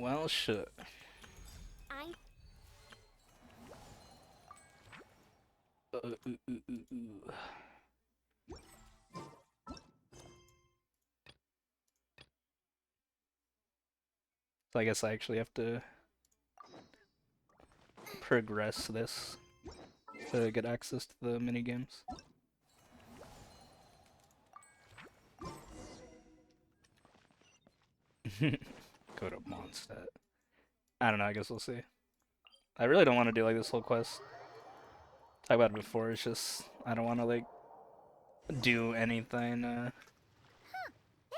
Well, shit. I Ooh. So I guess I actually have to progress this to get access to the mini games. Go to Mondstadt. I don't know, I guess we'll see. I really don't want to do like this whole quest. Talked about it before, it's just I don't want to like do anything That's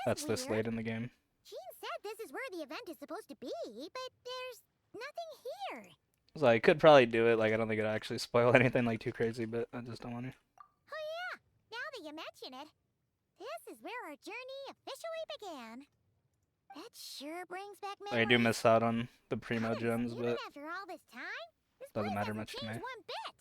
that's this weird. late in the game. Gene said this is where the event is supposed to be, but there's nothing here. So I could probably do it, like I don't think it'll actually spoil anything like too crazy, but I just don't want to. Oh yeah, now that you mention it, this is where our journey officially began. That sure brings back Like I do memories. miss out on the primo Even gems, but after all this time, this doesn't place matter hasn't much to me. changed one bit.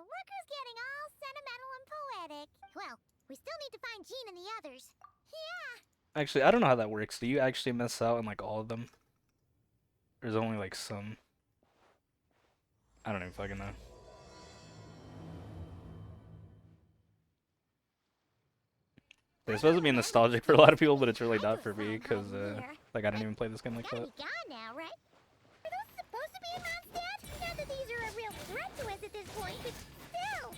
Look who's getting all sentimental and poetic. Well, we still need to find Gene and the others. Yeah. Actually, I don't know how that works. Do you actually miss out on like all of them? Or is it only like some? I don't even fucking know. It's supposed to be nostalgic for a lot of people, but it's really not for me because like I didn't even play this game like Gotta that. be gone now, right? Are those supposed to be in Mondstadt? Not that these are a real threat to us at this point, but still.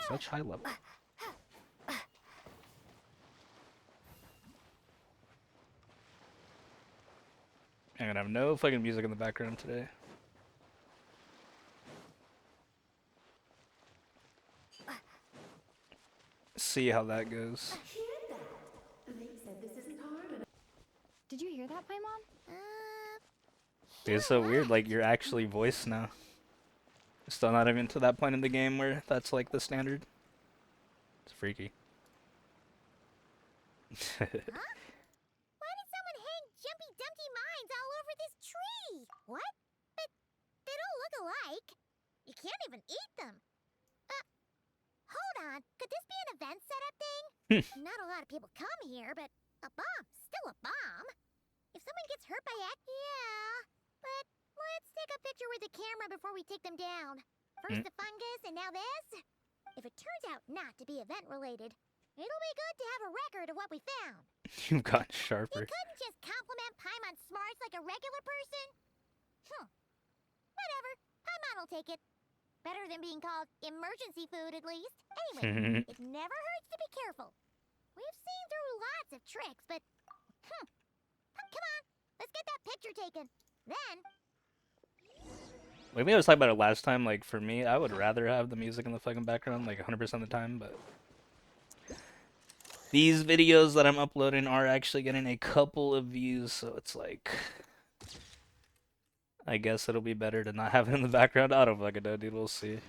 Such high level. I'm gonna have no fucking music in the background today. See how that goes. Did you hear that, Paimon? Dude, it's so weird, like you're actually voiced now. Still not even to that point in the game where that's like the standard. It's freaky. Huh? Why did someone hang Jumpy Dumpty mines all over this tree? What? But they don't look alike. You can't even eat them. Hold on. Could this be an event setup thing? Not a lot of people come here, but a bomb, still a bomb. If someone gets hurt by it, yeah. But let's take a picture with the camera before we take them down. First the fungus, and now this. If it turns out not to be event related, it'll be good to have a record of what we found. You've got You sharper. couldn't just compliment Paimon's smarts like a regular person. Whatever. Paimon will take it. Better than being called emergency food, at least. Anyway, it never hurts to be careful. We've seen through lots of tricks, but... Come on, let's get that picture taken. Then... Like, I was talking about it last time, like, for me, I would rather have the music in the fucking background, like, 100% of the time, but... These videos that I'm uploading are actually getting a couple of views, so it's like... I guess it'll be better to not have it in the background. I don't fucking know, dude, we'll see.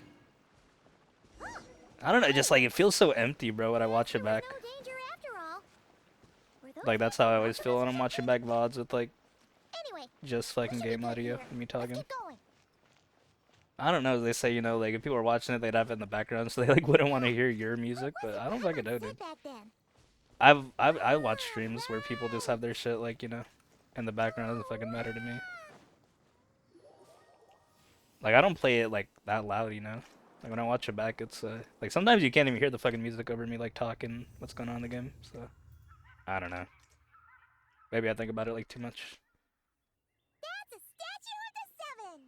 I don't know, just like, it feels so empty, bro, when I watch it back. No danger after all. Were those Like, that's how I always people feel when I'm watching back VODs with, like, Anyway, just we fucking should be game good audio here. and me Let's talking. keep going. I don't know, they say, you know, like, if people are watching it, they'd have it in the background, so they, like, wouldn't want to hear your music, but I don't fucking know, dude. Back then. I watch streams where people just have their shit, like, you know, in the background. It doesn't fucking matter to me. Like, I don't play it, like, that loud, you know? Like, when I watch it back, it's, like, sometimes you can't even hear the fucking music over me, like, talking what's going on in the game, so... I don't know. Maybe I think about it, like, too much. That's a statue of the seven.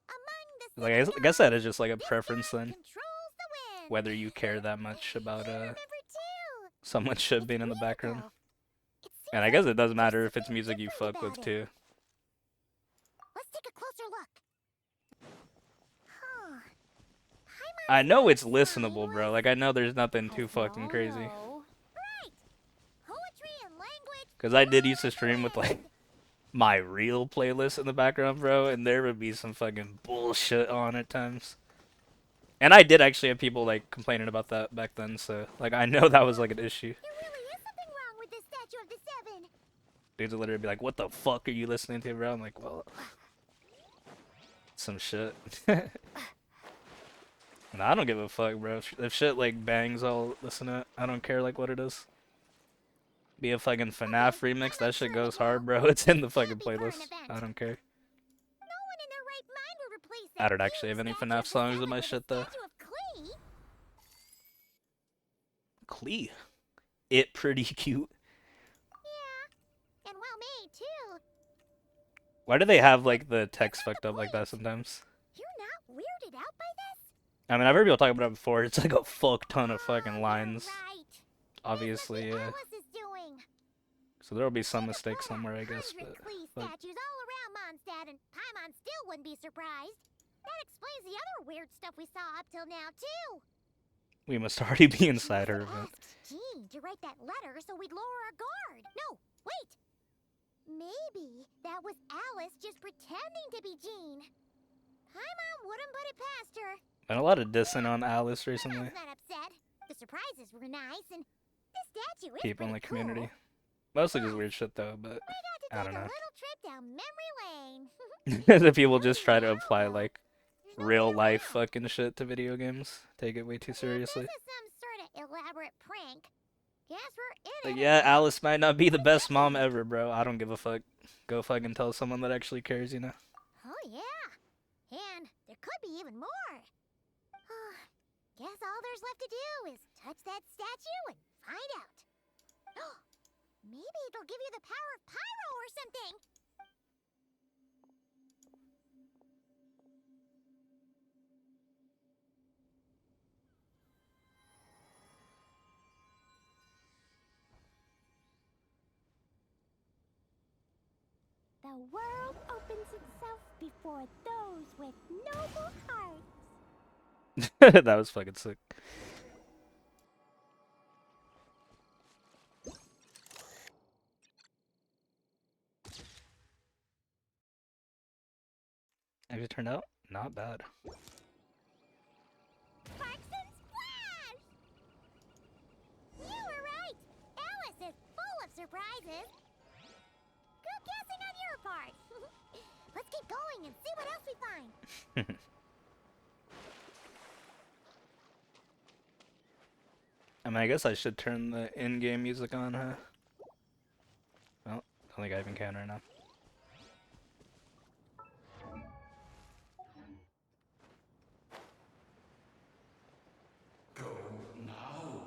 Among the Like, I guess that is just, like, a preference, then. controls the wind. Whether you care that much about, Number two. someone shit being in the background. It seems And I like guess it doesn't there's matter if it's something music you different fuck with, about it. too. Let's take a closer look. I know it's listenable, bro. Like, I know there's nothing too fucking crazy. Right. Poetry and language. Because I did used to stream with, like, my real playlist in the background, bro, and there would be some fucking bullshit on at times. And I did actually have people, like, complaining about that back then, so, like, I know that was, like, an issue. There really is something wrong with this statue of the seven. Dudes would literally be like, what the fuck are you listening to, bro? I'm like, well, some shit. Nah, I don't give a fuck, bro. If shit like bangs, I'll listen to it. I don't care like what it is. Be a fucking FNAF remix, that shit goes hard, bro. It's in the fucking playlist. I don't care. No one in their right mind would replace I that don't actually have cute any statue FNAF of the songs in seven my with a shit though. statue of Klee. Klee. It pretty cute. Yeah, and well made too. Why do they have like the text fucked up like that sometimes? You're not weirded out by this? I mean, I've heard people talk about it before. It's like a fuck ton of fucking Oh, lines. you're right. Obviously, That's yeah. what the Alice is doing. So there'll be some mistakes somewhere, I guess, 100 but Klee fuck. statues all around Mondstadt, and Paimon still wouldn't be surprised. That explains the other weird stuff we saw up till now, too. We must already be inside her She event. asked Jean to write that letter so we'd lower our guard. No, wait. Maybe that was Alice just pretending to be Jean. Paimon wouldn't put it past her. Been a lot of dissing on Alice recently. Paimon's not upset. The surprises were nice, and this statue is People in pretty the community. cool. Mostly just weird shit though, but We got to I take don't a know. little trip down memory lane. The people just try to apply like real life fucking shit to video games. Take it way too seriously. This is some sort of elaborate prank. Guess we're in Like, it. yeah, Alice might not be the best mom ever, bro. I don't give a fuck. Go fucking tell someone that actually cares, you know? Oh yeah, and there could be even more. Guess all there's left to do is touch that statue and find out. Maybe it'll give you the power of pyro or something. The world opens itself before those with noble hearts. That was fucking sick. Actually turned out not bad. Sparks and splash! You were right. Alice is full of surprises. Good guessing on your part. Let's keep going and see what else we find. I mean, I guess I should turn the in-game music on, huh? Well, I don't think I even can right now. Go now.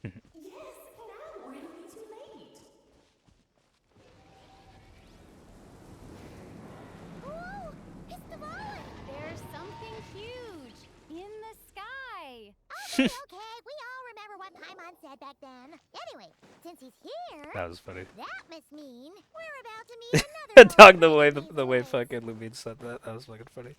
Yes, now, or it'll be too late. Ooh, it's the ball. There's something huge in the sky. Okay, okay. We all remember what Paimon said back then. Anyway, since he's here, That was funny. that must mean we're about to meet another Dog, old friend of the way these fucking Lumine said that was fucking funny.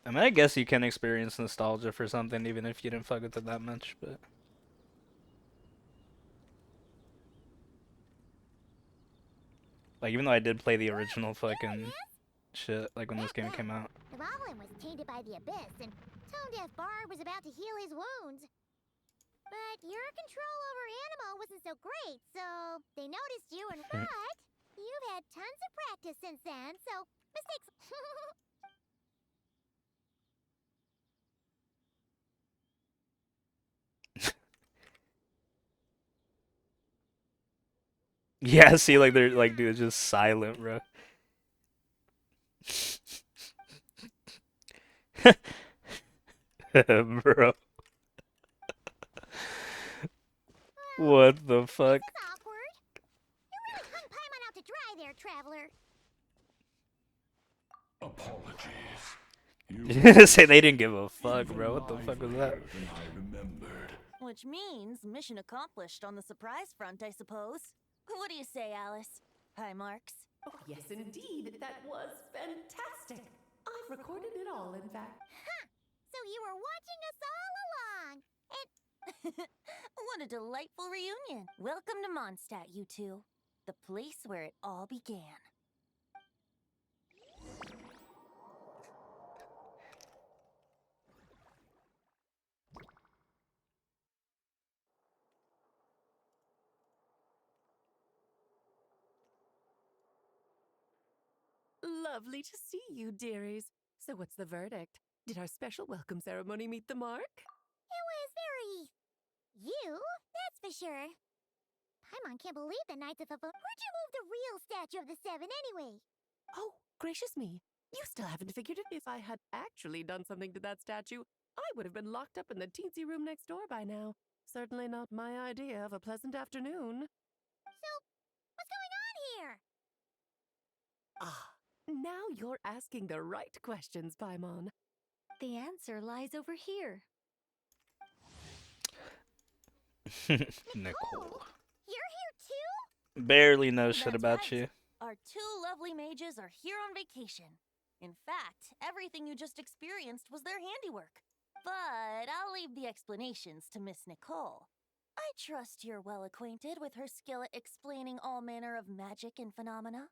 I mean, I guess you can experience nostalgia for something even if you didn't fuck with it that much, but... Like, even though I did play the original fucking shit, like when this game came out. The Goblin was tainted by the Abyss, and Tone-Deaf Bard was about to heal his wounds. But your control over Animo wasn't so great, so they noticed you, and what? You've had tons of practice since then, so mistakes. Yeah, see, like, they're, like, dude, it's just silent, bro. Bro. What the fuck? This is awkward. You really hung Paimon out to dry there, traveler. Apologies. Say they didn't give a fuck, bro. What the fuck was that? Than I remembered. Which means mission accomplished on the surprise front, I suppose. What do you say, Alice? High marks? Oh, yes, indeed. That was fantastic. I've recorded it all, in fact. So you were watching us all along. And What a delightful reunion. Welcome to Mondstadt, you two. The place where it all began. Lovely to see you, dearies. So what's the verdict? Did our special welcome ceremony meet the mark? It was very... you, that's for sure. Paimon can't believe the Knights of Where'd you move the real statue of the Seven anyway? Oh, gracious me. You still haven't figured it. If I had actually done something to that statue, I would have been locked up in the teensy room next door by now. Certainly not my idea of a pleasant afternoon. So, what's going on here? Ah, now you're asking the right questions, Paimon. The answer lies over here. Nicole. You're here too? Barely know shit That's about right. you. Our two lovely mages are here on vacation. In fact, everything you just experienced was their handiwork. But I'll leave the explanations to Miss Nicole. I trust you're well acquainted with her skill at explaining all manner of magic and phenomena.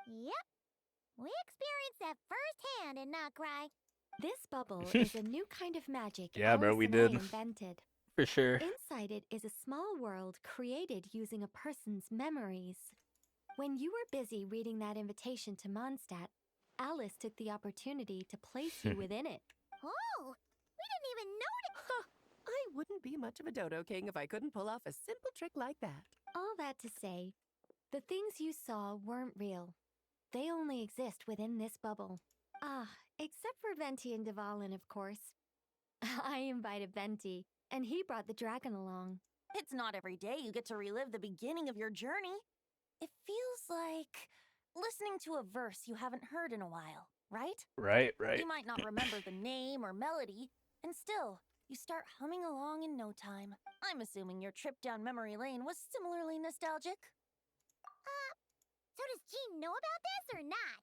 Yep. We experienced that firsthand in Notcry. This bubble is a new kind of magic Yeah, bro, Alice we and I did. invented. For sure. Inside it is a small world created using a person's memories. When you were busy reading that invitation to Mondstadt, Alice took the opportunity to place you within it. Oh, we didn't even notice. Huh, I wouldn't be much of a dodo king if I couldn't pull off a simple trick like that. All that to say, the things you saw weren't real. They only exist within this bubble. Ah, except for Venti and Dvalin, of course. I invited Venti, and he brought the dragon along. It's not every day you get to relive the beginning of your journey. It feels like listening to a verse you haven't heard in a while, right? Right, right. You might not remember the name or melody, and still, you start humming along in no time. I'm assuming your trip down memory lane was similarly nostalgic. So does Jean know about this or not?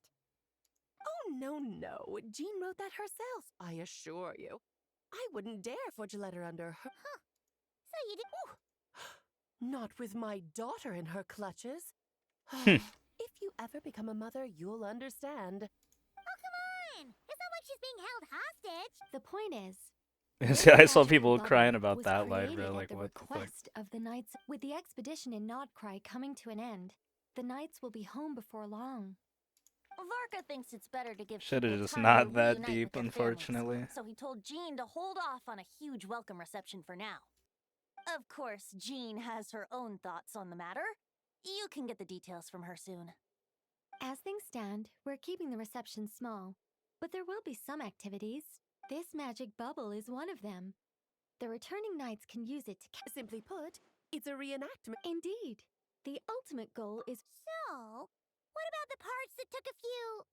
Oh, no. Jean wrote that herself, I assure you. I wouldn't dare forge a letter under her. So you did... Not with my daughter in her clutches. Hmm. If you ever become a mother, you'll understand. Oh, come on! It's not like she's being held hostage. The point is, See, I this saw magical people bubble crying about was that live, created bro. at Like, the what the fuck? request of the knights. With the expedition in Nodcry coming to an end, the knights will be home before long. Varka thinks it's better to give Shit people is just time not to that reunite deep, with their unfortunately. families, so he told Jean to hold off on a huge welcome reception for now. Of course, Jean has her own thoughts on the matter. You can get the details from her soon. As things stand, we're keeping the reception small, but there will be some activities. This magic bubble is one of them. The returning knights can use it to Simply put, it's a reenactment. Indeed. The ultimate goal is So, what about the parts that took a few,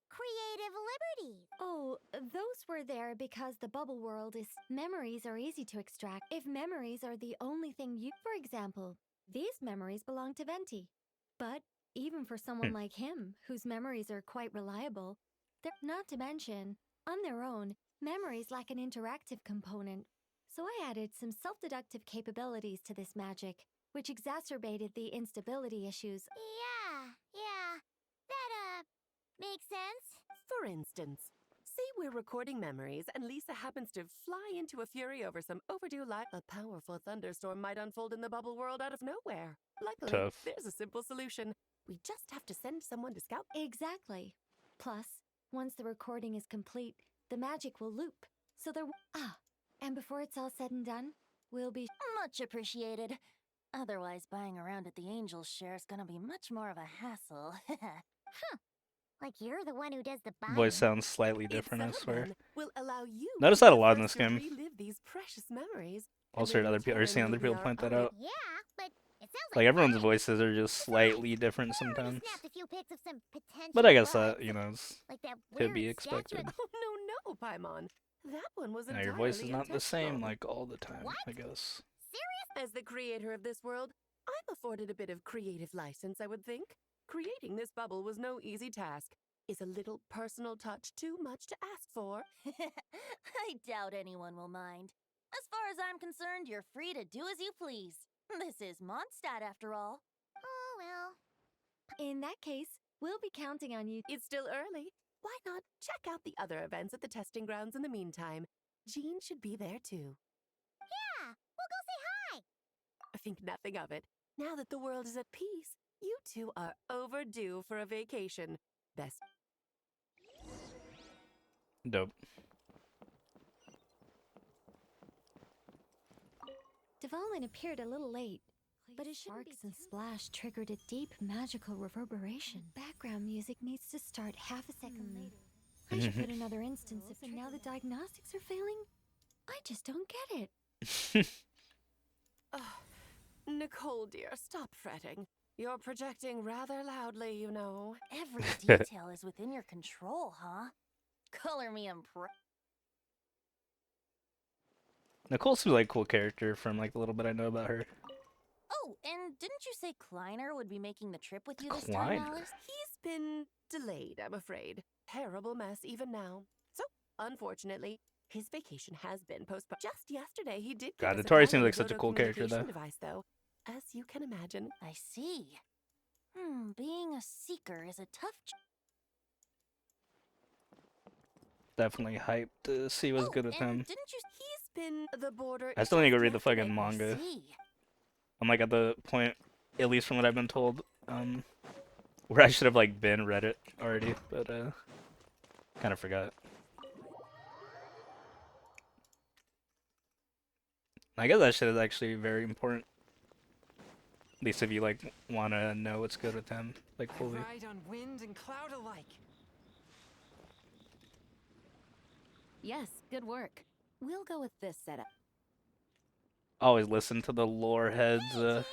creative liberties? oh, those were there because the bubble world is memories are easy to extract. If memories are the only thing you, for example, these memories belong to Venti. But even for someone like him, whose memories are quite reliable, they're not to mention, on their own, memories lack an interactive component. So I added some self-deductive capabilities to this magic, which exacerbated the instability issues. Yeah. That, makes sense. For instance, say we're recording memories and Lisa happens to fly into a fury over some overdue light. A powerful thunderstorm might unfold in the bubble world out of nowhere. Luckily, Tough. there's a simple solution. We just have to send someone to scout. Exactly. Plus, once the recording is complete, the magic will loop. So there. And before it's all said and done, we'll be. Much appreciated. Otherwise, buying around at the Angels share is gonna be much more of a hassle. Like you're the one who does the buying. Voice sounds slightly If different, I so, swear. then we'll allow you Notice to that a be the lot in first this to game. relive these precious memories. Also And heard in other people, or seen return, other we'll people be point our that own- out. Yeah, but it sounds Like everyone's fun. voices are just slightly different We already sometimes. snapped a few pics of some potential But I guess bugs, that, you know, it's, like that could be weird statue expected. at- Oh, no, Paimon. That one was Now, entirely your voice is not the same intentional. like all the time, What? I guess. As the creator of this world, I'm afforded a bit of creative license, I would think. Creating this bubble was no easy task. Is a little personal touch too much to ask for? I doubt anyone will mind. As far as I'm concerned, you're free to do as you please. This is Mondstadt, after all. Oh, well. In that case, we'll be counting on you. It's still early. Why not check out the other events at the testing grounds in the meantime? Jean should be there too. Yeah, we'll go say hi. I think nothing of it. Now that the world is at peace, you two are overdue for a vacation. best. Dope. Devolin appeared a little late, but his sparks and splash triggered a deep magical reverberation. Background music needs to start half a second later. I should put another instance of and now the diagnostics are failing? I just don't get it. Nicole, dear, stop fretting. You're projecting rather loudly, you know. Every detail is within your control, huh? Color me impressed. Nicole seems like a cool character from like the little bit I know about her. Oh, and didn't you say Kleiner would be making the trip with you this time, Kleiner? Alice? He's been delayed, I'm afraid. Terrible mess even now. So, unfortunately, his vacation has been postponed. Just yesterday, he did give God, us a Tori tiny seems like such a Bluetooth cool character, communication though. device, though, as you can imagine. I see. Being a seeker is a tough Definitely hyped to see what's good with and him. didn't you He's been the border. I still need to go just read the yesterday. fucking manga. see? I'm like at the point, at least from what I've been told, where I should have like been read it already, but kind of forgot. I guess that shit is actually very important. At least if you like want to know what's good with him, like fully. Ride on wind and cloud alike. Yes, good work. We'll go with this setup. Always listen to the lore heads We're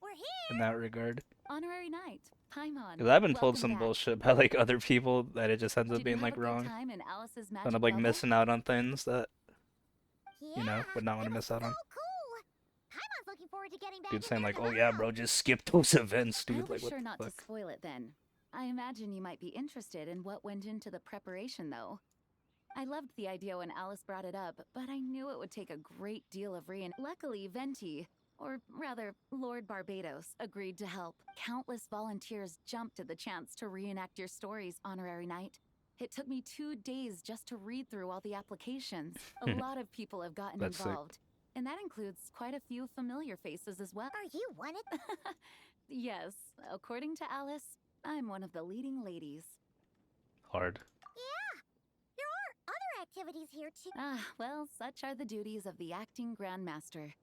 here. in that regard. Honorary Knight, Paimon. Because I've been told welcome some back. bullshit by like other people that it just ends up Did being you like have a good wrong. time in Alice's End magic up like bubble? missing out on things that Yeah, know, would not wanna it was miss out on. So cool. Paimon's looking forward to getting back dude in saying there like, oh yeah, tomorrow. bro, just skip those events, I'll dude. be Like what sure the not fuck? to spoil it then. I imagine you might be interested in what went into the preparation, though. I loved the idea when Alice brought it up, but I knew it would take a great deal of Luckily, Venti, or rather, Lord Barbados, agreed to help. Countless volunteers jumped at the chance to reenact your stories, Honorary Knight. It took me 2 days just to read through all the applications. A lot of people have gotten That's sick. involved. And that includes quite a few familiar faces as well. Are you one of Yes, according to Alice, I'm one of the leading ladies. Hard. There are other activities here too. Ah, well, such are the duties of the acting Grandmaster.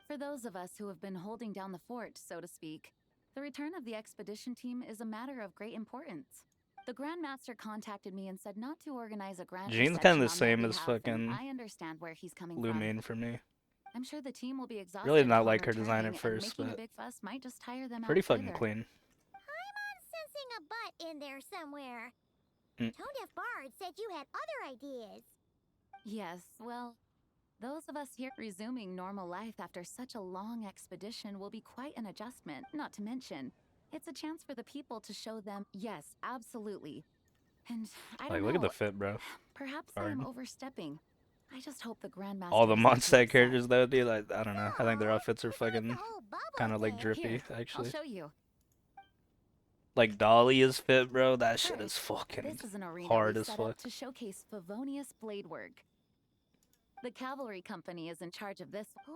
For those of us who have been holding down the fort, so to speak, the return of the expedition team is a matter of great importance. The Grandmaster contacted me and said not to organize a grand Jean's reception kinda the on their same as behalf, and fucking I understand where he's coming Blue from. Main for me. I'm sure the team will be exhausted. Really did not upon like her design at returning, and first, making a but big fuss might just tire them pretty out fucking further. clean. I'm sensing a butt in there somewhere. Mm. Tone Deaf Bard said you had other ideas. Yes, well, those of us here resuming normal life after such a long expedition will be quite an adjustment, not to mention, it's a chance for the people to show them, yes, absolutely. And I don't Like, know, look at the fit, bro. perhaps I am Hard. overstepping. I just hope the Grandmaster All the isn't too Mondstack upset. characters though, dude, I don't know. I think their Aw, outfits are but that's fucking the whole bubble kind of like thing. drippy, Here, I'll actually. show you. Like Dolly is fit, bro. That shit First, is fucking This is an arena hard we as set fuck. up to showcase Favonius blade work. The cavalry company is in charge of this. Ooh,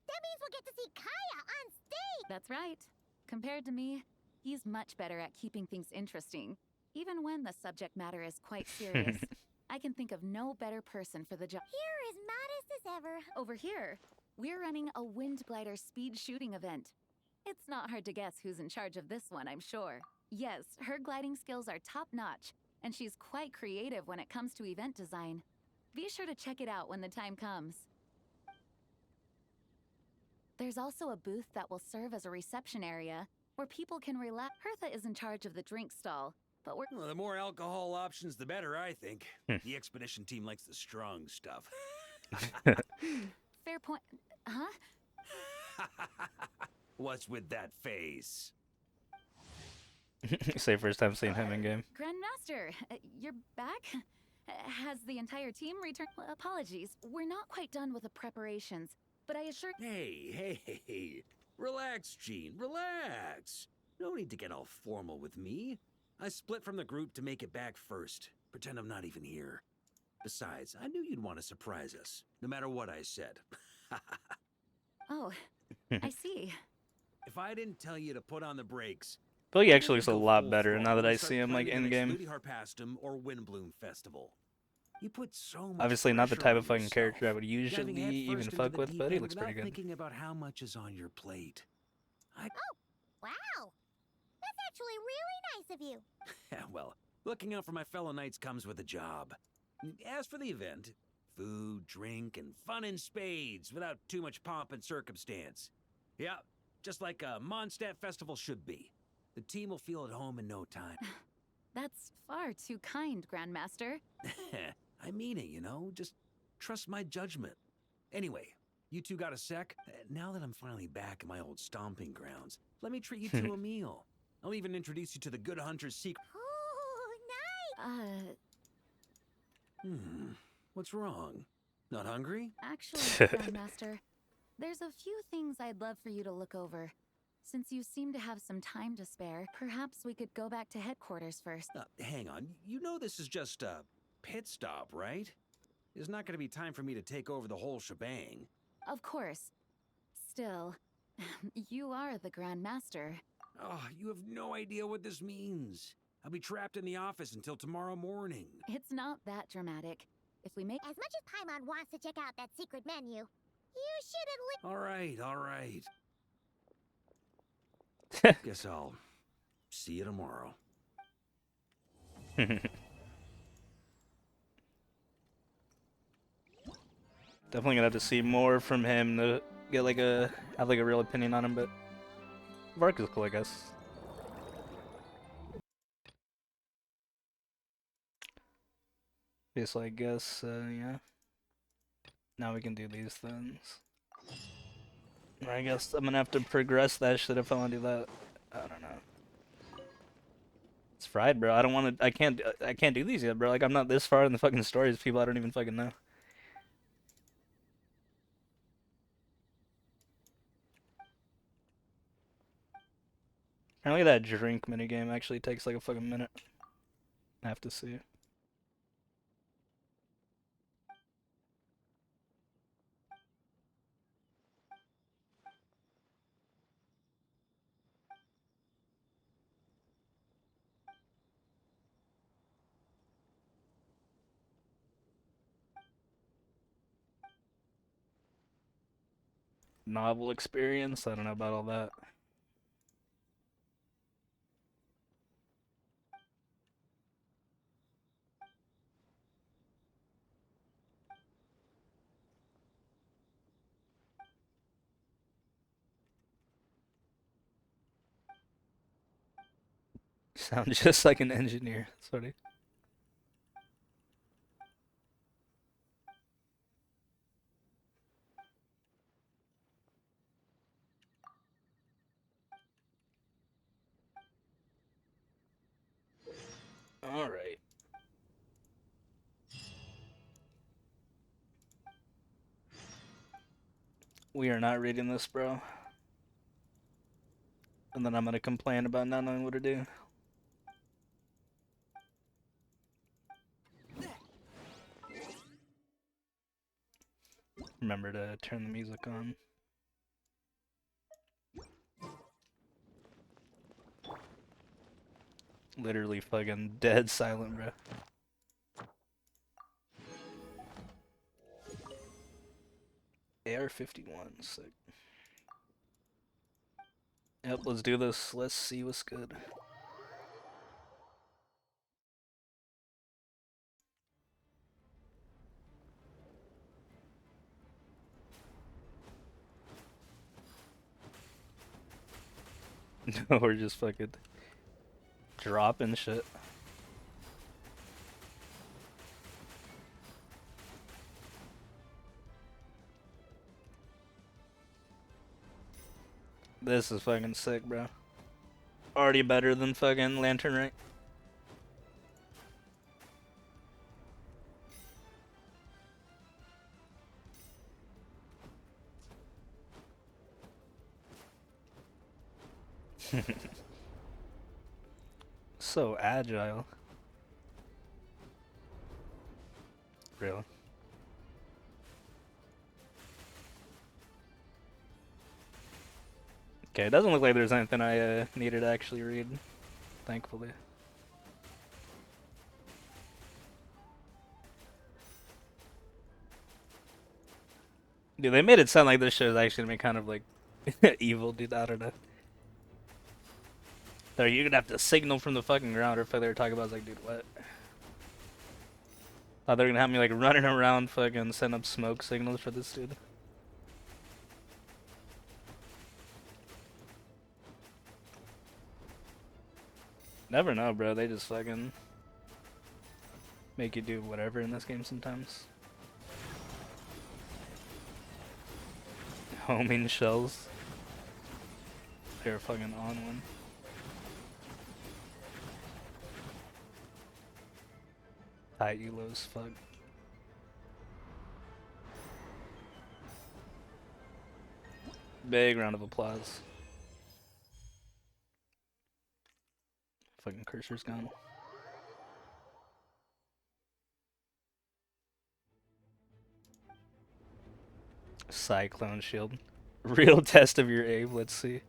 that means we'll get to see Kaya on stage. That's right. Compared to me, he's much better at keeping things interesting, even when the subject matter is quite serious. I can think of no better person for the job. You're as modest as ever. Over here, we're running a wind glider speed shooting event. It's not hard to guess who's in charge of this one, I'm sure. Yes, her gliding skills are top-notch, and she's quite creative when it comes to event design. Be sure to check it out when the time comes. There's also a booth that will serve as a reception area where people can relax. Hertha is in charge of the drink stall, but we're Well, the more alcohol options, the better, I think. Hmm. The expedition team likes the strong stuff. fair point. Huh? What's with that face? Say first time seeing him in game. Grandmaster, you're back? Has the entire team returned? Well, apologies, we're not quite done with the preparations, but I assure. Hey. Relax, Gene, relax. No need to get all formal with me. I split from the group to make it back first. Pretend I'm not even here. Besides, I knew you'd want to surprise us, no matter what I said. Oh, I see. If I didn't tell you to put on the brakes, feel like he Maybe actually we looks a go lot full better now throttle that and I start see him like planning the in next game. Ludi Harpastum or Windbloom Festival. You put so much Obviously not the pressure type on of fucking character I yourself, would diving usually even headfirst into fuck the with, deep but he end looks pretty without good. thinking about how much is on your plate. Wow. That's actually really nice of you. Well, looking out for my fellow knights comes with a job. As for the event, food, drink, and fun in spades without too much pomp and circumstance. Yeah, just like a Mondstadt festival should be. The team will feel at home in no time. That's far too kind, Grandmaster. I mean it, you know? Just trust my judgment. Anyway, you two got a sec? Now that I'm finally back in my old stomping grounds, let me treat you to a meal. I'll even introduce you to the Good Hunter's secret. Oh, nice. What's wrong? Not hungry? Actually, Grandmaster, there's a few things I'd love for you to look over. Since you seem to have some time to spare, perhaps we could go back to headquarters first. Hang on. You know this is just a pit stop, right? There's not going to be time for me to take over the whole shebang. Of course. Still, you are the Grandmaster. Oh, you have no idea what this means. I'll be trapped in the office until tomorrow morning. It's not that dramatic. If we make As much as Paimon wants to check out that secret menu, you should at least. All right. Guess I'll see you tomorrow. Definitely gonna have to see more from him to get like have like a real opinion on him, but Vark is cool, I guess. So I guess, yeah. Now we can do these things. Or I guess I'm gonna have to progress that shit if I wanna do that. I don't know. It's fried, bro. I don't wanna, I can't do these yet, bro. Like, I'm not this far in the fucking stories, people I don't even fucking know. Apparently that drink minigame actually takes like a fucking minute. I have to see. Novel experience? I don't know about all that. Sound just like an engineer. Sorry. Alright. We are not reading this, bro. And then I'm gonna complain about not knowing what to do. Remember to turn the music on. Literally fucking dead silent, bro. AR-51, sick. Yep, let's do this. Let's see what's good. No, we're just fucking dropping shit. This is fucking sick, bro. Already better than fucking Lantern, right? So agile. Really? Okay, it doesn't look like there's anything I needed to actually read, thankfully. Dude, they made it sound like this shit is actually gonna be kind of like evil, dude. I don't know. You're gonna have to signal from the fucking ground, or if they were talking about, I was like, dude, what? Thought they were gonna have me like running around fucking setting up smoke signals for this dude. Never know, bro. They just fucking make you do whatever in this game sometimes. Homing shells. They're fucking on one. Tight elos, fuck. Big round of applause. Fucking cursor's gone. Cyclone shield. Real test of your aim, let's see.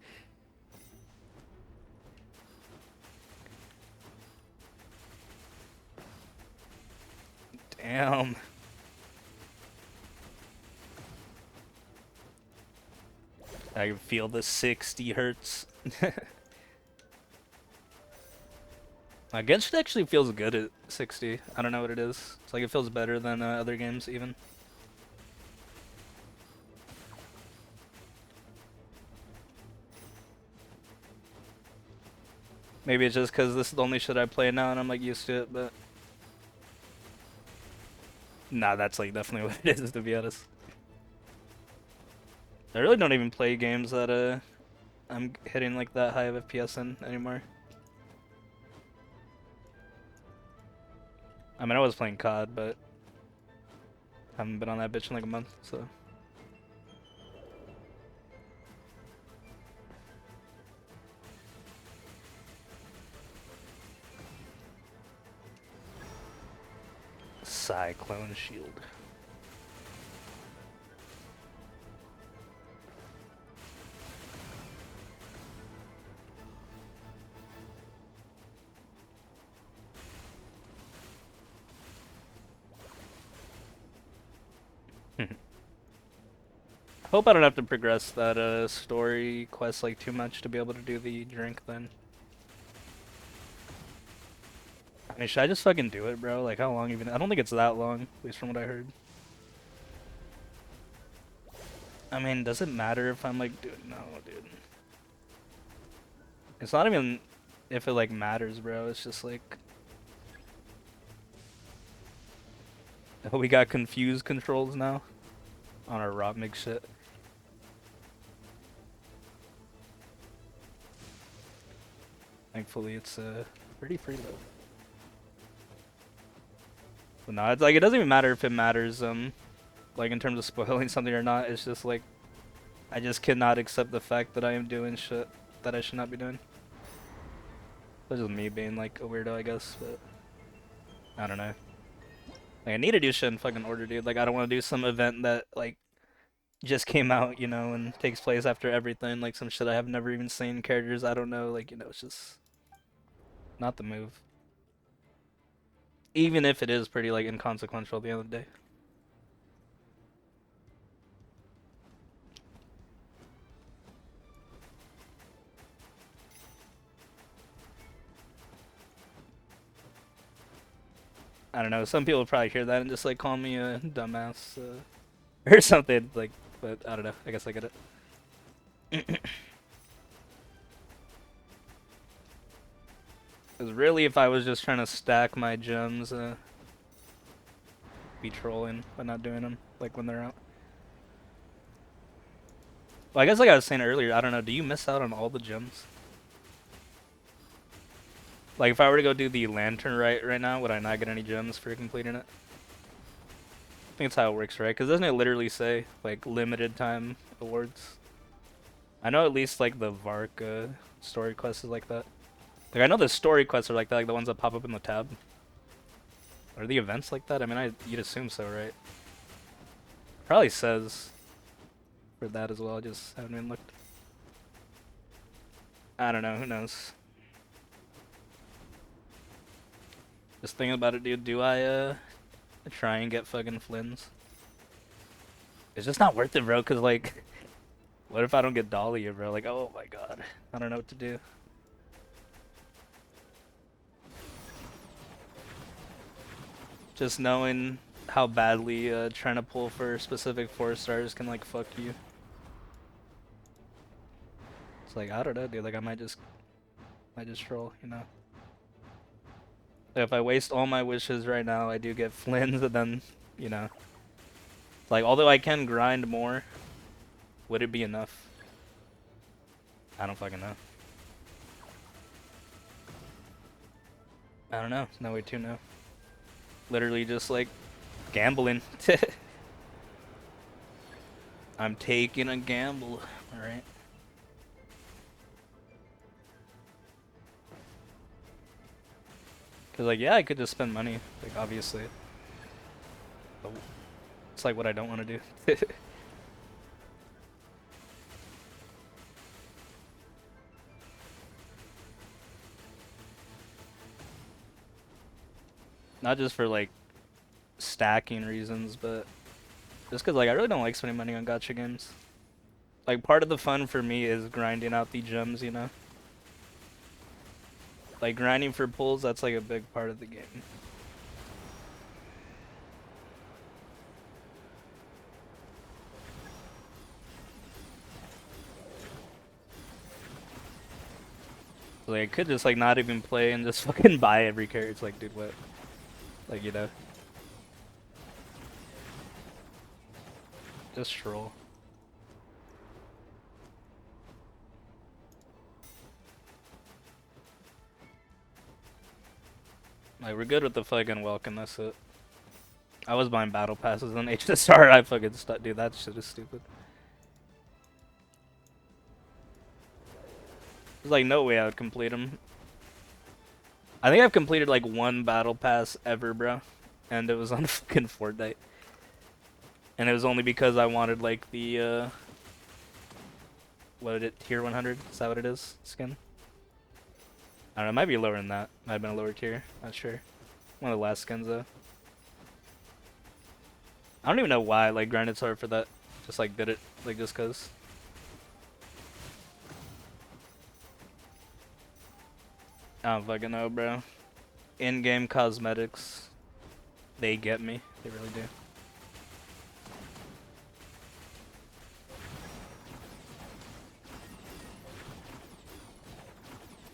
Damn. I can feel the 60 hertz. Genshin actually feels good at 60. I don't know what it is. It's like it feels better than other games even. Maybe it's just because this is the only shit I play now and I'm like used to it, but... Nah, that's like definitely what it is, to be honest. I really don't even play games that I'm hitting like that high of FPS in anymore. I mean, I was playing COD, but haven't been on that bitch in like a month, so... Cyclone shield. Hope I don't have to progress that story quest like too much to be able to do the drink then. I mean, should I just fucking do it, bro? Like, how long even? I don't think it's that long, at least from what I heard. I mean, does it matter if I'm like, dude? No, dude. It's not even if it like matters, bro. It's just like, oh, we got confused controls now on our Rotmig shit. Thankfully, it's pretty free though. But no, it's like it doesn't even matter if it matters, like in terms of spoiling something or not. It's just like I just cannot accept the fact that I am doing shit that I should not be doing. That's just me being like a weirdo, I guess. But I don't know. Like I need to do shit in fucking order, dude. Like I don't want to do some event that like just came out, you know, and takes place after everything. Like some shit I have never even seen. Characters I don't know. Like, you know, it's just not the move. Even if it is pretty like inconsequential at the end of the day. I don't know. Some people probably hear that and just like call me a dumbass or something. Like, but I don't know. I guess I get it. Because really, if I was just trying to stack my gems, be trolling, but not doing them like when they're out. Well, I guess like I was saying earlier, I don't know. Do you miss out on all the gems? Like if I were to go do the lantern right now, would I not get any gems for completing it? I think that's how it works, right? Because doesn't it literally say like limited time awards? I know at least like the Vark story quest is like that. Like I know the story quests are like that, like the ones that pop up in the tab. Are the events like that? I mean, you'd assume so, right? Probably says for that as well. I just haven't even looked. I don't know. Who knows? Just thinking about it, dude. Do I try and get fucking Flynn's? It's just not worth it, bro. Cause like, what if I don't get Dahlia, bro? Like, oh my god, I don't know what to do. Just knowing how badly trying to pull for specific 4 stars can like fuck you. It's like, I don't know, dude. Like I might just troll, you know. Like, if I waste all my wishes right now, I do get Flynn's, and then, you know, like although I can grind more, would it be enough? I don't fucking know. I don't know. No way to know. Literally just like gambling. I'm taking a gamble, alright? Cause like, yeah, I could just spend money, like obviously. But it's like what I don't want to do. Not just for like stacking reasons, but just cause like I really don't like spending money on gacha games. Like part of the fun for me is grinding out the gems, you know? Like grinding for pulls, that's like a big part of the game. Like I could just like not even play and just fucking buy every character. It's like, dude, what? Like, you know? Just troll. Like we're good with the fucking welcome, that's it. I was buying battle passes on HSR. I fucking dude, that shit is stupid. There's like no way I would complete them. I think I've completed like 1 battle pass ever, bro, and it was on fucking Fortnite. And it was only because I wanted like the what is it, tier 100? Is that what it is? Skin? I don't know. It might be lower than that. Might have been a lower tier. Not sure. One of the last skins though. I don't even know why I like grinded so hard for that. Just like did it like just cause. I don't fucking know, bro. In-game cosmetics, they get me. They really do.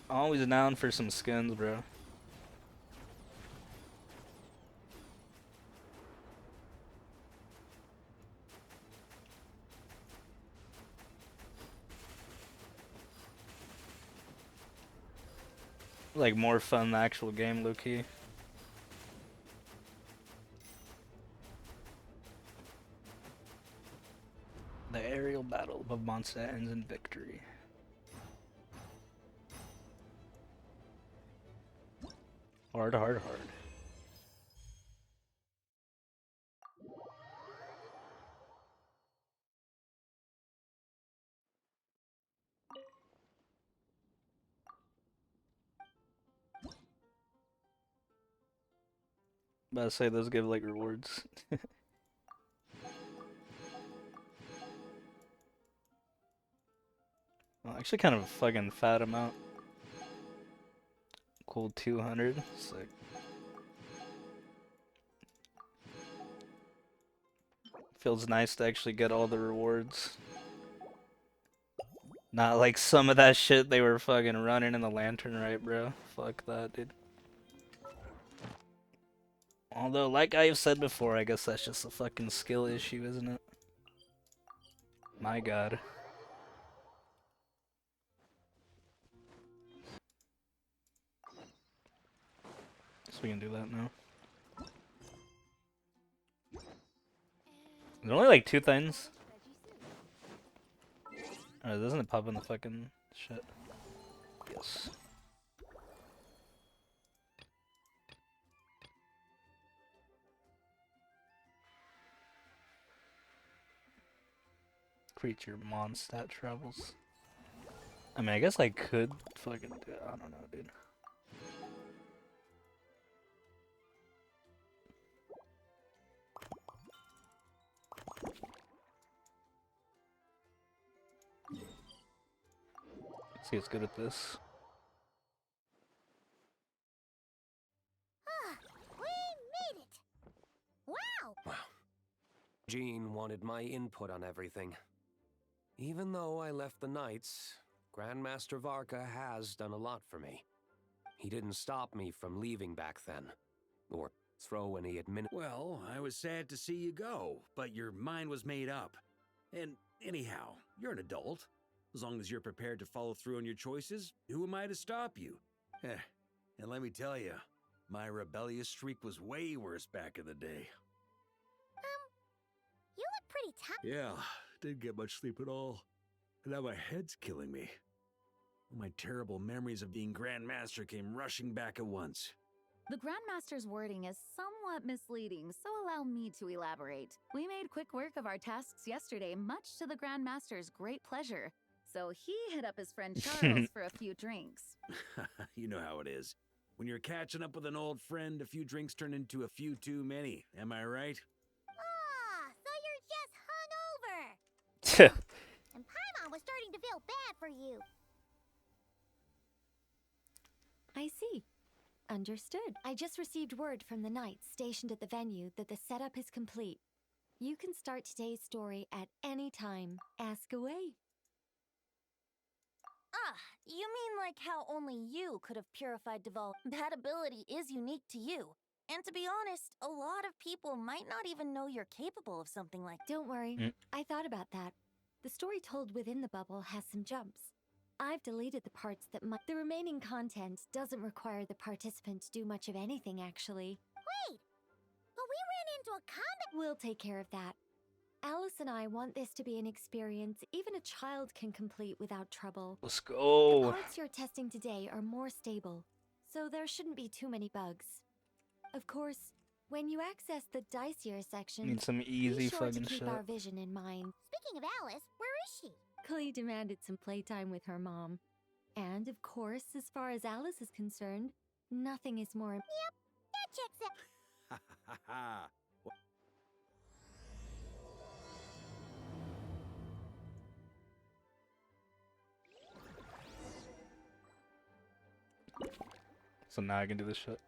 Always down for some skins, bro. Like more fun than the actual game, low-key. The aerial battle of Mondstadt ends in victory. Hard, hard, hard. About to say those give like rewards. Well, actually kind of a fucking fat amount. Cool 200. Sick. Feels nice to actually get all the rewards. Not like some of that shit they were fucking running in the lantern, right, bro? Fuck that, dude. Although, like I've said before, I guess that's just a fucking skill issue, isn't it? My god. So we can do that now. There's only like 2 things. Oh, doesn't it pop in the fucking shit? Yes. Creature Mondstadt travels. I mean, I guess I could fucking do it. I don't know, dude. See what's good at this. Ah, we made it! Wow! Wow. Jean wanted my input on everything. Even though I left the Knights, Grandmaster Varka has done a lot for me. He didn't stop me from leaving back then, or throw any Well, I was sad to see you go, but your mind was made up. And anyhow, you're an adult. As long as you're prepared to follow through on your choices, who am I to stop you? And let me tell you, my rebellious streak was way worse back in the day. You look pretty tired. Yeah, didn't get much sleep at all. And now my head's killing me. My terrible memories of being Grandmaster came rushing back at once. The Grandmaster's wording is somewhat misleading, so allow me to elaborate. We made quick work of our tasks yesterday, much to the Grandmaster's great pleasure. So he hit up his friend Charles for a few drinks. You know how it is. When you're catching up with an old friend, a few drinks turn into a few too many. Am I right? Ah, so you're just hungover! And Paimon was starting to feel bad for you. I see. Understood. I just received word from the knights stationed at the venue that the setup is complete. You can start today's story at any time. Ask away. Ah, you mean like how only you could have purified Deval? That ability is unique to you. And to be honest, a lot of people might not even know you're capable of something like Don't worry. Mm. I thought about that. The story told within the bubble has some jumps. I've deleted the parts that might. The remaining content doesn't require the participant to do much of anything, actually. Wait! But we ran into a combat. We'll take care of that. Alice and I want this to be an experience even a child can complete without trouble. Let's The go. parts you're testing today are more stable, so there shouldn't be too many bugs. Of course, when you access the dicier section, Need some be easy sure fucking to keep shit. our vision in mind. Speaking of Alice, where is she? Clee demanded some playtime with her mom. And of course, as far as Alice is concerned, nothing is more That checks out. Ha ha ha. So now I can do this shit.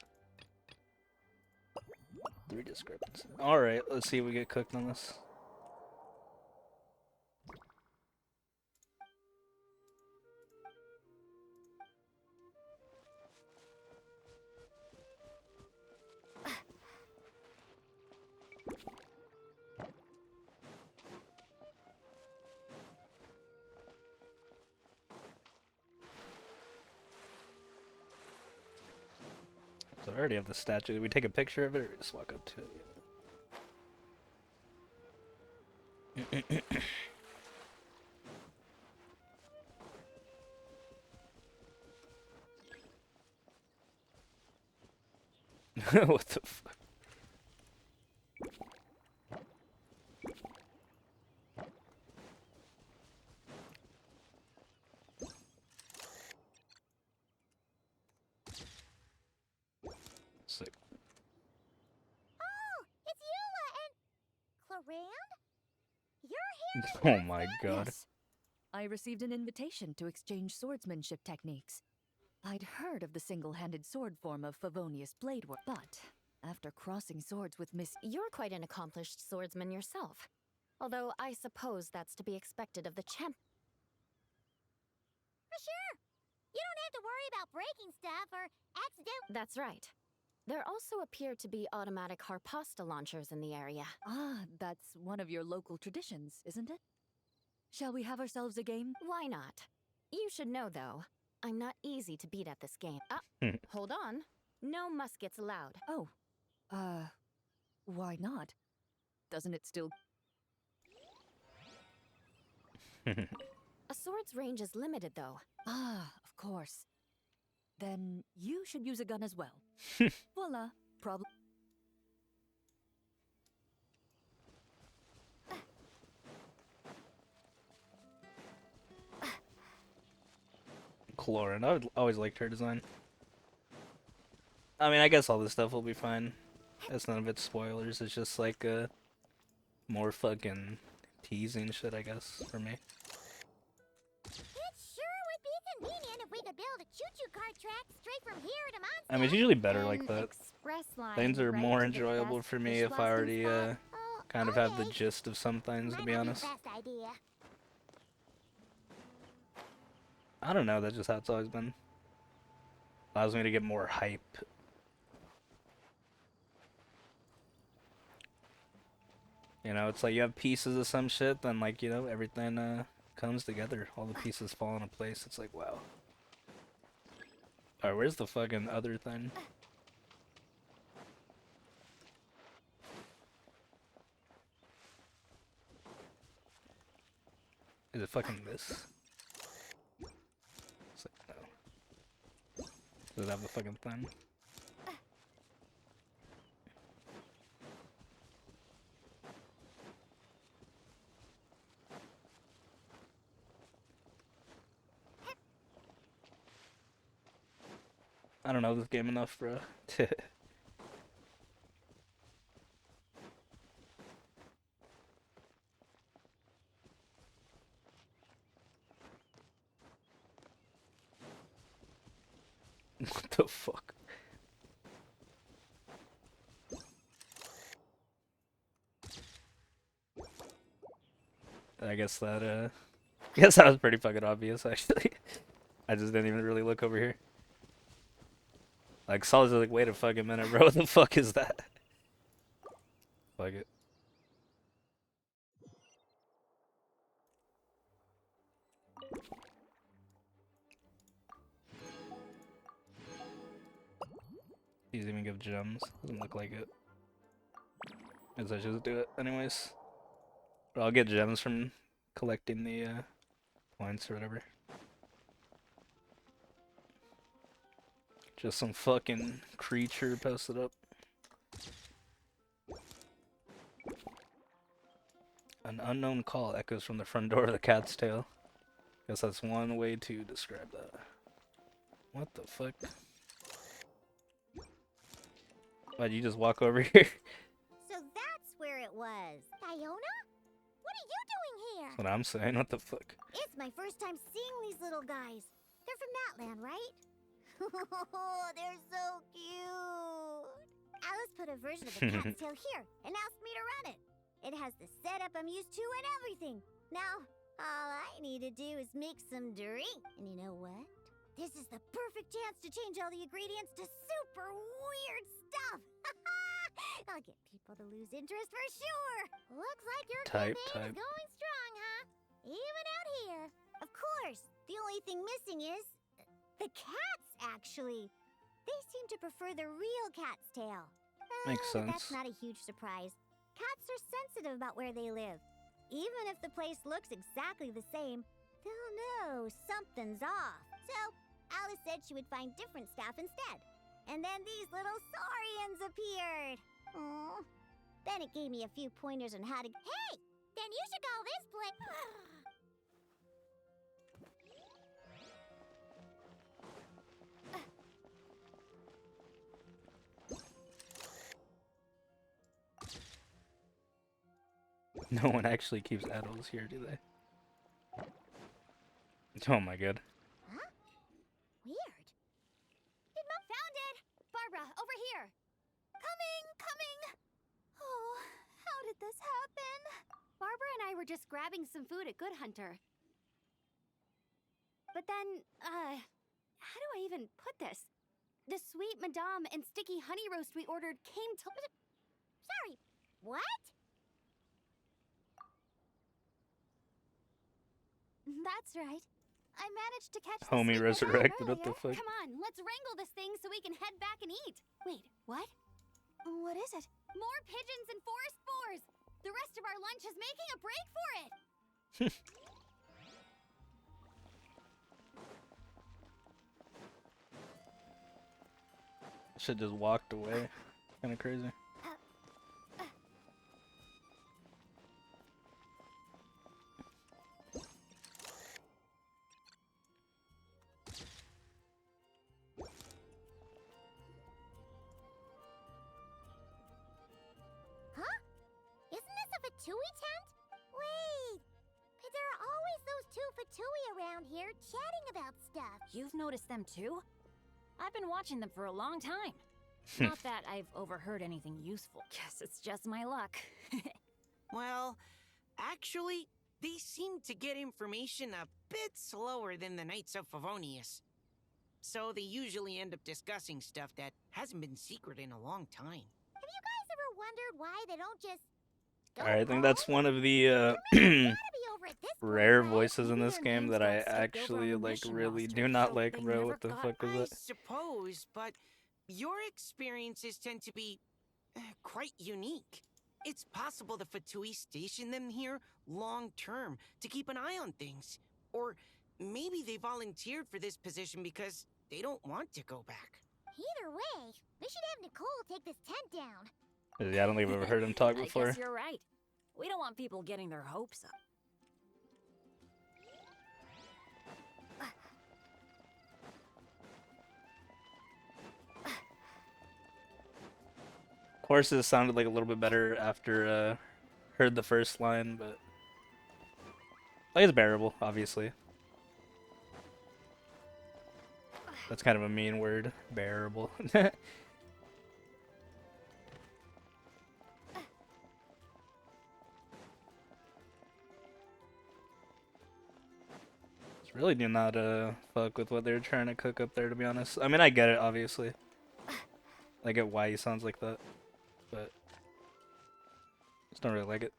3 discrepancy. Alright, let's see if we get cooked on this. So I already have the statue. Did we take a picture of it or just walk up to it? What the fuck? Sick. Oh, it's Eula and Clarand? You're here. Oh my god. Yes. I received an invitation to exchange swordsmanship techniques. I'd heard of the single-handed sword form of Favonius blade work, but after crossing swords with Miss... You're quite an accomplished swordsman yourself. Although I suppose that's to be expected of the champ. For sure. You don't have to worry about breaking stuff or accident. That's right. There also appear to be automatic harpasta launchers in the area. Ah, that's one of your local traditions, isn't it? Shall we have ourselves a game? Why not? You should know, though, I'm not easy to beat at this game. Hold on. No muskets allowed. Oh, why not? Doesn't it still... A sword's range is limited, though. Ah, of course. Then you should use a gun as well. Voila, problem... Clorin. I would always liked her design. I mean, I guess all this stuff will be fine. That's none of it's spoilers. It's just like more fucking teasing shit, I guess, for me. It sure would be convenient if we could build a choo-choo cart track straight from here to Mondstadt. I mean, it's usually better like An that. express line Things are right more to the enjoyable best for me if I dishwashing already spot. kind of have the Okay. gist of some things, to Might be not honest. the best idea. I don't know, that's just how it's always been. Allows me to get more hype. You know, it's like you have pieces of some shit, then like, you know, everything comes together. All the pieces fall into place. It's like, wow. Alright, where's the fucking other thing? Is it fucking this? It's like, no. Does it have the fucking thing? I don't know this game enough, bro. What the fuck? I guess that guess that was pretty fucking obvious actually. I just didn't even really look over here. Like Solid's like, wait a fucking minute, bro. What the fuck is that? Fuck it. These even give gems. Doesn't look like it. Guess I should just do it anyways. But I'll get gems from collecting the points or whatever. Just some fucking creature posted up. An unknown call echoes from the front door of the cat's tail. Guess that's one way to describe that. What the fuck? Why'd you just walk over here? So that's where it was. Iona? What are you doing here? That's what I'm saying. What the fuck? It's my first time seeing these little guys. They're from that land, right? They're so cute. Alice put a version of the cat's tail here and asked me to run it. It has the setup I'm used to and everything. Now, all I need to do is make some drink. And you know what? This is the perfect chance to change all the ingredients to super weird stuff. I'll get people to lose interest for sure. Looks like your campaign is going strong, huh? Even out here. Of course, the only thing missing is the cats, actually. They seem to prefer the real cat's tail. Makes But sense. that's not a huge surprise. Cats are sensitive about where they live. Even if the place looks exactly the same, they'll know something's off. So, Alice said she would find different staff instead. And then these little saurians appeared. Aww. Then it gave me a few pointers on how to... Hey! Then you should call this place... No one actually keeps adults here, do they? Oh my god. Huh? Weird. Did Mom found it? Barbara, over here. Coming. Oh, how did this happen? Barbara and I were just grabbing some food at Good Hunter. But then, how do I even put this? The sweet madame and sticky honey roast we ordered came to... Sorry. What? That's right. I managed to catch the Homie sweet madame resurrected, what the earlier. fuck? Come on, let's wrangle this thing so we can head back and eat. Wait, what? What is it? More pigeons and forest boars! The rest of our lunch is making a break for it! Shit just walked away. Kinda crazy. Fatui tent? Wait, but there are always those two Fatui around here chatting about stuff. You've noticed them too? I've been watching them for a long time. Not that I've overheard anything useful. Guess it's just my luck. Well, actually, they seem to get information a bit slower than the Knights of Favonius. So they usually end up discussing stuff that hasn't been secret in a long time. Have you guys ever wondered why they don't just go Alright, I think home? that's one of the Gotta be over at this point, rare right? voices in Maybe this their game names that I got skipped over actually on the like mission really roster, do not so like, they bro. never What the got- fuck was I that? suppose, but your experiences tend to be quite unique. It's possible the Fatui stationed them here long term to keep an eye on things. Or maybe they volunteered for this position because they don't want to go back. Either way, we should have Nicole take this tent down. Yeah, I don't think I've ever heard him talk I before. guess you're right. We don't want people getting their hopes up. Horses sounded like a little bit better after heard the first line, but like it's bearable, obviously. That's kind of a mean word, bearable. Really do not fuck with what they're trying to cook up there, to be honest. I mean, I get it, obviously. I get why he sounds like that, but just don't really like it.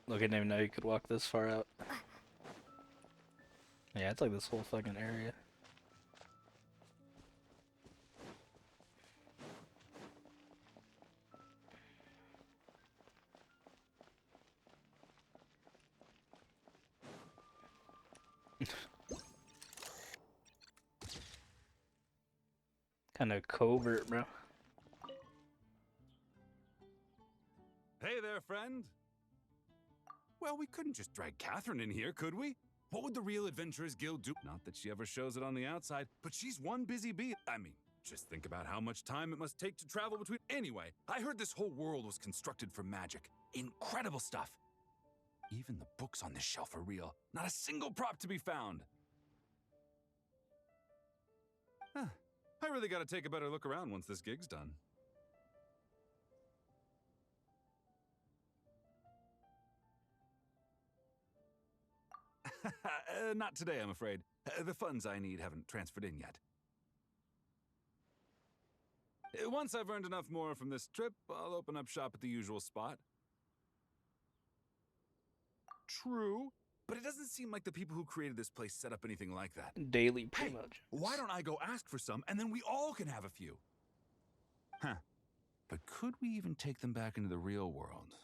Look, I didn't even know you could walk this far out. Yeah, it's like this whole fucking area. Kind of covert, bro. Hey there, friend. Well, we couldn't just drag Catherine in here, could we? What would the Real Adventurers Guild do? Not that she ever shows it on the outside, but she's one busy bee. I mean, just think about how much time it must take to travel between. Anyway, I heard this whole world was constructed for magic. Incredible stuff. Even the books on this shelf are real. Not a single prop to be found. Huh. I really gotta take a better look around once this gig's done. Not today, I'm afraid. The funds I need haven't transferred in yet. Once I've earned enough more from this trip, I'll open up shop at the usual spot. True, but it doesn't seem like the people who created this place set up anything like that. Daily Hey, promotions. why don't I go ask for some, and then we all can have a few? Huh. But could we even take them back into the real world?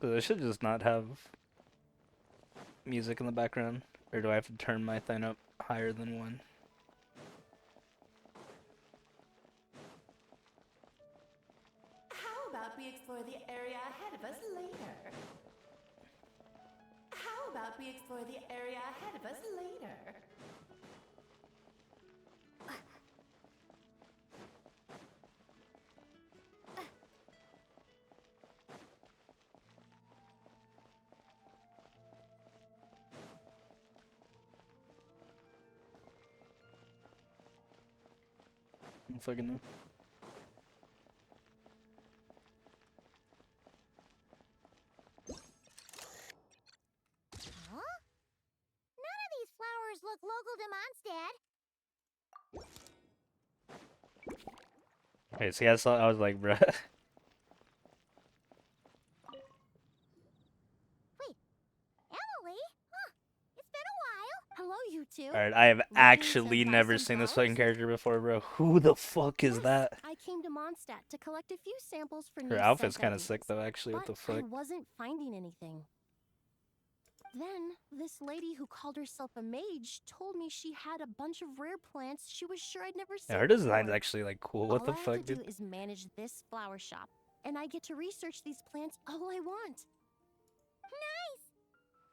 I should just not have music in the background, or do I have to turn my thing up higher than 1? How about we explore the area ahead of us later? How about we explore the area ahead of us later? I don't fucking know. Huh? None of these flowers look local to Mondstadt. Okay, see, I was like, bruh. Emily? Huh. It's been a while. Hello, you two. Alright, I have Looking to actually buy never some seen this flowers? fucking character before, bro. Who the fuck is Yes, that? I came to Mondstadt to collect a few samples for Her new outfit's scent kind of ideas, sick though, actually. What but the fuck? I wasn't finding anything. Then, this lady who called herself a mage told me she had a bunch of rare plants she was sure I'd never seen Yeah, her design's before. actually like cool. What All the I have fuck, to dude? do is manage this flower shop, and I get to research these plants all I want. Nice!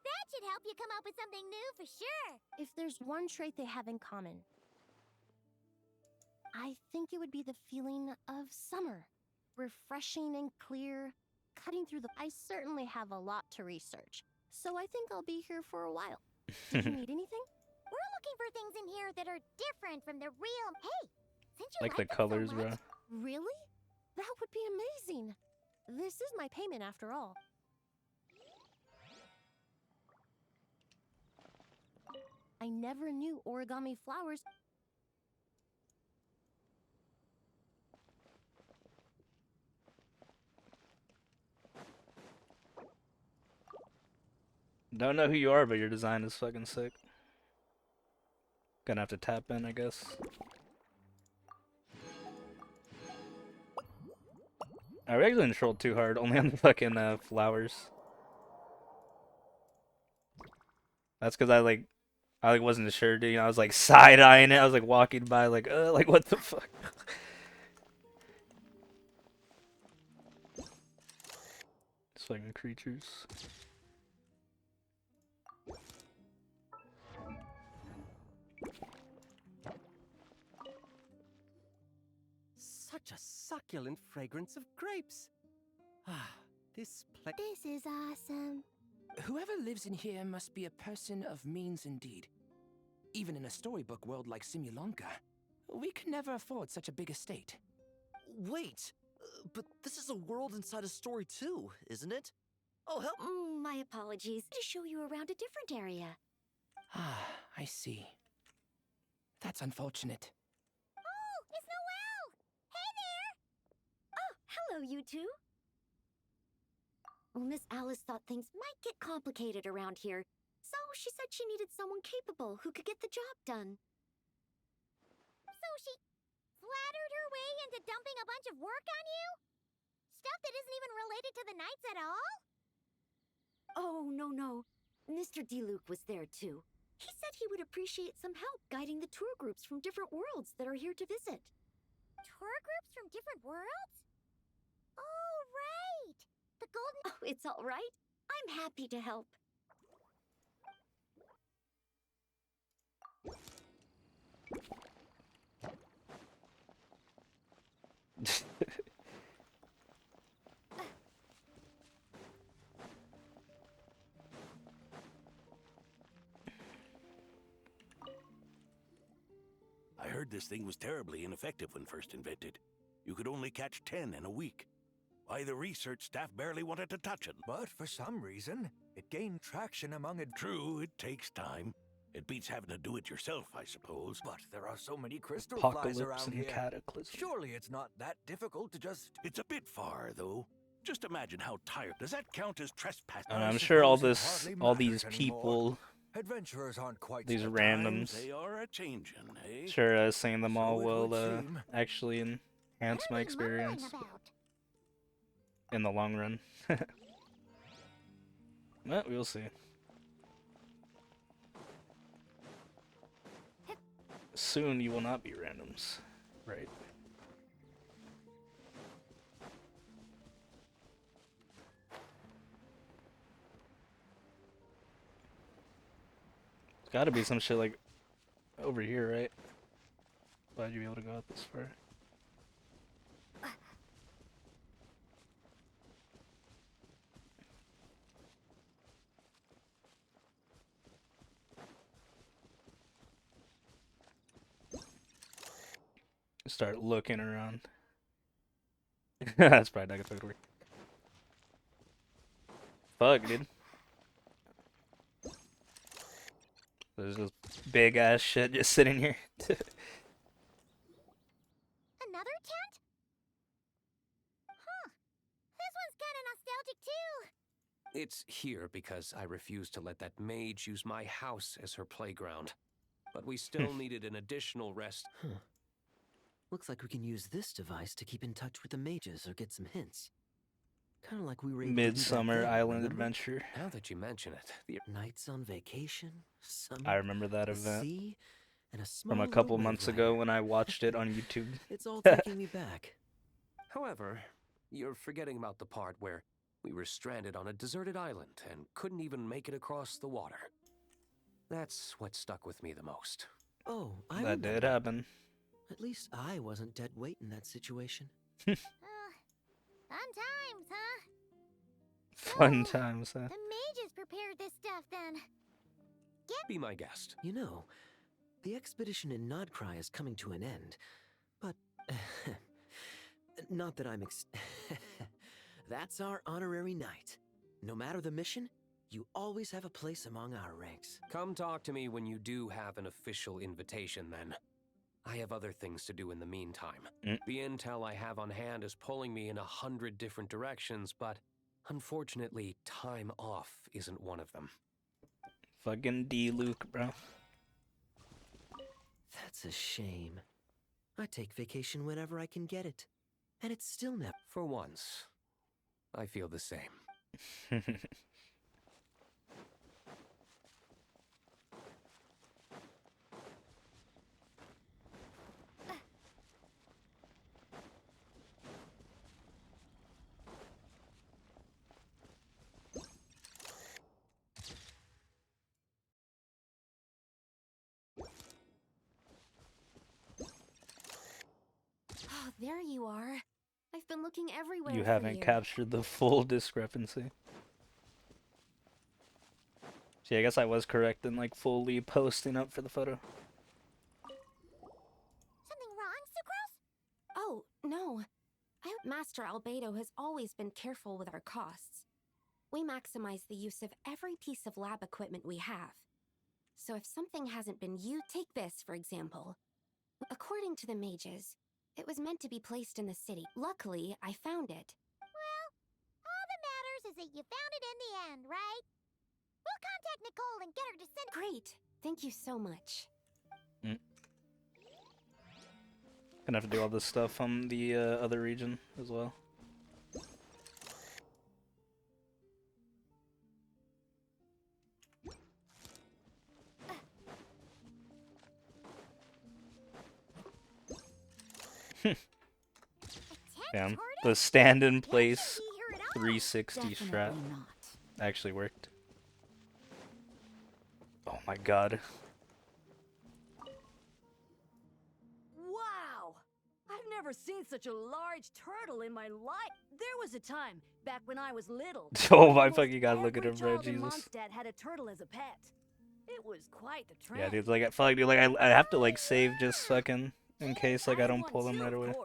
That should help you come up with something new for sure. If there's one trait they have in common, I think it would be the feeling of summer. Refreshing and clear, cutting through the... I certainly have a lot to research, so I think I'll be here for a while. Do you need anything? We're looking for things in here that are different from the real... Hey, since you Like the them colors, so bro. much, Really? That would be amazing. This is my payment after all. I never knew origami flowers... Don't know who you are, but your design is fucking sick. Gonna have to tap in, I guess. I actually trolled too hard, only on the fucking flowers. That's because I wasn't sure, dude. I was like side eyeing it. I was like walking by, like what the fuck. It's fucking creatures. Such a succulent fragrance of grapes. Ah, this place. This is awesome. Whoever lives in here must be a person of means indeed. Even in a storybook world like Simulanka, we could never afford such a big estate. Wait, but this is a world inside a story too, isn't it? Oh, help! My apologies. To show you around a different area. Ah, I see. That's unfortunate. Oh, it's Noelle! Hey there! Oh, hello, you two. Well, Miss Alice thought things might get complicated around here, so she said she needed someone capable who could get the job done. So she flattered her way into dumping a bunch of work on you? Stuff that isn't even related to the Knights at all? Oh, no. Mr. DeLuke was there too. He said he would appreciate some help guiding the tour groups from different worlds that are here to visit. Tour groups from different worlds? Oh, right! The golden... Oh, it's all right. I'm happy to help. I heard this thing was terribly ineffective when first invented. You could only catch 10 in a week. Why, the research staff barely wanted to touch it. But for some reason, it gained traction among it. True, it takes time. It beats having to do it yourself, I suppose. But there are so many crystal Apocalypse flies around and here. cataclysm. Surely it's not that difficult to just... It's a bit far, though. Just imagine how tired. Does that count as trespassing? And I'm sure all suppose it this, hardly all these matters anymore. people, Adventurers aren't quite these so randoms, They are a changin', eh? sure, seeing them all So it will would seem. actually enhance my experience in the long run. Well, we'll see. Soon you will not be randoms, right? It's gotta be some shit like over here, right? Glad you'd be able to go out this far. Start looking around. That's probably not gonna work. Fuck, dude. There's this big ass shit just sitting here. Another tent? Huh. This one's kinda nostalgic too. It's here because I refused to let that mage use my house as her playground. But we still needed an additional rest. Looks like we can use this device to keep in touch with the mages or get some hints. Kind of like we were able to do back Midsummer then, Island remember? Adventure. Now that you mention it, the Nights on vacation, summer, I remember that the event sea, and a small from a couple little months wave ago layer. when I watched it on YouTube. It's all taking me back. However, you're forgetting about the part where we were stranded on a deserted island and couldn't even make it across the water. That's what stuck with me the most. Oh, I That remember. did happen. At least I wasn't dead weight in that situation. Fun times, huh? Fun times, huh? The mages prepared this stuff then. Be my guest. You know, the expedition in Nodcry is coming to an end, but not that I'm That's our honorary knight. No matter the mission, you always have a place among our ranks. Come talk to me when you do have an official invitation, then. I have other things to do in the meantime. The intel I have on hand is pulling me in 100 different directions, but unfortunately, time off isn't one of them. Fucking D. Luke, bro. That's a shame. I take vacation whenever I can get it. And it's still never. For once, I feel the same. Oh, there you are. I've been looking everywhere. You for haven't you. captured the full discrepancy. See, I guess I was correct in like fully posting up for the photo. Something wrong, Sucrose? Oh, no. Master Albedo has always been careful with our costs. We maximize the use of every piece of lab equipment we have. So if something hasn't been used, take this, for example. According to the mages, it was meant to be placed in the city. Luckily, I found it. Well, all that matters is that you found it in the end, right? We'll contact Nicole and get her to send. Great. Thank you so much. Gonna have to do all this stuff on the other region as well. Damn, the stand in place 360 strap actually worked. Oh my god. Wow! I've never seen such a large turtle in my life. There was a time, back when I was little. Oh my fucking god, look at him, bro, Child in Jesus. Mondstadt had a turtle as a pet. It was quite the trend. Yeah, dude, like, I feel like, dude, like, I have to, like, save just fucking in case, like, I don't pull them right away.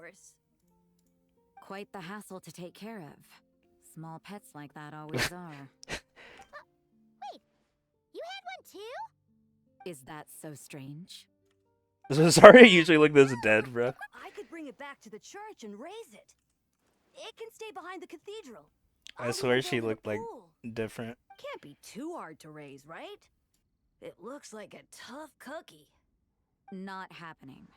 Quite the hassle to take care of. Small pets like that always are. Wait, you had one too? Is that so strange? Sorry, I usually look this dead, bro. I could bring it back to the church and raise it. It can stay behind the cathedral. I swear she looked, like, different. Can't be too hard to raise, right? It looks like a tough cookie. Not happening.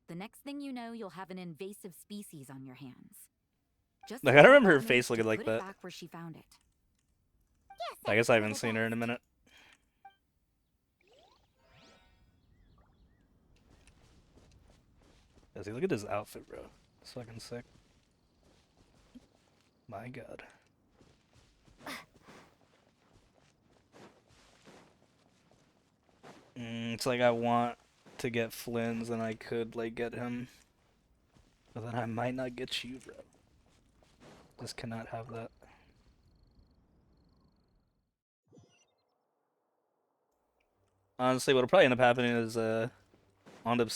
The next thing you know, you'll have an invasive species on your hands. Just Like, I don't remember her remember face to looking like put it that. back where she found it. I guess I haven't seen her in a minute. See, look at this outfit, bro. It's fucking sick. My god. It's like I want to get Flynn's and I could, like, get him. But then I might not get you, bro. Just cannot have that. Honestly, what'll probably end up happening is, I'll end up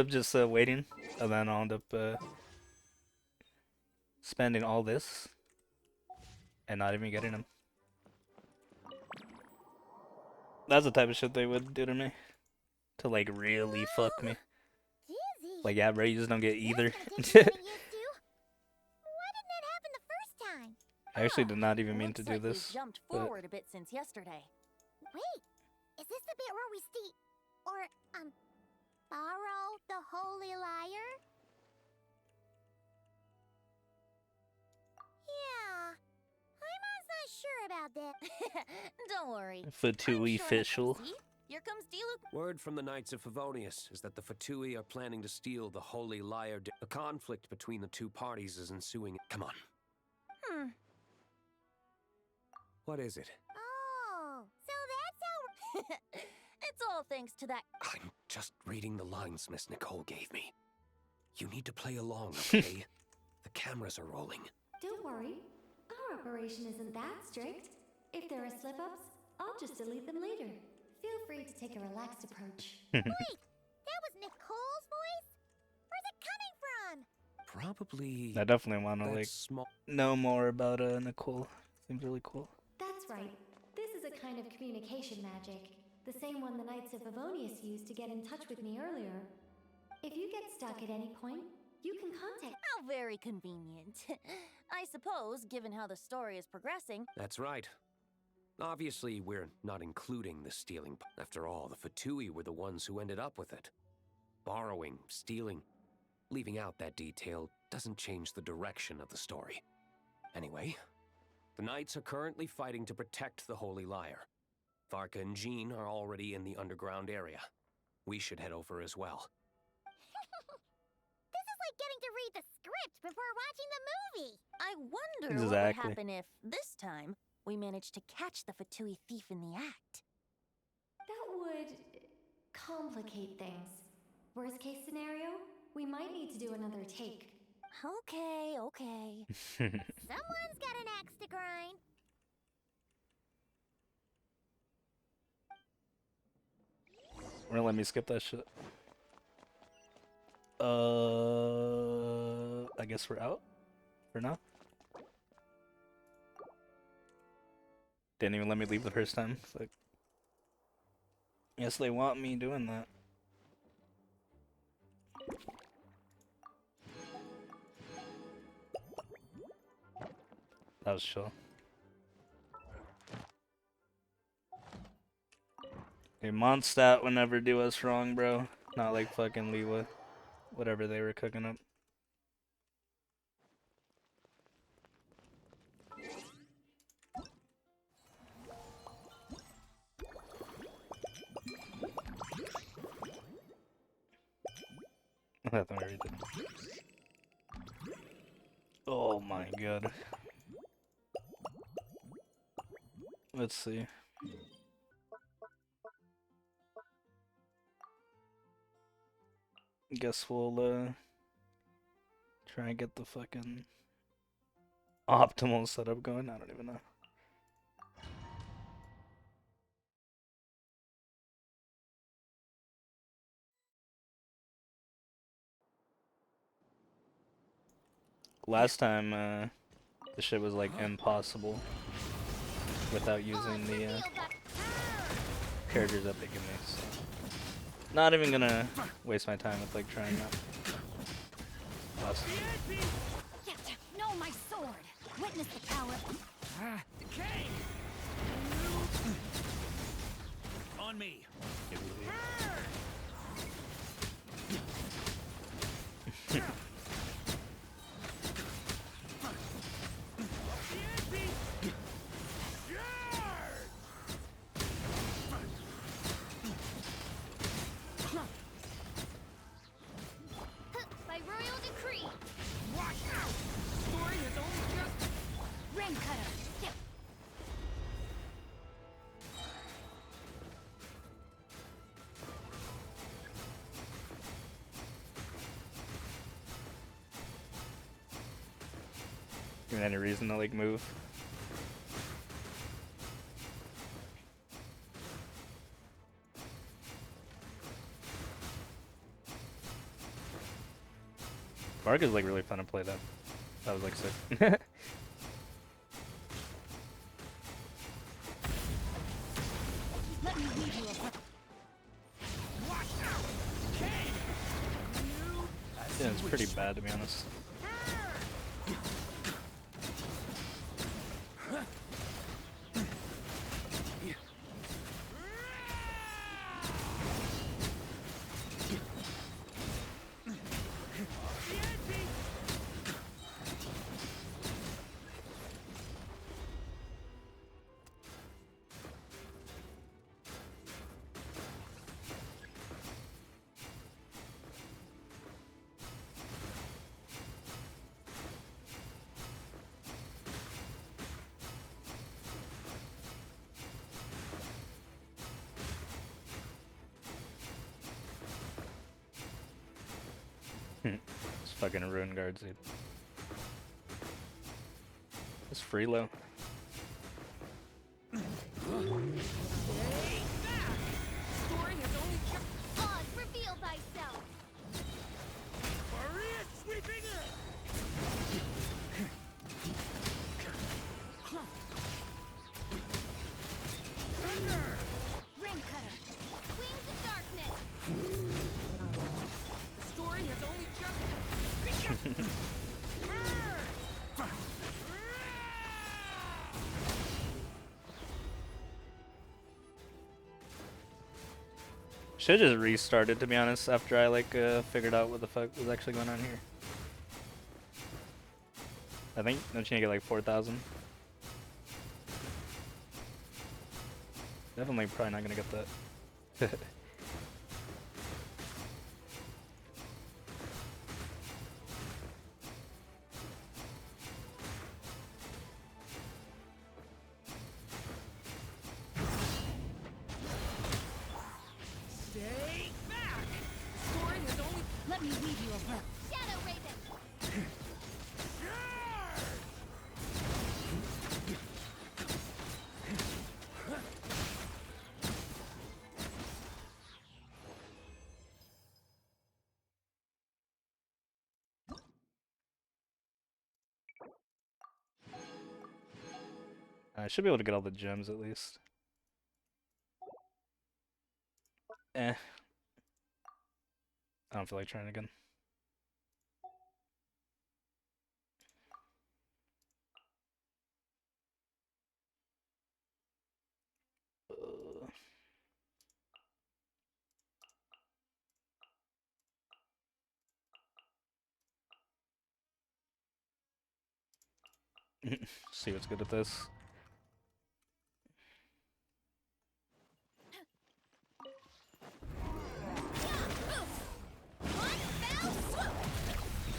just waiting, and then I'll end up, spending all this, and not even getting him. That's the type of shit they would do to me. To, like, really fuck me. Like, yeah, bro, you just don't get either. I actually did not even mean to do this. Jumped But forward a bit since yesterday. Wait, is this the bit where we see, or Borrow the holy lyre? Yeah, I'm not sure about that. Don't worry. Fatui official. See? Here comes Diluc. Word from the Knights of Favonius is that the Fatui are planning to steal the Holy Lyre. A conflict between the two parties is ensuing. Come on. What is it? Oh, so that's how... It's all thanks to that. I'm just reading the lines Miss Nicole gave me. You need to play along, okay? The cameras are rolling. Don't worry. Our operation isn't that strict. If there are slip-ups, I'll just delete them later. Feel free to take a relaxed approach. Wait, that was Nicole's voice? Where's it coming from? Probably. I definitely want to that like small. know more about Nicole. Seems really cool. That's right. This is a kind of communication magic. The same one the Knights of Favonius used to get in touch with me earlier. If you get stuck at any point, you can contact... How very convenient. I suppose, given how the story is progressing... That's right. Obviously, we're not including the stealing. After all, the Fatui were the ones who ended up with it. Borrowing, stealing, leaving out that detail doesn't change the direction of the story. Anyway, the Knights are currently fighting to protect the Holy Lyre. Varka and Jean are already in the underground area. We should head over as well. This is like getting to read the script before watching the movie. I wonder what would happen if, this time, we managed to catch the Fatui thief in the act. That would complicate things. Worst case scenario, we might need to do another take. Okay. Someone's got an axe to grind. Or let me skip that shit. I guess we're out for now. Didn't even let me leave the first time. It's like, yes, they want me doing that. That was chill. Hey, Mondstadt would never do us wrong, bro. Not like fucking Lewa. Whatever they were cooking up. That's what we did. Oh my god. Let's see. Guess we'll try and get the fucking optimal setup going. I don't even know. Last time the shit was like impossible without using the characters that they give me. So. Not even gonna waste my time with like trying that. Know my sword. Witness the power. Decay! On me. By royal decree. Watch out! Story has only just... Ring cutter. Yep. Even any reason to like move? Bark is like really fun to play that. That was like sick. Let me lead you a... Watch out! Yeah, it's pretty bad to be honest. It's fucking ruin guards, dude. It's Freelo. Oz, reveal thyself. Maria sweeping in! Ring cutter. Wings of darkness. The story has only just... Should've just restarted, to be honest, after I like figured out what the fuck was actually going on here. I think, don't you get like 4,000? Definitely probably not gonna get that. Stay back! The story has only... Let me weave you a web. Shadow Raven. I should be able to get all the gems at least. Eh. I don't feel like trying again. See what's good at this.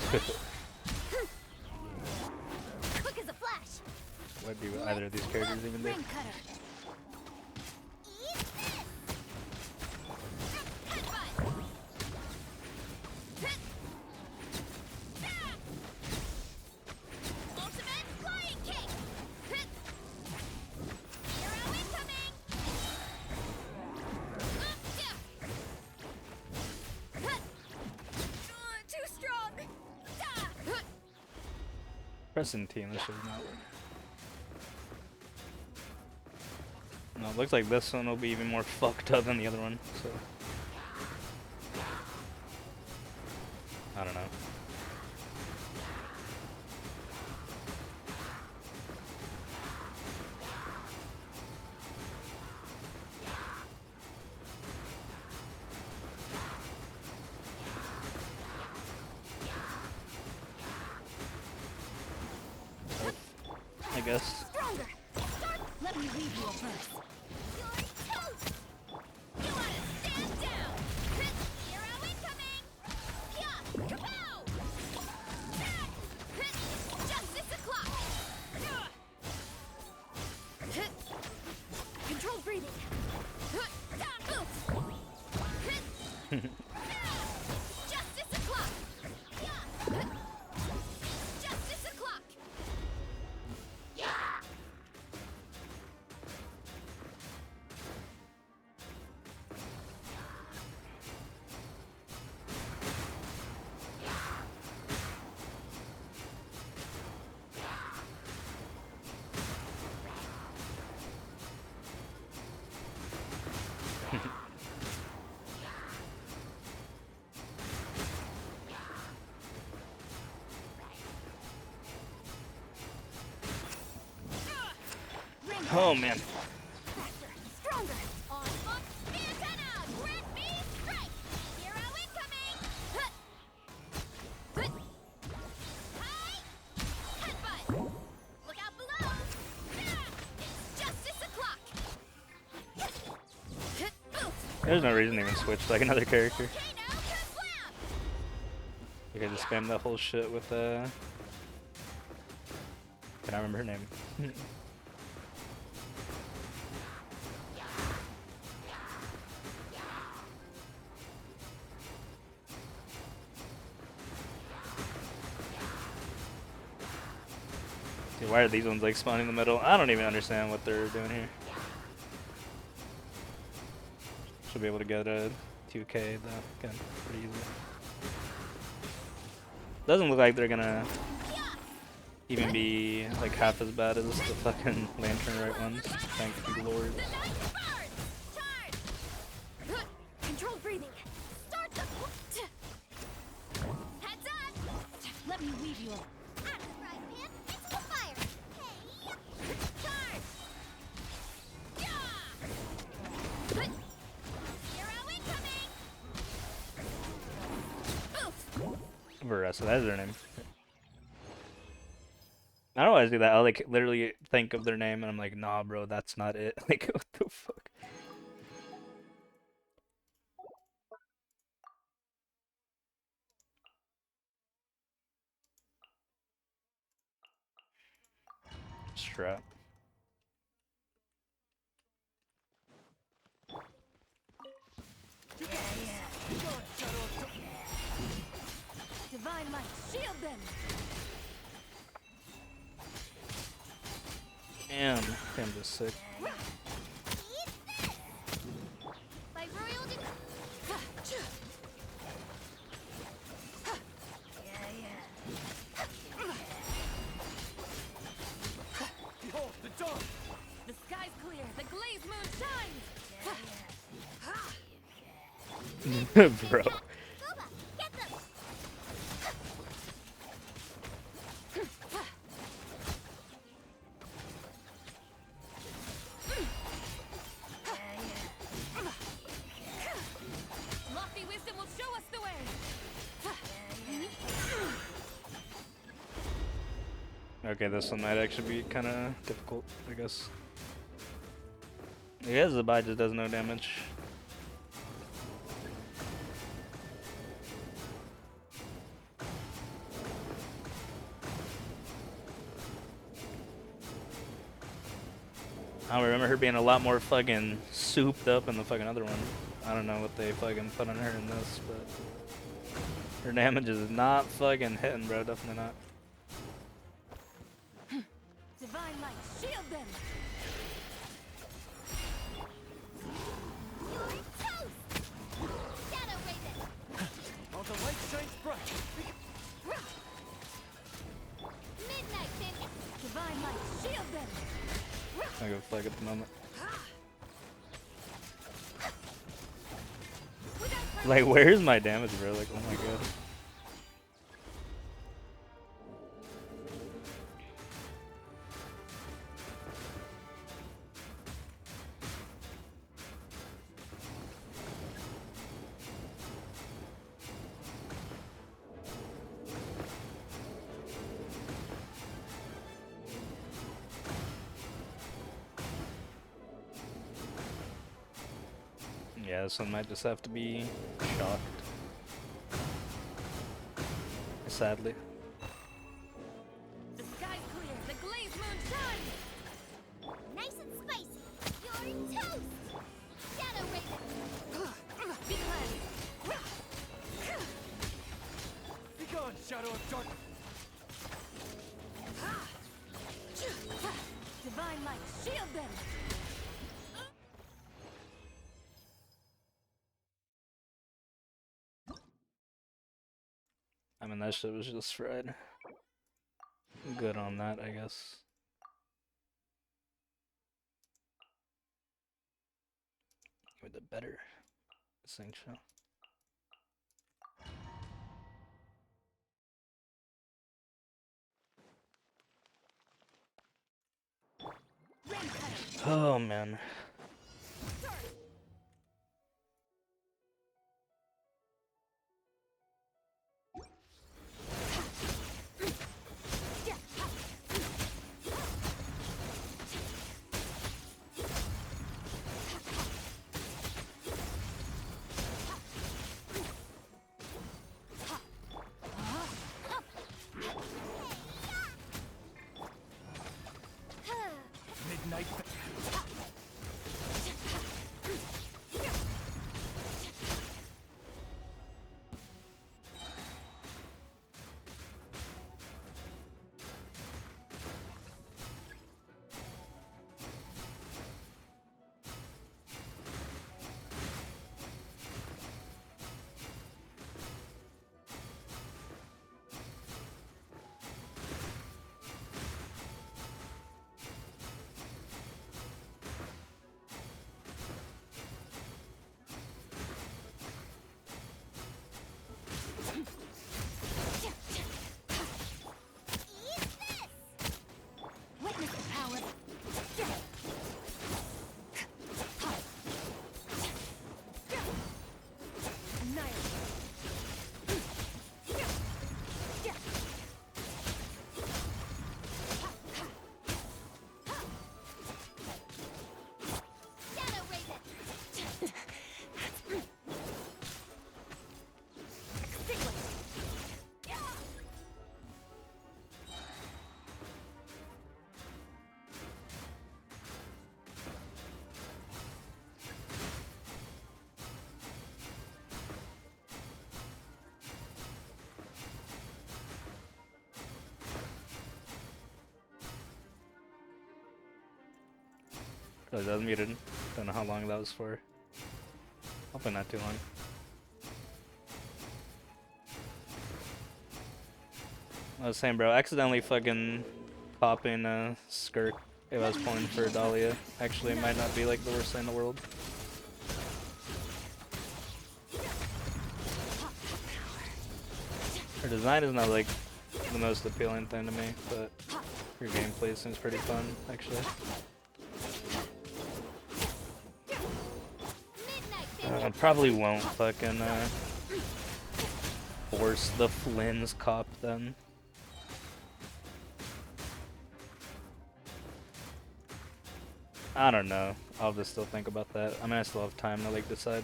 Quick as a flash. What do either of these characters even do? Ring cutter. Eat this. Headbutt. Ultimate flying kick. Hero incoming. Too strong. Pressing T and this shit is not working. No, it looks like this one will be even more fucked up than the other one, so. I don't know. I guess. Stronger. Let me leave you a verse. You're toast. You wanna stand down? Hero incoming. Yeah. Kapow. Justice o'clock. Controlled breathing. Justice o'clock. Justice o'clock. Oh man. Stronger. On foot. Antenna. Grant me strike. Hero incoming. Hi. Headbutt. Look out below. It's justice o'clock. There's no reason to even switch to like another character. You can just spam that whole shit with can I remember her name? Why are these ones like spawning in the middle? I don't even understand what they're doing here. Should be able to get a 2K though, again, pretty easily. Doesn't look like they're gonna even be like half as bad as the fucking lantern right ones. Thank you, Lord. Controlled breathing. Start the. Heads up. Let me weave you up. Out of the frying pan into the fire. Hey, charge. Yeah. Hero incoming. Veressa, that's their name. I don't always do that. I'll like literally think of their name and I'm like, nah, bro, that's not it. Like, what the fuck? Strap. Divine light, shield them. Damn, I'm just sick. By royal Behold the dawn! The sky's clear. The glazed moon shines. Bro. Lofty wisdom will show us the way. Okay, this one might actually be kind of difficult, I guess. I guess the bite just does no damage. I remember her being a lot more fucking souped up in the fucking other one. I don't know what they fucking put on her in this, but her damage is not fucking hitting, bro. Definitely not. Divine light, shield them. You're toast. Shadow Raven. All the light shines bright. Midnight Bandit. Divine light, shield them. I go flag at the moment. Like, where's my damage, bro? Like, oh my god. Yeah, this one might just have to be shocked. Sadly. The sky's clear. The glazed moon shines. Nice and spicy. You're toast. Shadow Raven. Be cleansed. Begone, shadow of darkness. Divine light, shield them. I mean, that shit was just fried. Good on that, I guess. Give me the better distinction. Oh man. Midnight. Oh, that was muted. Don't know how long that was for. Hopefully not too long. I was saying, bro, accidentally fucking popping a skirt if I was pulling for Dahlia actually might not be like the worst thing in the world. Her design is not like the most appealing thing to me, but her gameplay seems pretty fun, actually. Probably won't fucking force the Flynn's cop then. I don't know. I'll just still think about that. I mean, I still have time to like decide.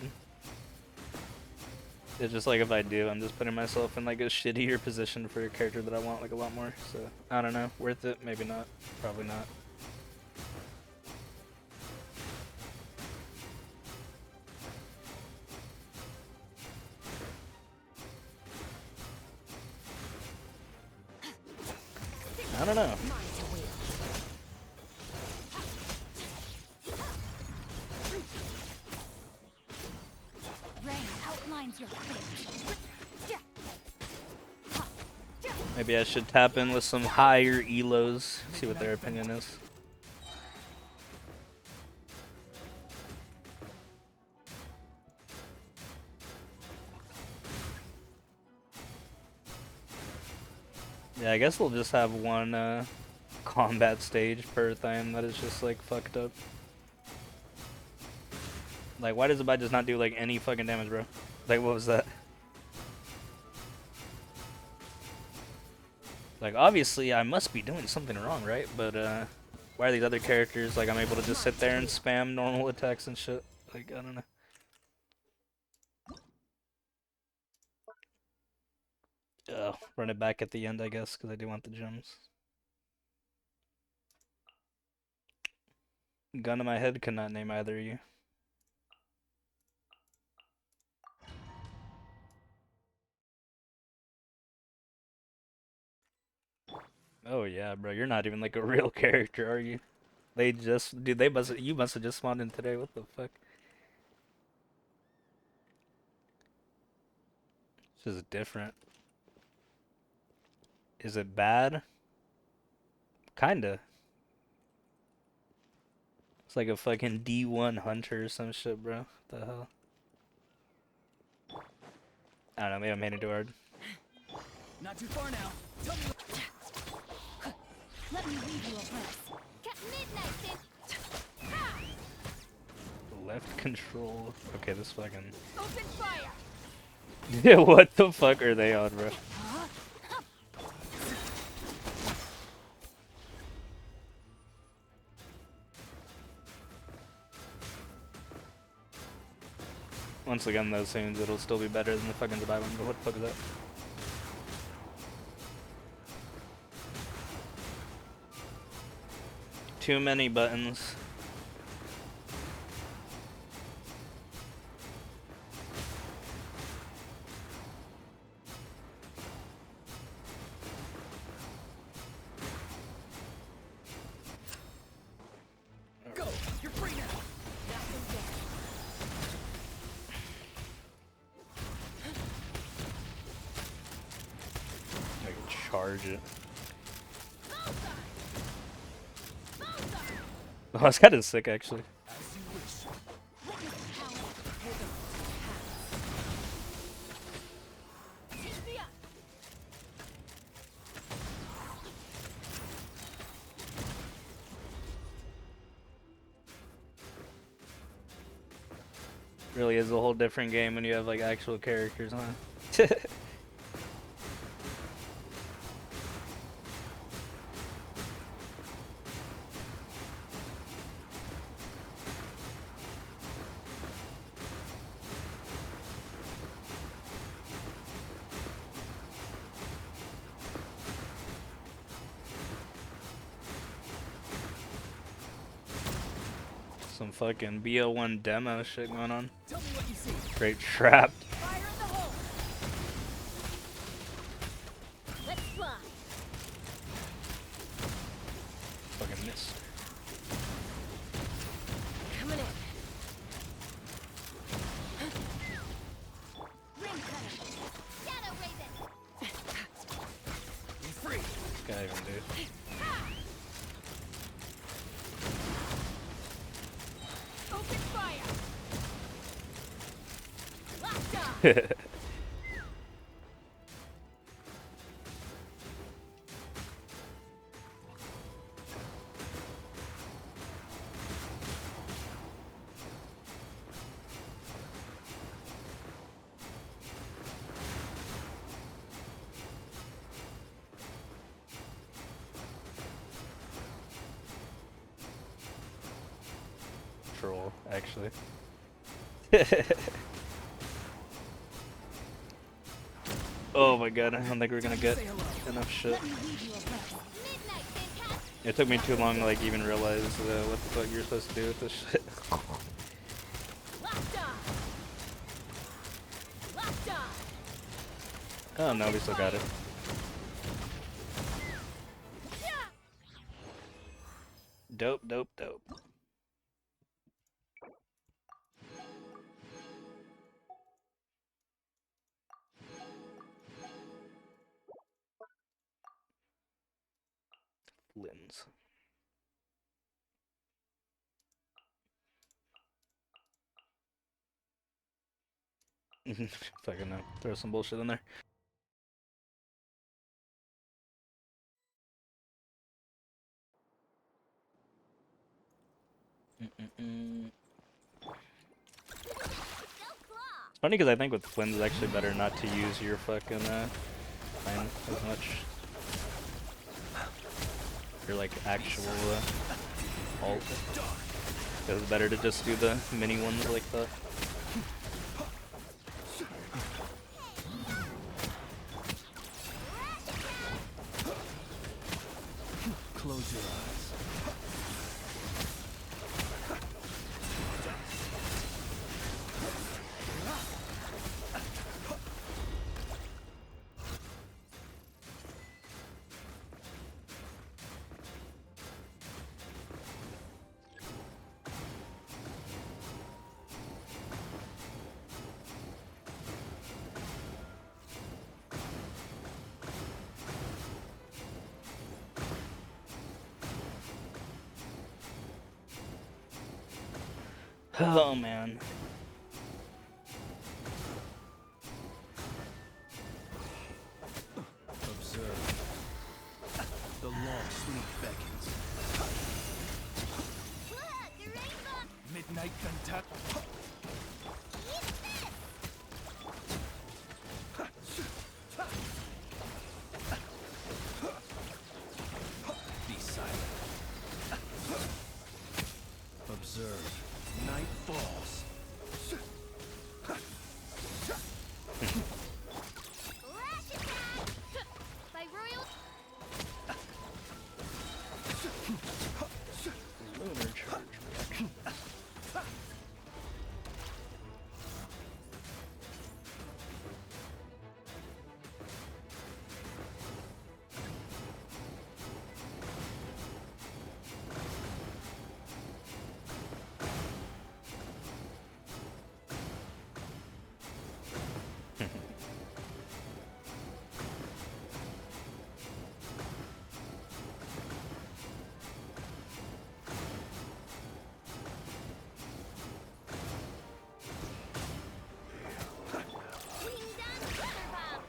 It's just like if I do, I'm just putting myself in like a shittier position for a character that I want like a lot more. So I don't know. Worth it? Maybe not. Probably not. I don't know. Maybe I should tap in with some higher elos, see what their opinion is. Yeah, I guess we'll just have one combat stage per thing that is just like fucked up. Like, why does the bite just not do like any fucking damage, bro? Like, what was that? Like, obviously I must be doing something wrong, right? But why are these other characters like I'm able to just sit there and spam normal attacks and shit? Like, I don't know. Run it back at the end, I guess, because I do want the gems. Gun to my head, could not name either of you. Oh yeah, bro, you're not even like a real character, are you? They just, dude, you must have just spawned in today. What the fuck? This is different. Is it bad? Kinda. It's like a fucking D1 hunter or some shit, bro. What the hell? I don't know, maybe I'm hitting too hard. Not too far now. Tell me. Let me leave you a breath. Midnight. Left control. Okay, this fucking. Open fire. Yeah, what the fuck are they on, bro? Once again, those scenes, it'll still be better than the fucking Dubai one, but what the fuck is that? Too many buttons. Go. You're free now. I can charge it. Oh, that's kind of sick, actually. Really is a whole different game when you have like actual characters on. Some fucking BO1 demo shit going on. Tell me what you see. Straight trapped. Fire in the hole. Let's fly. Fucking missed. that even do? Open fire! Locked on! Troll, actually. Oh my god, I don't think we're gonna get enough shit. It took me too long to like even realize what the fuck you're supposed to do with this shit. Oh no, we still got it. Dope, dope, dope. Lens. Fucking no. Throw some bullshit in there. It's funny because I think with Flynn's it's actually better not to use your fucking line as much. Your like actual ult. It's better to just do the mini ones like that. Close your eyes. Oh man. Observe. The long sleep beckons. Midnight Guntuck. Be silent. Observe. Night falls. By royal. Lunar charge reaction.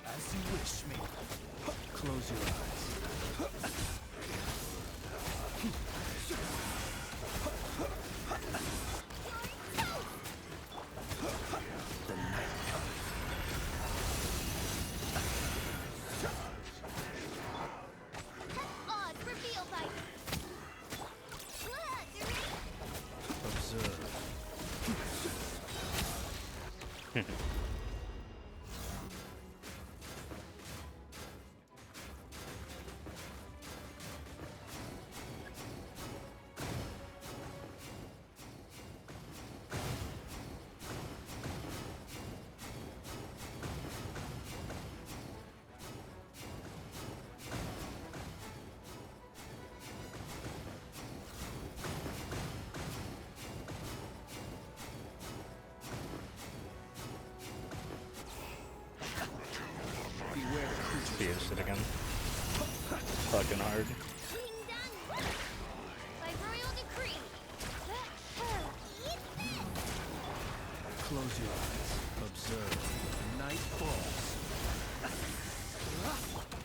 As you wish, me. Close your eyes. The night comes. Odds revealed by. Observe. Be interested again. fucking hard. By royal decree. Close your eyes. Observe. The night falls.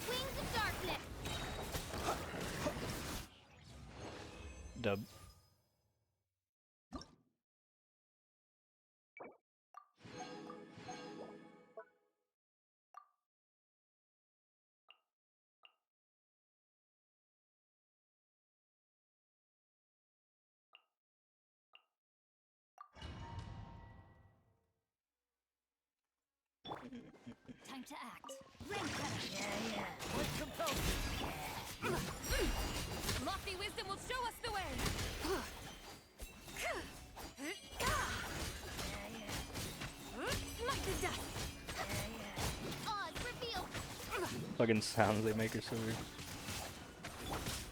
Wings of darkness. Dub. Time to act. Rain cutter. Yeah. What compels you? Lofty wisdom will show us the way. Smite the dust. Oz reveal. Fucking sounds they make are so weird.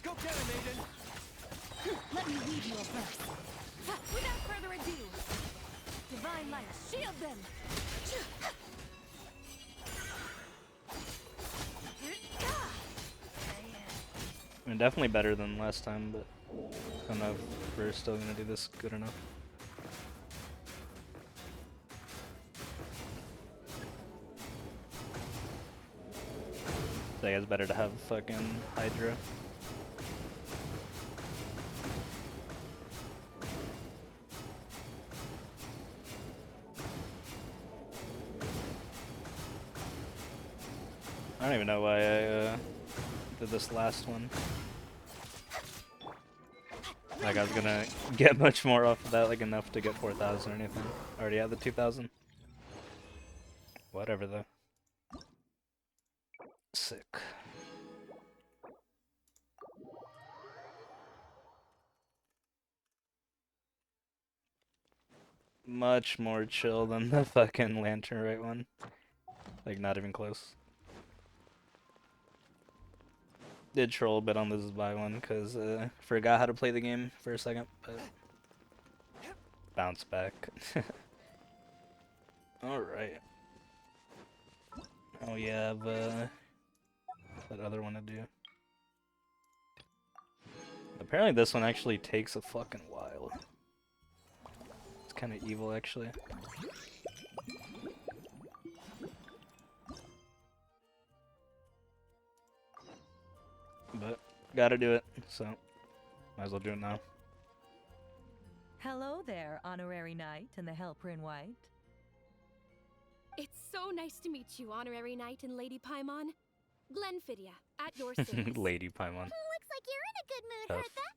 Go get him, Aiden! Let me weave you a verse. Without further ado, divine light, shield them. I mean, definitely better than last time, but I don't know if we're still gonna do this good enough. I think it's better to have fucking Hydra. I don't even know why I did this last one. Like I was gonna get much more off of that, like enough to get 4,000 or anything. Already had the 2,000. Whatever though. Sick. Much more chill than the fucking Lantern Right one. Like not even close. Did troll a bit on this buy one because forgot how to play the game for a second, but bounce back. Alright. Oh yeah, I have that other one to do. Apparently this one actually takes a fucking while. It's kind of evil actually. But gotta do it, so might as well do it now. Hello there, Honorary Knight and the Helper in White. It's so nice to meet you, Honorary Knight and Lady Paimon. Glenfidia, at your service. Lady Paimon. Looks like you're in a good mood, Tough. Hertha.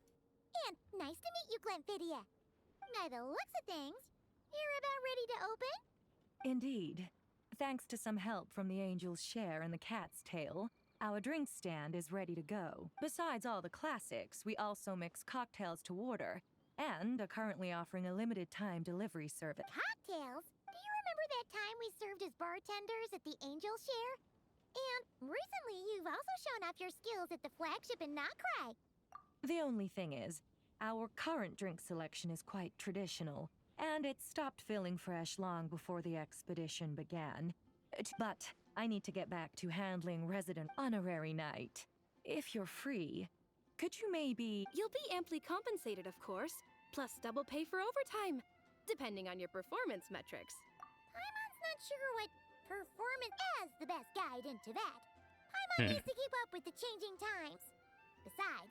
And nice to meet you, Glenfidia. By the looks of things, you're about ready to open? Indeed. Thanks to some help from the Angel's Share and the Cat's Tail, our drink stand is ready to go. Besides all the classics, we also mix cocktails to order, and are currently offering a limited time delivery service. Cocktails? Do you remember that time we served as bartenders at the Angel Share? And recently, you've also shown off your skills at the flagship in Nocrai. The only thing is, our current drink selection is quite traditional, and it stopped feeling fresh long before the expedition began. But I need to get back to handling resident Honorary Knight. If you're free, could you maybe... You'll be amply compensated, of course, plus double pay for overtime, depending on your performance metrics. Paimon's not sure what performance as the best guide into that. Paimon needs to keep up with the changing times. Besides,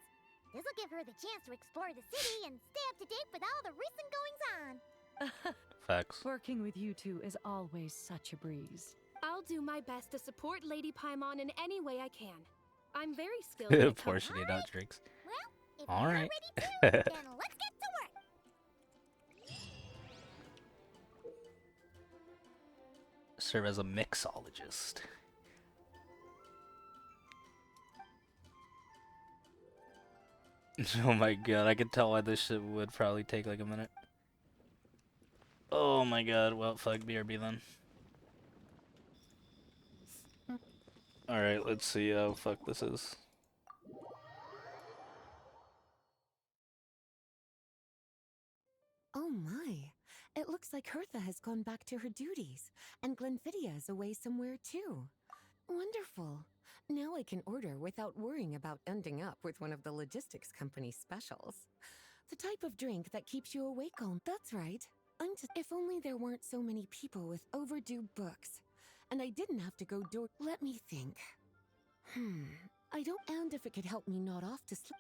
this'll give her the chance to explore the city and stay up to date with all the recent goings-on. Facts. Working with you two is always such a breeze. I'll do my best to support Lady Paimon in any way I can. I'm very skilled when it comes- Portioning out drinks. Well, if All you're right. ready to, then let's get to work. Serve as a mixologist. Oh my god, I can tell why this shit would probably take like a minute. Oh my god, well fuck BRB then. Alright, let's see how fuck this is. Oh my. It looks like Hertha has gone back to her duties, and Glenfidia is away somewhere too. Wonderful. Now I can order without worrying about ending up with one of the logistics company's specials. The type of drink that keeps you awake all. That's right. If only there weren't so many people with overdue books, and I didn't have to go door. Let me think. I don't. And if it could help me nod off to sleep.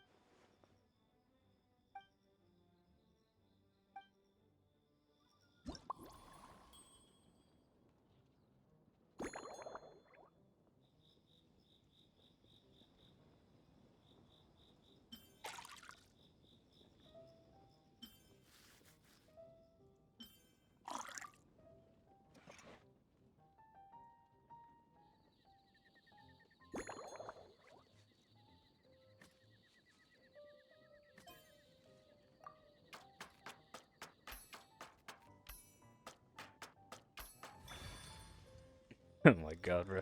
Oh my god, bro.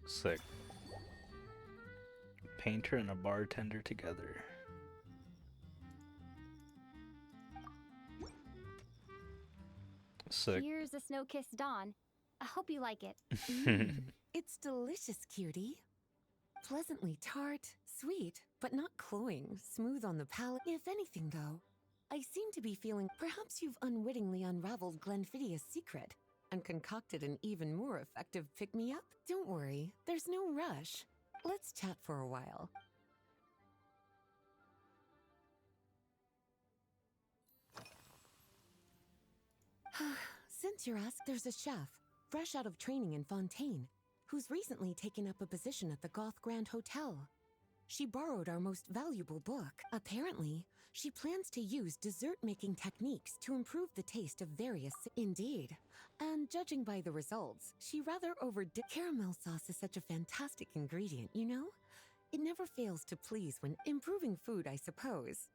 Sick. Painter and a bartender together. Sick. Here's a snow-kissed dawn. I hope you like it. It's delicious, cutie. Pleasantly tart, sweet, but not cloying, smooth on the palate. If anything, though, I seem to be feeling perhaps you've unwittingly unraveled Glenfiddia's secret and concocted an even more effective pick-me-up. Don't worry, there's no rush. Let's chat for a while. Since you're asked, there's a chef, fresh out of training in Fontaine, who's recently taken up a position at the Goth Grand Hotel. She borrowed our most valuable book. Apparently, she plans to use dessert-making techniques to improve the taste of various... Indeed. And judging by the results, she rather overdid... Caramel sauce is such a fantastic ingredient, you know? It never fails to please when improving food, I suppose.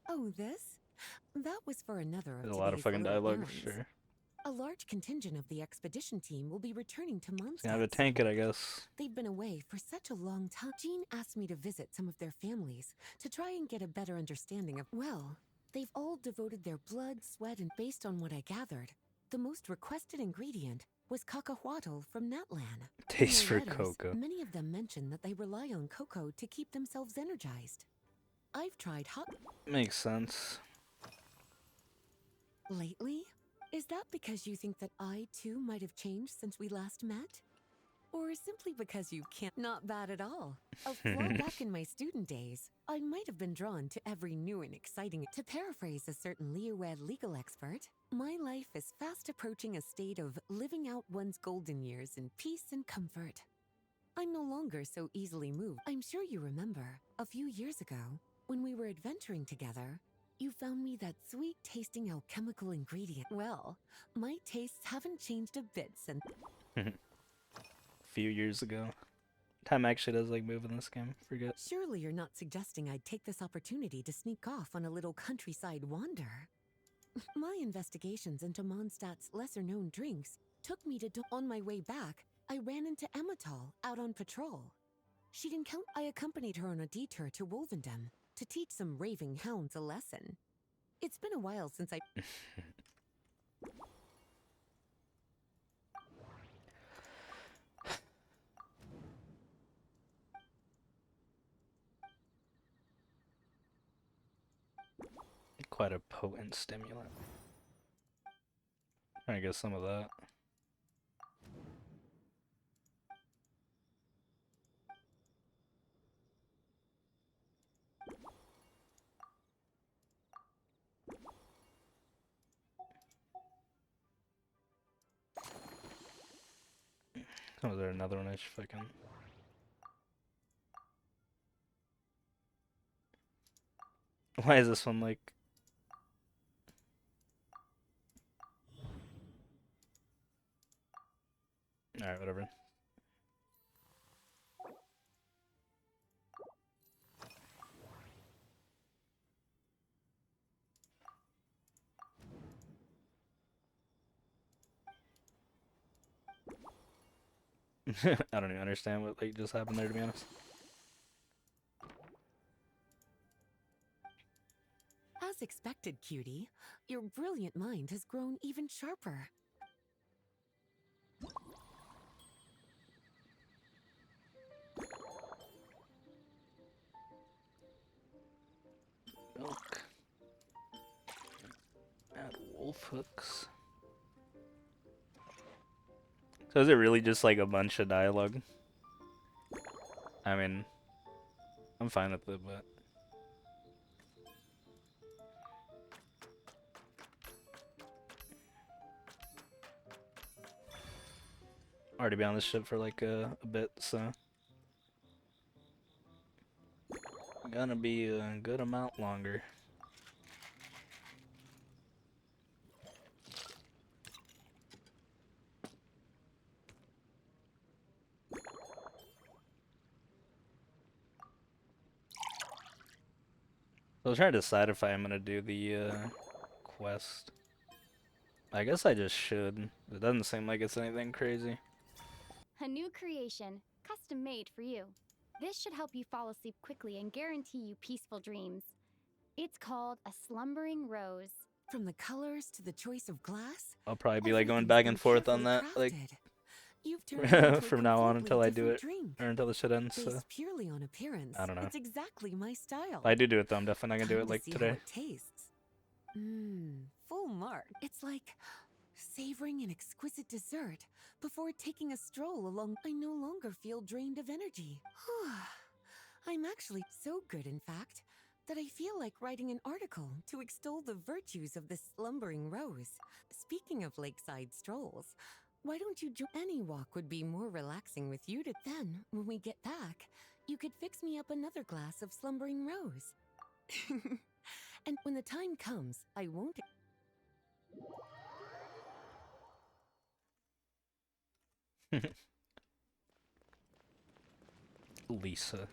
Oh, this? That was for another of There's a lot of today's fucking little dialogue for errands. sure. A large contingent of the expedition team will be returning to Mondstadt. Gonna have to tank it, I guess. They've been away for such a long time. Jean asked me to visit some of their families to try and get a better understanding of... Well, they've all devoted their blood, sweat, and based on what I gathered, the most requested ingredient was cacahuatl from Natlan. Taste In for their letters, cocoa. Many of them mention that they rely on cocoa to keep themselves energized. I've tried hot... Makes sense. Lately? Is that because you think that I, too, might have changed since we last met? Or simply because you can't? Not bad at all. A flaw back in my student days, I might have been drawn to every new and exciting... To paraphrase a certain Leowed legal expert, my life is fast approaching a state of living out one's golden years in peace and comfort. I'm no longer so easily moved. I'm sure you remember, a few years ago, when we were adventuring together, you found me that sweet-tasting alchemical ingredient. Well, my tastes haven't changed a bit since... Few years ago. Time actually does like move in this game. Forget. Surely you're not suggesting I'd take this opportunity to sneak off on a little countryside wander. My investigations into Mondstadt's lesser-known drinks took me to... On my way back, I ran into Emmetall out on patrol. I accompanied her on a detour to Wolvendom to teach some raving hounds a lesson. It's been a while since I... Quite a potent stimulant. Trying to get some of that. Oh, is there another one I should fucking... Why is this one like... Alright, whatever. I don't even understand what like just happened there, to be honest. As expected, cutie, your brilliant mind has grown even sharper. Milk. Add wolf hooks. So is it really just like a bunch of dialogue? I mean, I'm fine with it, but... Already been on this ship for like a bit, so... Gonna be a good amount longer. I was trying to decide if I'm gonna do the quest. I guess I just should. It doesn't seem like it's anything crazy. A new creation, custom made for you. This should help you fall asleep quickly and guarantee you peaceful dreams. It's called a slumbering rose. From the colors to the choice of glass, I'll probably be like going everything's back been and forth on carefully that, like crafted. You've turned it into a from now on completely until I do different it, drink. or until the shit ends. So. Based purely on appearance, I don't know. it's exactly my style. If I do it though, I'm definitely not gonna do it Time to like see how today. it tastes. Full mark. It's like savoring an exquisite dessert before taking a stroll along. I no longer feel drained of energy. I'm actually so good, in fact, that I feel like writing an article to extol the virtues of this slumbering rose. Speaking of lakeside strolls, why don't you join? Any walk would be more relaxing with you. Then, when we get back, you could fix me up another glass of slumbering rose. And when the time comes, I won't. Lisa.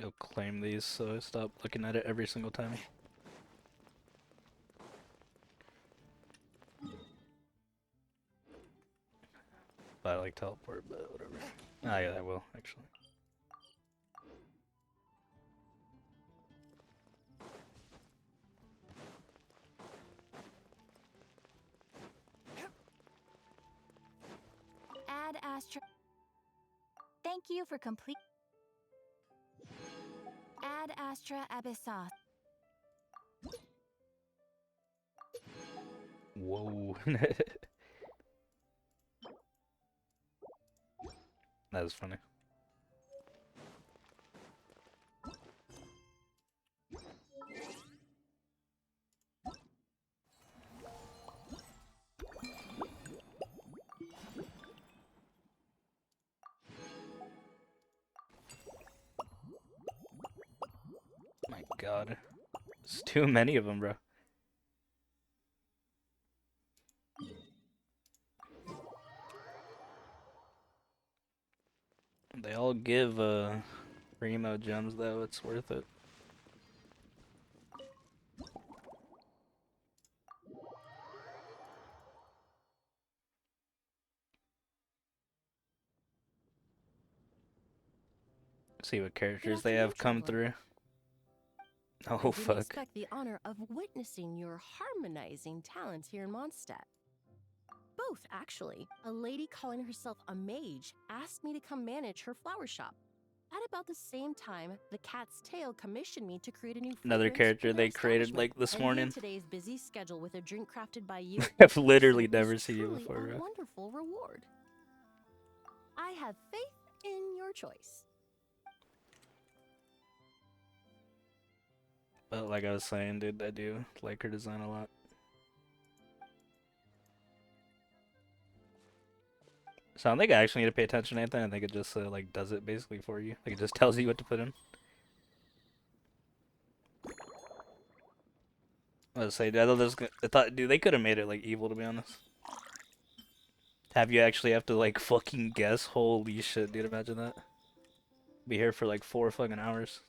Go claim these so I stop looking at it every single time. But I like teleport, but whatever. Ah, yeah, I will, actually. Add Astra. Thank you for complete. Add Astra Abyssos. Whoa. That was funny. My god. There's too many of them, bro. They all give Primo gems though, it's worth it. See what characters they have come through. Oh I didn't fuck. expect the honor of witnessing your harmonizing talents here in Mondstadt. Both, actually. A lady calling herself a mage asked me to come manage her flower shop. At about the same time, the Cat's Tail commissioned me to create a new Another fragrance character for their they created establishment. like this And morning. in today's busy schedule with a drink crafted by you, I've literally was never seen you truly before, a bro. wonderful reward. I have faith in your choice. But like I was saying, dude, I do like her design a lot. So I don't think I actually need to pay attention to anything. I think it just like does it basically for you. Like it just tells you what to put in. I was say, I thought, dude, they could have made it like evil to be honest. Have you actually have to like fucking guess? Holy shit, dude! Imagine that. Be here for like 4 fucking hours.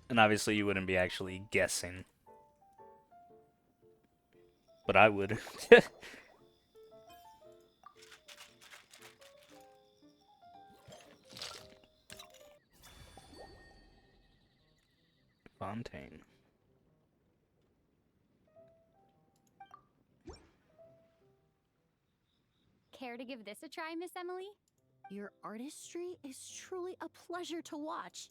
And obviously you wouldn't be actually guessing. But I would. Fontaine. Care to give this a try, Miss Emily? Your artistry is truly a pleasure to watch.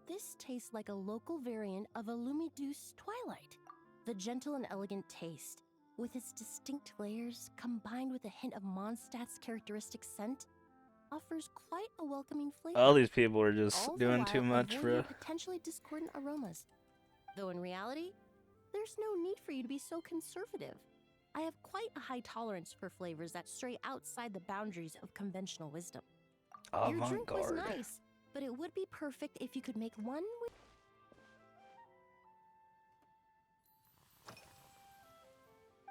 This tastes like a local variant of a Lumiduce Twilight. The gentle and elegant taste, with its distinct layers combined with a hint of Mondstadt's characteristic scent, offers quite a welcoming flavor. All these people are just all the doing while too much, avoiding bro. potentially discordant aromas. Though in reality, there's no need for you to be so conservative. I have quite a high tolerance for flavors that stray outside the boundaries of conventional wisdom. Your drink was Avant-garde. nice, but it would be perfect if you could make one with...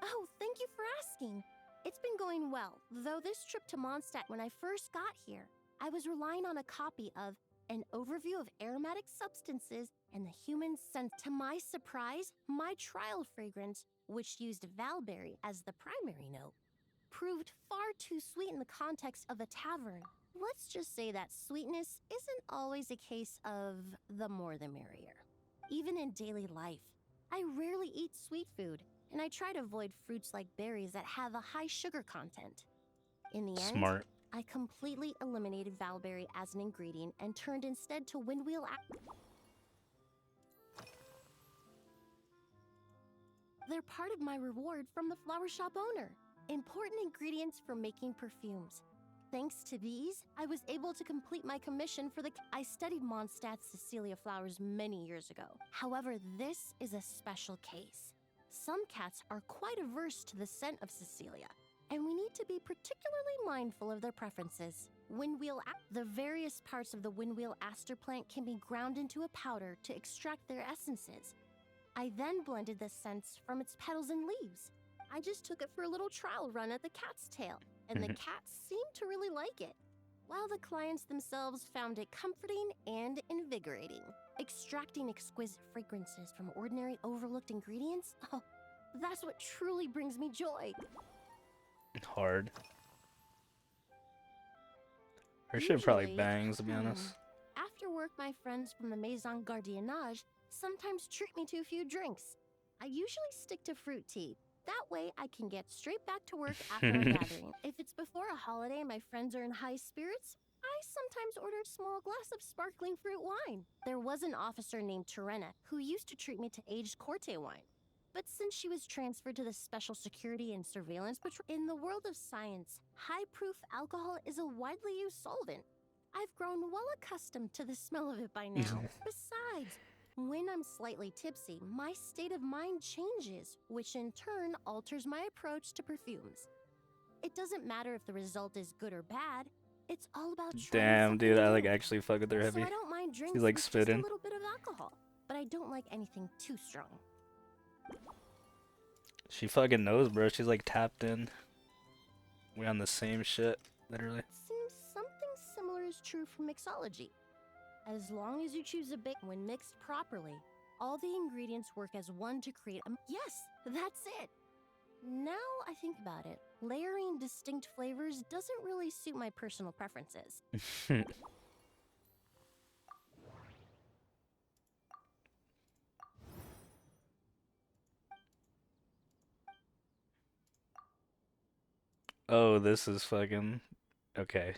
Oh, thank you for asking. It's been going well, though this trip to Mondstadt when I first got here, I was relying on a copy of An Overview of Aromatic Substances and the Human Sense. To my surprise, my trial fragrance, which used Valberry as the primary note, proved far too sweet in the context of a tavern. Let's just say that sweetness isn't always a case of the more the merrier. Even in daily life, I rarely eat sweet food, and I try to avoid fruits like berries that have a high sugar content. In the end, Smart. I completely eliminated Valberry as an ingredient and turned instead to Windwheel. They're part of my reward from the flower shop owner. Important ingredients for making perfumes. Thanks to these, I was able to complete my commission for the... I studied Mondstadt's Cecilia flowers many years ago. However, this is a special case. Some cats are quite averse to the scent of Cecilia, and we need to be particularly mindful of their preferences. The various parts of the windwheel aster plant can be ground into a powder to extract their essences. I then blended the scents from its petals and leaves. I just took it for a little trial run at the cat's tail, and the cats seemed to really like it, while the clients themselves found it comforting and invigorating. Extracting exquisite fragrances from ordinary overlooked ingredients? Oh, that's what truly brings me joy. Hard. Her shit probably Usually, bangs, to be honest. After work, my friends from the Maison Gardiennage sometimes treat me to a few drinks. I usually stick to fruit tea. That way, I can get straight back to work after our gathering. If it's before a holiday and my friends are in high spirits, I sometimes order a small glass of sparkling fruit wine. There was an officer named Terena who used to treat me to aged Corte wine. But since she was transferred to the Special Security and Surveillance Patrol, in the world of science, high-proof alcohol is a widely used solvent. I've grown well accustomed to the smell of it by now. Besides, when I'm slightly tipsy, my state of mind changes, which in turn alters my approach to perfumes. It doesn't matter if the result is good or bad. It's all about trying Damn, dude, I like new. actually fuck with her heavy. So I don't mind drinks She's like with just spitting. a little bit of alcohol, but I don't like anything too strong. She fucking knows, bro. She's like tapped in. We on the same shit, literally. Seems something similar is true for mixology. As long as you choose a bake when mixed properly, all the ingredients work as one to create a... Yes, that's it! Now I think about it, layering distinct flavors doesn't really suit my personal preferences. Oh, this is fucking... Okay.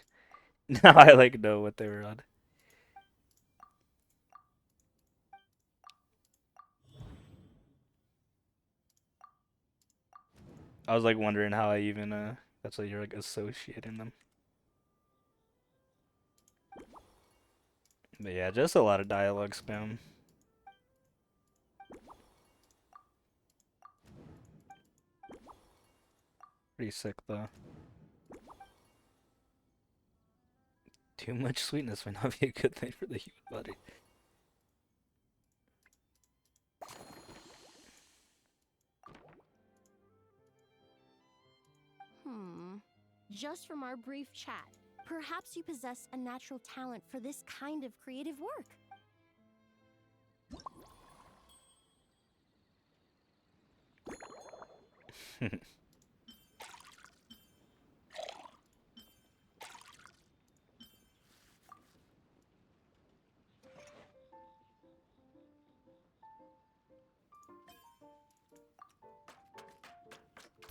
Now I like know what they were on. I was like wondering how I even that's why you're like associating them. But yeah, just a lot of dialogue spam. Pretty sick though. Too much sweetness might not be a good thing for the human body. Just from our brief chat, perhaps you possess a natural talent for this kind of creative work.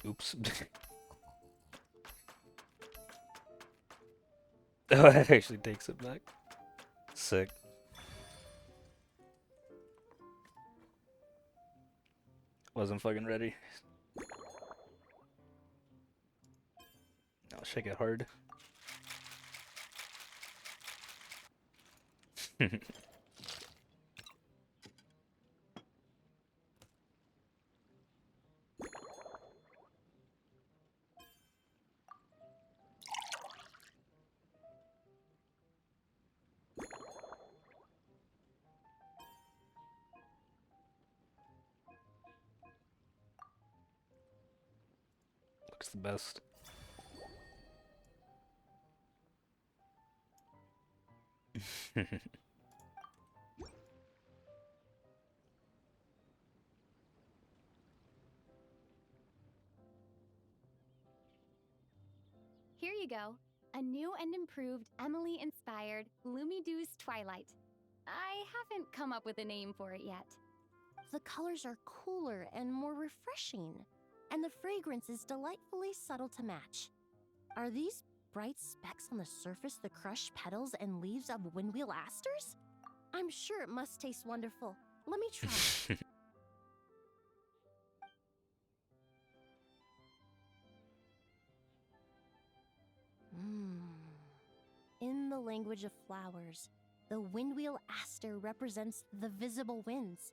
Oops. Oh, it actually takes it back. Sick. Wasn't fucking ready. I'll shake it hard. Looks the best. Here you go. A new and improved Emily-inspired Lumideuse Twilight. I haven't come up with a name for it yet. The colors are cooler and more refreshing, and the fragrance is delightfully subtle to match. Are these bright specks on the surface the crushed petals and leaves of windwheel asters? I'm sure it must taste wonderful. Let me try. In the language of flowers, the windwheel aster represents the visible winds.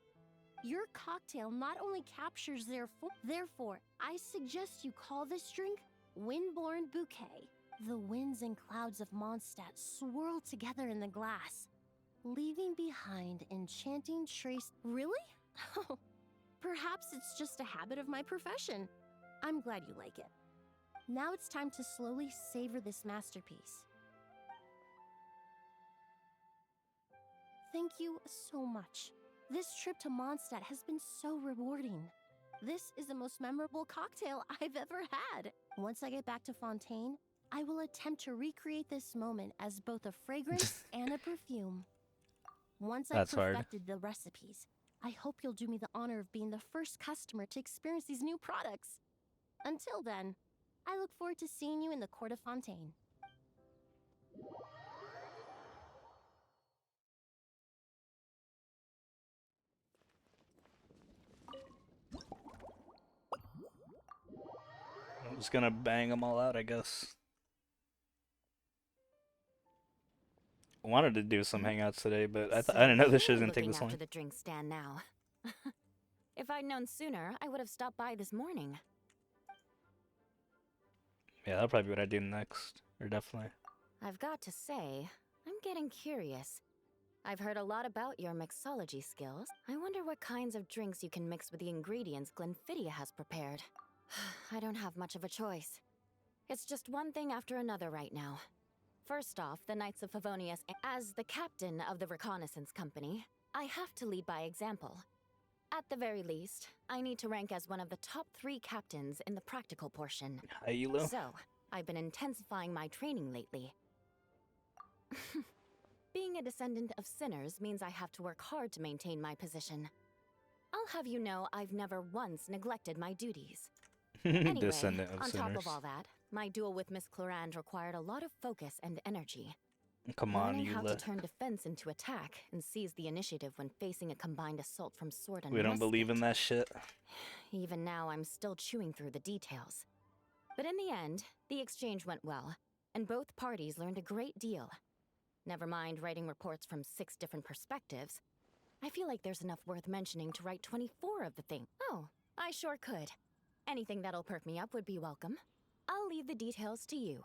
Your cocktail not only captures therefore, I suggest you call this drink Windborne Bouquet. The winds and clouds of Mondstadt swirl together in the glass, leaving behind enchanting trace. Really? Perhaps it's just a habit of my profession. I'm glad you like it. Now it's time to slowly savor this masterpiece. Thank you so much. This trip to Mondstadt has been so rewarding. This is the most memorable cocktail I've ever had. Once I get back to Fontaine, I will attempt to recreate this moment as both a fragrance and a perfume. Once I've perfected the recipes, I hope you'll do me the honor of being the first customer to experience these new products. Until then, I look forward to seeing you in the court of Fontaine. I'm just gonna bang them all out, I guess. I wanted to do some hangouts today, but I didn't know this shit was gonna take this long. After the drink stand now. If I'd known sooner, I would have stopped by this morning. Yeah, that'll probably be what I do next. Or definitely. I've got to say, I'm getting curious. I've heard a lot about your mixology skills. I wonder what kinds of drinks you can mix with the ingredients Glenfiddia has prepared. I don't have much of a choice. It's just one thing after another right now. First off, the Knights of Favonius. As the captain of the reconnaissance company, I have to lead by example. At the very least, I need to rank as one of the top 3 captains in the practical portion. So, I've been intensifying my training lately. Being a descendant of sinners means I have to work hard to maintain my position. I'll have you know I've never once neglected my duties. Anyway, Descendant of on sinners. top of all that, my duel with Miss Clorand required a lot of focus and energy. Come on, Learning how to Eula. turn defense into attack and seize the initiative when facing a combined assault from sword and We don't musket. believe in that shit. Even now, I'm still chewing through the details. But in the end, the exchange went well, and both parties learned a great deal. Never mind writing reports from 6 different perspectives. I feel like there's enough worth mentioning to write 24 of the thing. Oh, I sure could. Anything that'll perk me up would be welcome. I'll leave the details to you.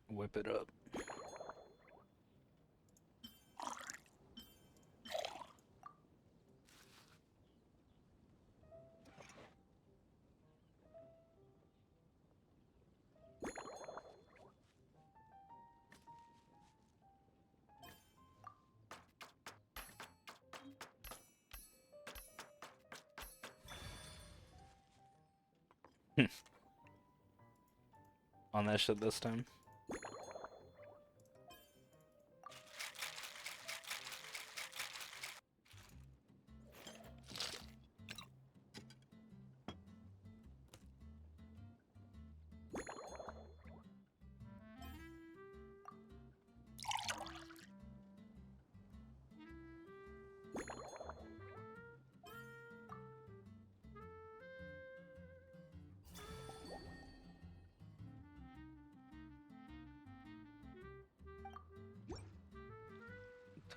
Whip it up. On that shit this time.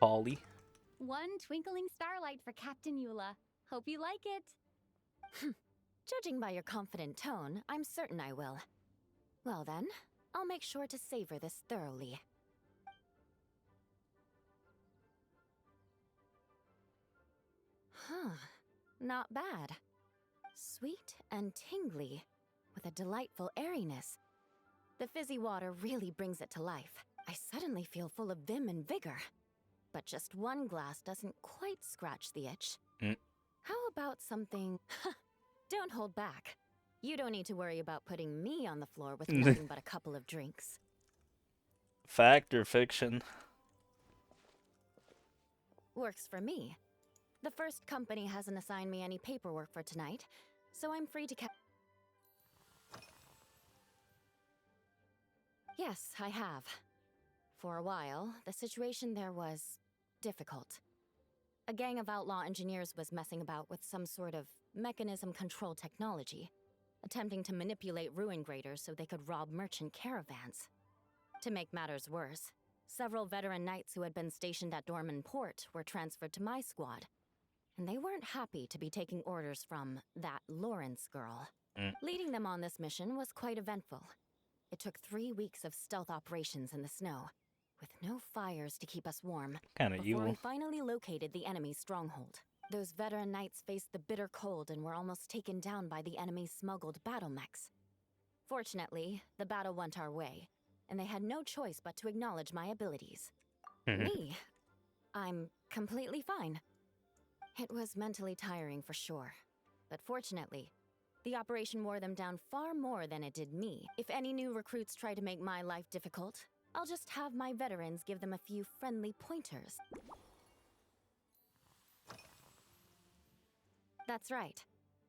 Polly. One twinkling starlight for Captain Eula. Hope you like it. Judging by your confident tone, I'm certain I will. Well then, I'll make sure to savor this thoroughly. Huh, not bad. Sweet and tingly, with a delightful airiness. The fizzy water really brings it to life. I suddenly feel full of vim and vigor. But just one glass doesn't quite scratch the itch. How about something... Don't hold back. You don't need to worry about putting me on the floor with nothing but a couple of drinks. Fact or fiction? Works for me. The first company hasn't assigned me any paperwork for tonight, so I'm free to Yes, I have. For a while, the situation there was difficult. A gang of outlaw engineers was messing about with some sort of mechanism control technology, attempting to manipulate ruin graders so they could rob merchant caravans. To make matters worse, several veteran knights who had been stationed at Dorman Port were transferred to my squad, and they weren't happy to be taking orders from that Lawrence girl. Leading them on this mission was quite eventful. It took 3 weeks of stealth operations in the snow, with no fires to keep us warm, Kinda before we evil. finally located the enemy's stronghold. Those veteran knights faced the bitter cold and were almost taken down by the enemy's smuggled battle mechs. Fortunately, the battle went our way, and they had no choice but to acknowledge my abilities. Me? I'm completely fine. It was mentally tiring for sure, but fortunately, the operation wore them down far more than it did me. If any new recruits try to make my life difficult, I'll just have my veterans give them a few friendly pointers. That's right.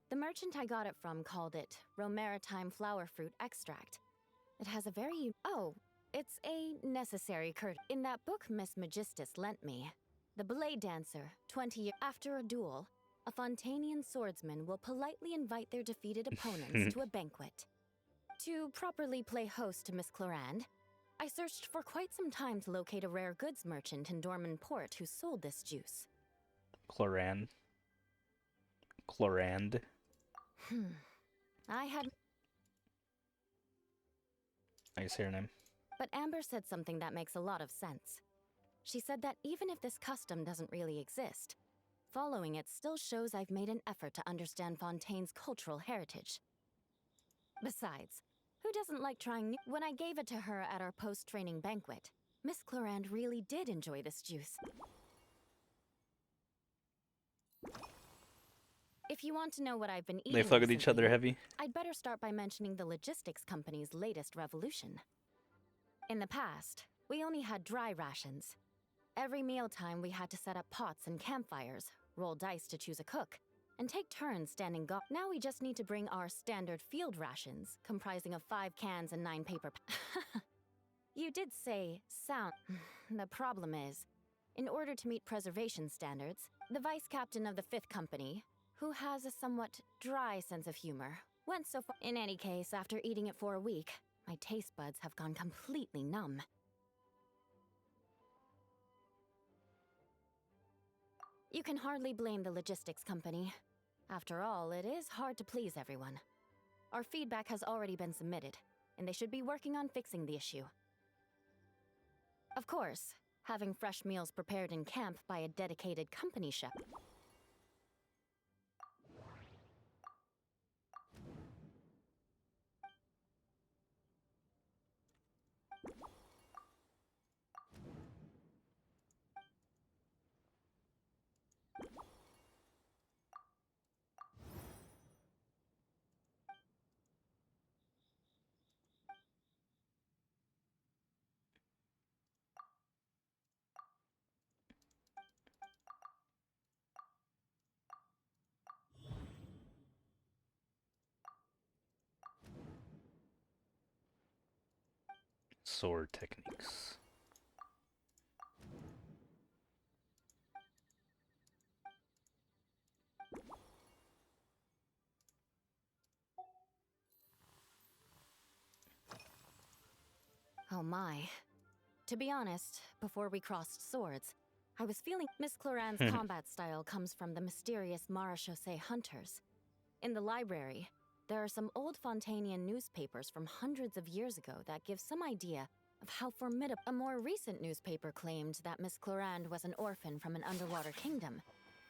The merchant I got it from called it Romaritime flower fruit extract. It has a very... Oh, it's a necessary in that book Miss Magistus lent me. The Blade Dancer, 20 years after a duel, a Fontanian swordsman will politely invite their defeated opponents to a banquet. To properly play host to Miss Clorand, I searched for quite some time to locate a rare goods merchant in Dorman Port who sold this juice. Clorand. Clorand. I had... I see her name. But Amber said something that makes a lot of sense. She said that even if this custom doesn't really exist, following it still shows I've made an effort to understand Fontaine's cultural heritage. Besides, who doesn't like trying new... When I gave it to her at our post-training banquet, Miss Clorand really did enjoy this juice. If you want to know what I've been eating They fuck with each other recently, heavy. I'd better start by mentioning the logistics company's latest revolution. In the past, we only had dry rations. Every mealtime we had to set up pots and campfires, roll dice to choose a cook, and take turns standing guard. Now we just need to bring our standard field rations, comprising of 5 cans and 9 paper. You did say sound. The problem is, in order to meet preservation standards, the vice captain of the 5th company, who has a somewhat dry sense of humor, went so far. In any case, after eating it for a week, my taste buds have gone completely numb. You can hardly blame the logistics company. After all, it is hard to please everyone. Our feedback has already been submitted, and they should be working on fixing the issue. Of course, having fresh meals prepared in camp by a dedicated company chef. Sword techniques. Oh my. To be honest, before we crossed swords, I was feeling Miss Cloran's combat style comes from the mysterious Marechaussee hunters. In the library, there are some old Fontanian newspapers from hundreds of years ago that give some idea of how formidable. A more recent newspaper claimed that Miss Clorand was an orphan from an underwater kingdom,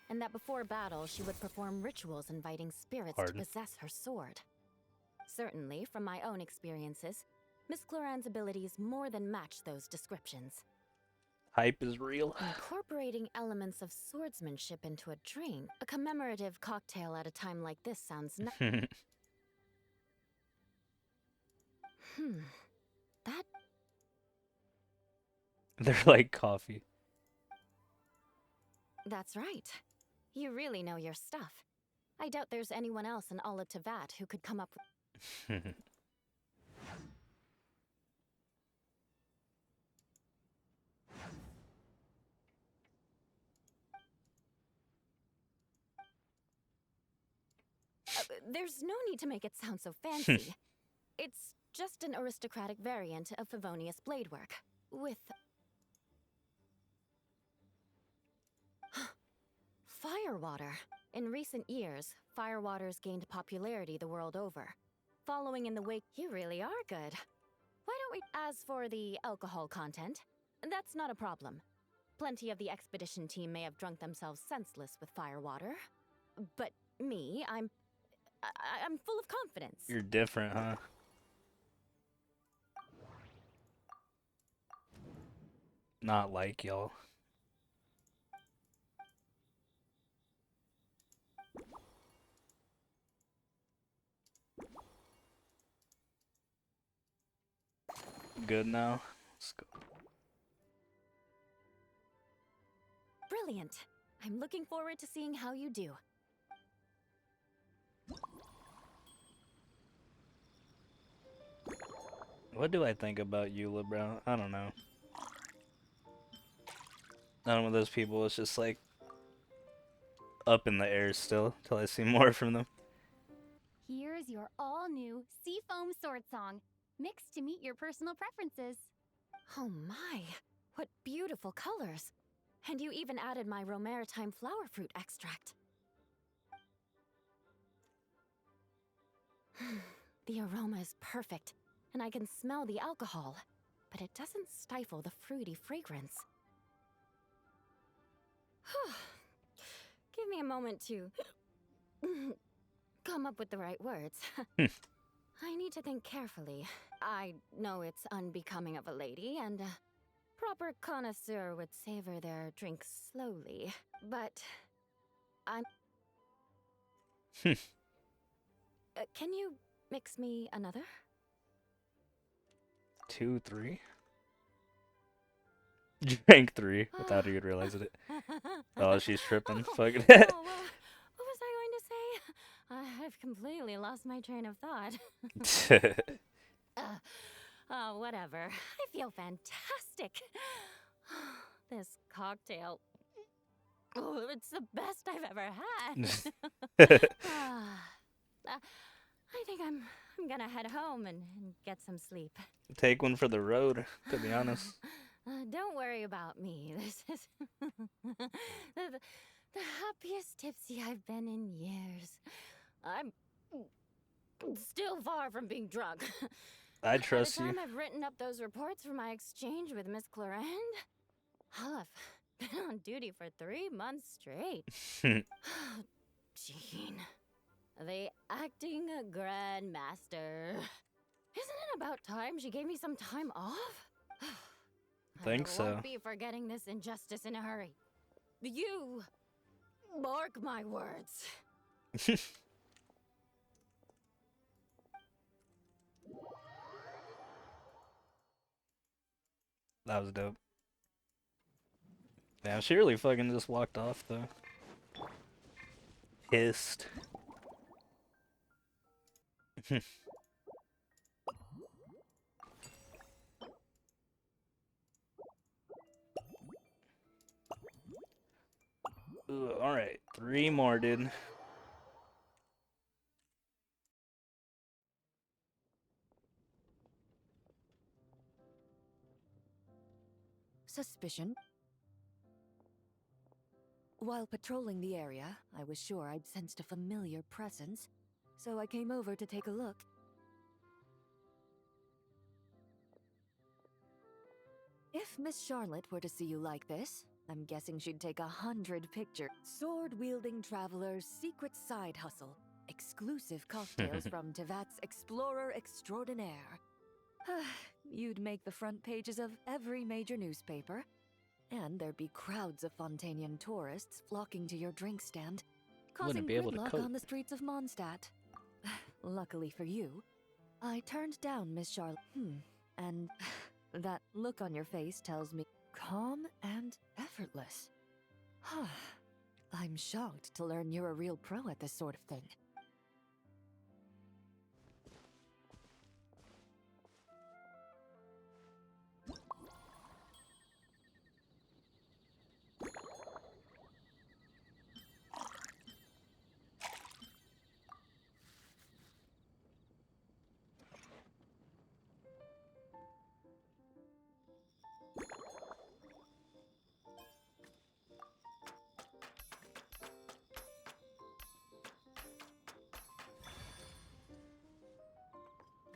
and that before battle she would perform rituals inviting spirits to possess her sword. Certainly, from my own experiences, Miss Clorand's abilities more than match those descriptions. Hype is real. Incorporating elements of swordsmanship into a drink, a commemorative cocktail at a time like this sounds that... They're like coffee. That's right. You really know your stuff. I doubt there's anyone else in all of Tevat who could come up with... There's no need to make it sound so fancy. It's just an aristocratic variant of Favonius bladework, with... Firewater. In recent years, firewaters gained popularity the world over. Following in the wake, you really are good. Why don't we... As for the alcohol content, that's not a problem. Plenty of the expedition team may have drunk themselves senseless with firewater. But me, I'm full of confidence. You're different, huh? Not like y'all. Good now? Let's go. Brilliant. I'm looking forward to seeing how you do. What do I think about Eula, bro? I don't know. I'm one of those people that's just like up in the air still till I see more from them. Here's your all-new Seafoam Sword Song, mixed to meet your personal preferences. Oh my, what beautiful colors. And you even added my Romaritime flower fruit extract. The aroma is perfect, and I can smell the alcohol, but it doesn't stifle the fruity fragrance. Give me a moment to come up with the right words. I need to think carefully. I know it's unbecoming of a lady, and a proper connoisseur would savor their drink slowly, but I'm... can you mix me another? 2, 3. Drank 3 without even realizing it. Oh, she's tripping. Fuck it. What was I going to lost my train of thought. Oh, whatever. I feel fantastic. This cocktail. Oh, it's the best I've ever had. I think I'm gonna head home and get some sleep. Take one for the road, to be honest. Don't worry about me. This is the happiest tipsy I've been in years. I'm still far from being drunk. I trust By the you. time I've written up those reports for my exchange with Miss Clarend, I'll have been on duty for 3 months straight. Jean, the acting grandmaster. Isn't it about time she gave me some time off? Think I so. won't be forgetting this injustice in a hurry. You mark my words. That was dope. Damn, she really fucking just walked off though. Pissed. Alright, 3 more, dude. Suspicion. While patrolling the area, I was sure I'd sensed a familiar presence, so I came over to take a look. If Miss Charlotte were to see you like this, I'm guessing she'd take 100 pictures. Sword-wielding traveler's secret side hustle. Exclusive cocktails from Tevat's Explorer Extraordinaire. You'd make the front pages of every major newspaper. And there'd be crowds of Fontanian tourists flocking to your drink stand, causing be able to gridlock cope. on the streets of Mondstadt. Luckily for you, I turned down Miss Charlotte. And that look on your face tells me calm and effortless. I'm shocked to learn you're a real pro at this sort of thing.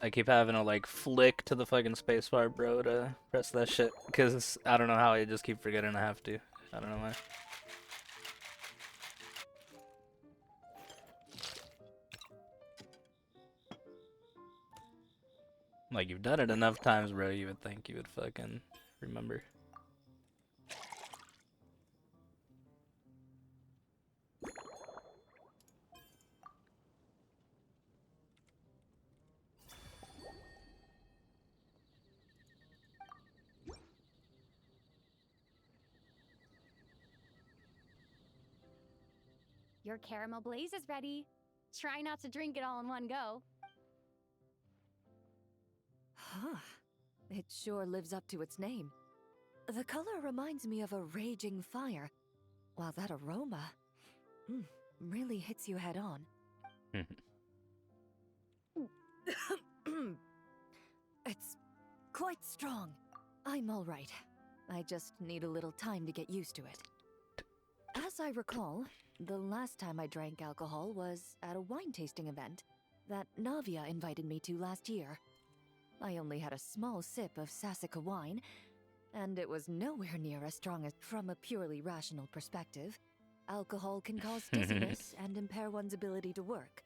I keep having to like flick to the fucking spacebar, bro, to press that shit. Because I don't know how I just keep forgetting I have to. I don't know why. Like, you've done it enough times, bro, you would think you would fucking remember. Your caramel blaze is ready. Try not to drink it all in one go. It sure lives up to its name. The color reminds me of a raging fire, while that aroma really hits you head on. It's quite strong. I'm all right. I just need a little time to get used to it. As I recall, the last time I drank alcohol was at a wine tasting event that Navia invited me to last year. I only had a small sip of Sassica wine, and it was nowhere near as strong as. From a purely rational perspective, alcohol can cause dizziness and impair one's ability to work,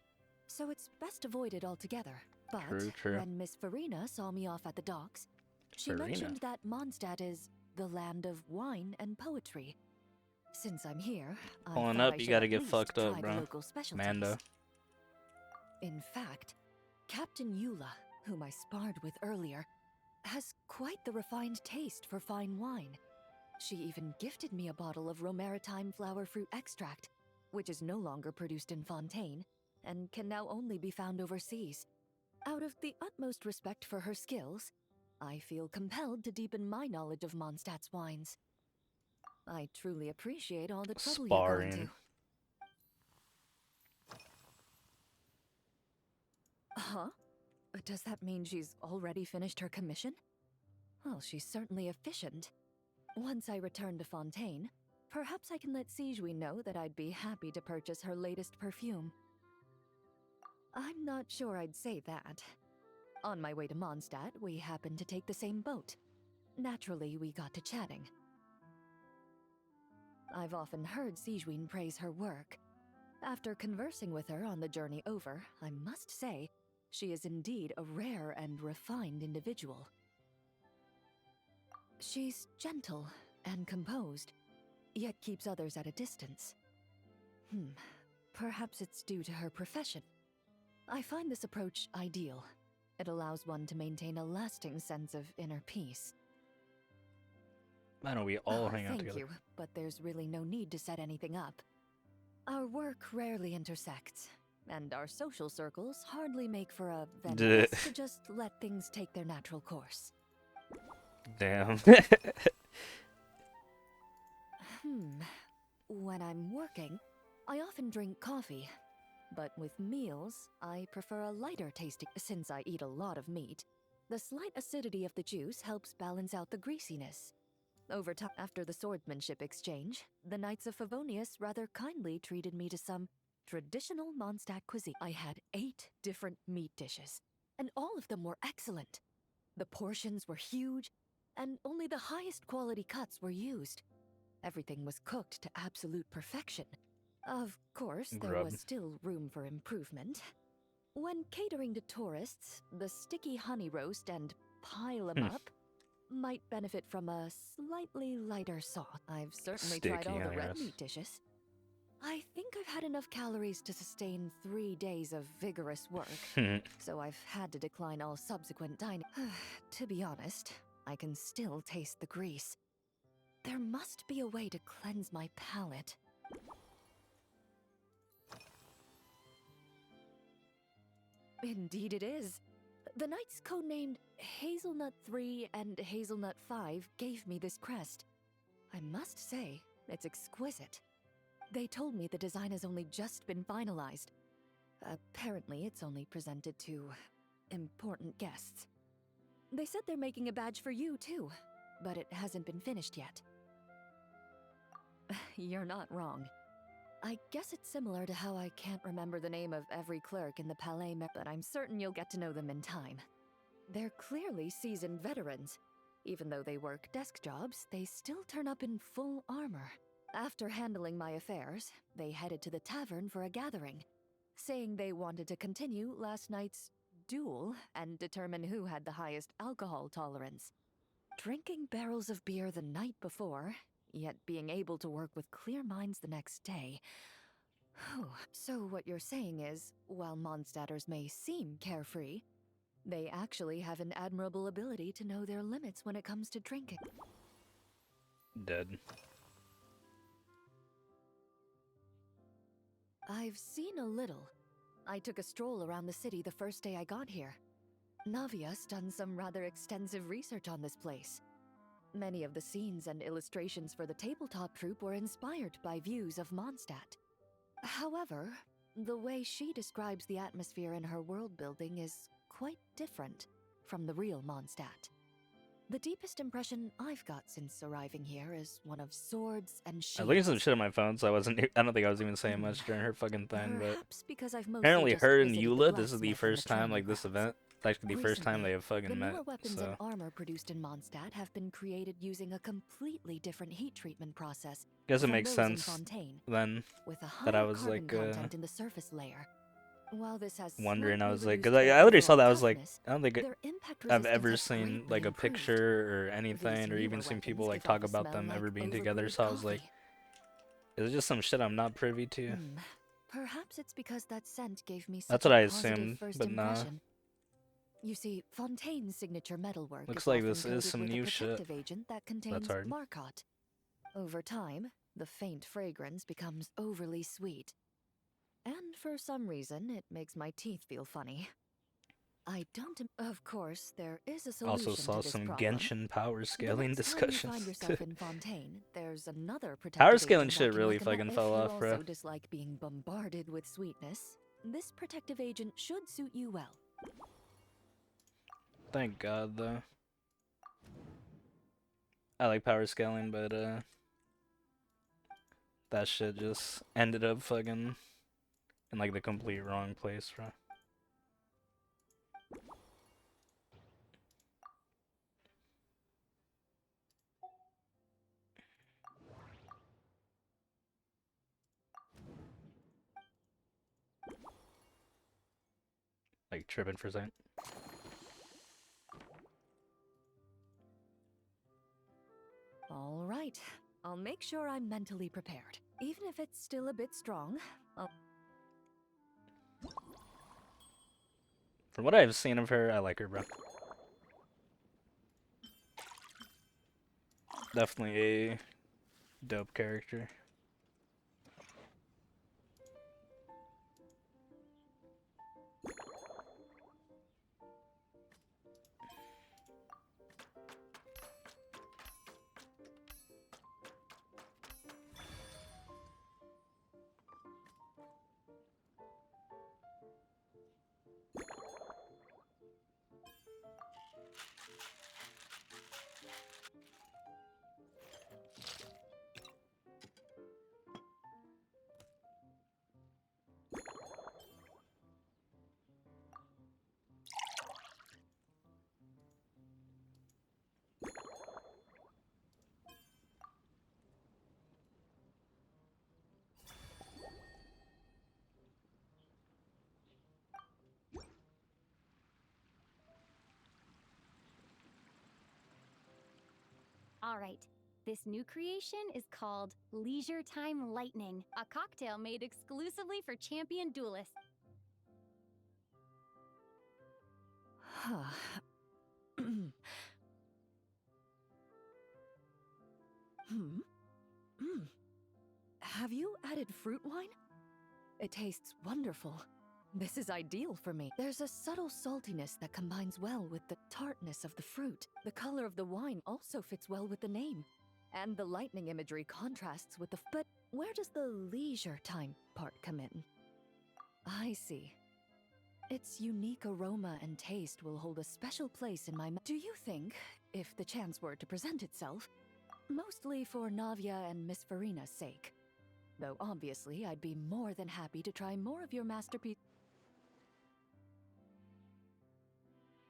so it's best avoided altogether. But True. when Miss Farina saw me off at the docks, she Farina. mentioned that Mondstadt is the land of wine and poetry. Since I'm here, I Pulling thought up, I you should gotta at get least fucked up, try bro. the local specialties. Mando. In fact, Captain Eula, whom I sparred with earlier, has quite the refined taste for fine wine. She even gifted me a bottle of Romaritime flower fruit extract, which is no longer produced in Fontaine, and can now only be found overseas. Out of the utmost respect for her skills, I feel compelled to deepen my knowledge of Mondstadt's wines. I truly appreciate all the trouble you're going to. Sparring. Huh? Does that mean she's already finished her commission? Well, she's certainly efficient. Once I return to Fontaine, perhaps I can let Sijui know that I'd be happy to purchase her latest perfume. I'm not sure I'd say that. On my way to Mondstadt, we happened to take the same boat. Naturally, we got to chatting. I've often heard Sijui praise her work. After conversing with her on the journey over, I must say, she is indeed a rare and refined individual. She's gentle and composed, yet keeps others at a distance. Perhaps it's due to her profession. I find this approach ideal. It allows one to maintain a lasting sense of inner peace. Why don't we all hang out Thank together? you, but there's really no need to set anything up. Our work rarely intersects, and our social circles hardly make for a venue to just let things take their natural course. Damn. When I'm working, I often drink coffee. But with meals, I prefer a lighter tasting. Since I eat a lot of meat, the slight acidity of the juice helps balance out the greasiness. Over time, after the swordsmanship exchange, the Knights of Favonius rather kindly treated me to some traditional Mondstadt cuisine. I had 8 different meat dishes, and all of them were excellent. The portions were huge, and only the highest quality cuts were used. Everything was cooked to absolute perfection. Of course, there was still room for improvement. When catering to tourists, the sticky honey roast and pile 'em up might benefit from a slightly lighter sauce. I've certainly tried all the red meat dishes. I think I've had enough calories to sustain 3 days of vigorous work, so I've had to decline all subsequent dining. To be honest, I can still taste the grease. There must be a way to cleanse my palate. Indeed it is. The knights codenamed Hazelnut 3 and Hazelnut 5 gave me this crest. I must say, it's exquisite. They told me the design has only just been finalized. Apparently, it's only presented to important guests. They said they're making a badge for you, too, but it hasn't been finished yet. You're not wrong. I guess it's similar to how I can't remember the name of every clerk in the Palais, but I'm certain you'll get to know them in time. They're clearly seasoned veterans. Even though they work desk jobs, they still turn up in full armor. After handling my affairs, they headed to the tavern for a gathering, saying they wanted to continue last night's duel and determine who had the highest alcohol tolerance. Drinking barrels of beer the night before, yet being able to work with clear minds the next day. So what you're saying is, while Mondstadters may seem carefree, they actually have an admirable ability to know their limits when it comes to drinking. Dead. I've seen a little. I took a stroll around the city the first day I got here. Navia's done some rather extensive research on this place. Many of the scenes and illustrations for the tabletop troupe were inspired by views of Mondstadt. However, the way she describes the atmosphere in her world building is quite different from the real Mondstadt. The deepest impression I've got since arriving here is one of swords and shields. I was looking at some shit on my phone, so I don't think I was even saying much during her fucking thing, but Perhaps because I've mostly apparently just her and visited the Eula, this is the blacksmith and first the time, training like, this grounds. event, actually the first time they have The fucking met, newer weapons so... and armor produced in Mondstadt have been created using a completely different heat treatment process. Guess it from makes those in sense Fontaine, then with a that I higher was carbon like content in the surface layer. While this has wondering. I slightly was like, reduced because their I literally saw overall that. I was like, toughness, I don't think their impact I've resistance ever has seen greatly like a improved. picture or These anything, or newer even seen people weapons like give talk off a about smell them ever like being together. overbrewed So I was like, coffee. is it just some shit I'm not privy to? Perhaps it's because that scent gave me That's such what I a positive assumed, first but nah. impression. You see, Fontaine's signature metalwork Looks is like often this is coated some with new a shit. protective agent that contains hard. Marcotte. Over time, the faint fragrance becomes overly sweet. and for some reason, it makes my teeth feel funny. I don't. Of course, there is a solution Also saw to this some problem. Genshin power The scaling next time you find discussions. yourself in Fontaine, there's another Power protective scaling agent shit I can really recommend. fucking If fell you off, bro. also dislike being bombarded with sweetness, this protective agent should suit you well. Thank God, though. I like power scaling, but that shit just ended up fucking in like the complete wrong place, bro. Like tripping for a second. All right. I'll make sure I'm mentally prepared. Even if it's still a bit strong, I'll... From what I've seen of her, I like her, bro. Definitely a dope character. All right. This new creation is called Leisure Time Lightning, a cocktail made exclusively for champion duelists. Have you added fruit wine? It tastes wonderful. This is ideal for me. There's a subtle saltiness that combines well with the tartness of the fruit. The color of the wine also fits well with the name. And the lightning imagery contrasts with the... But where does the leisure time part come in? I see. Its unique aroma and taste will hold a special place in my... Do you think, if the chance were to present itself, mostly for Navia and Miss Farina's sake, though obviously I'd be more than happy to try more of your masterpiece...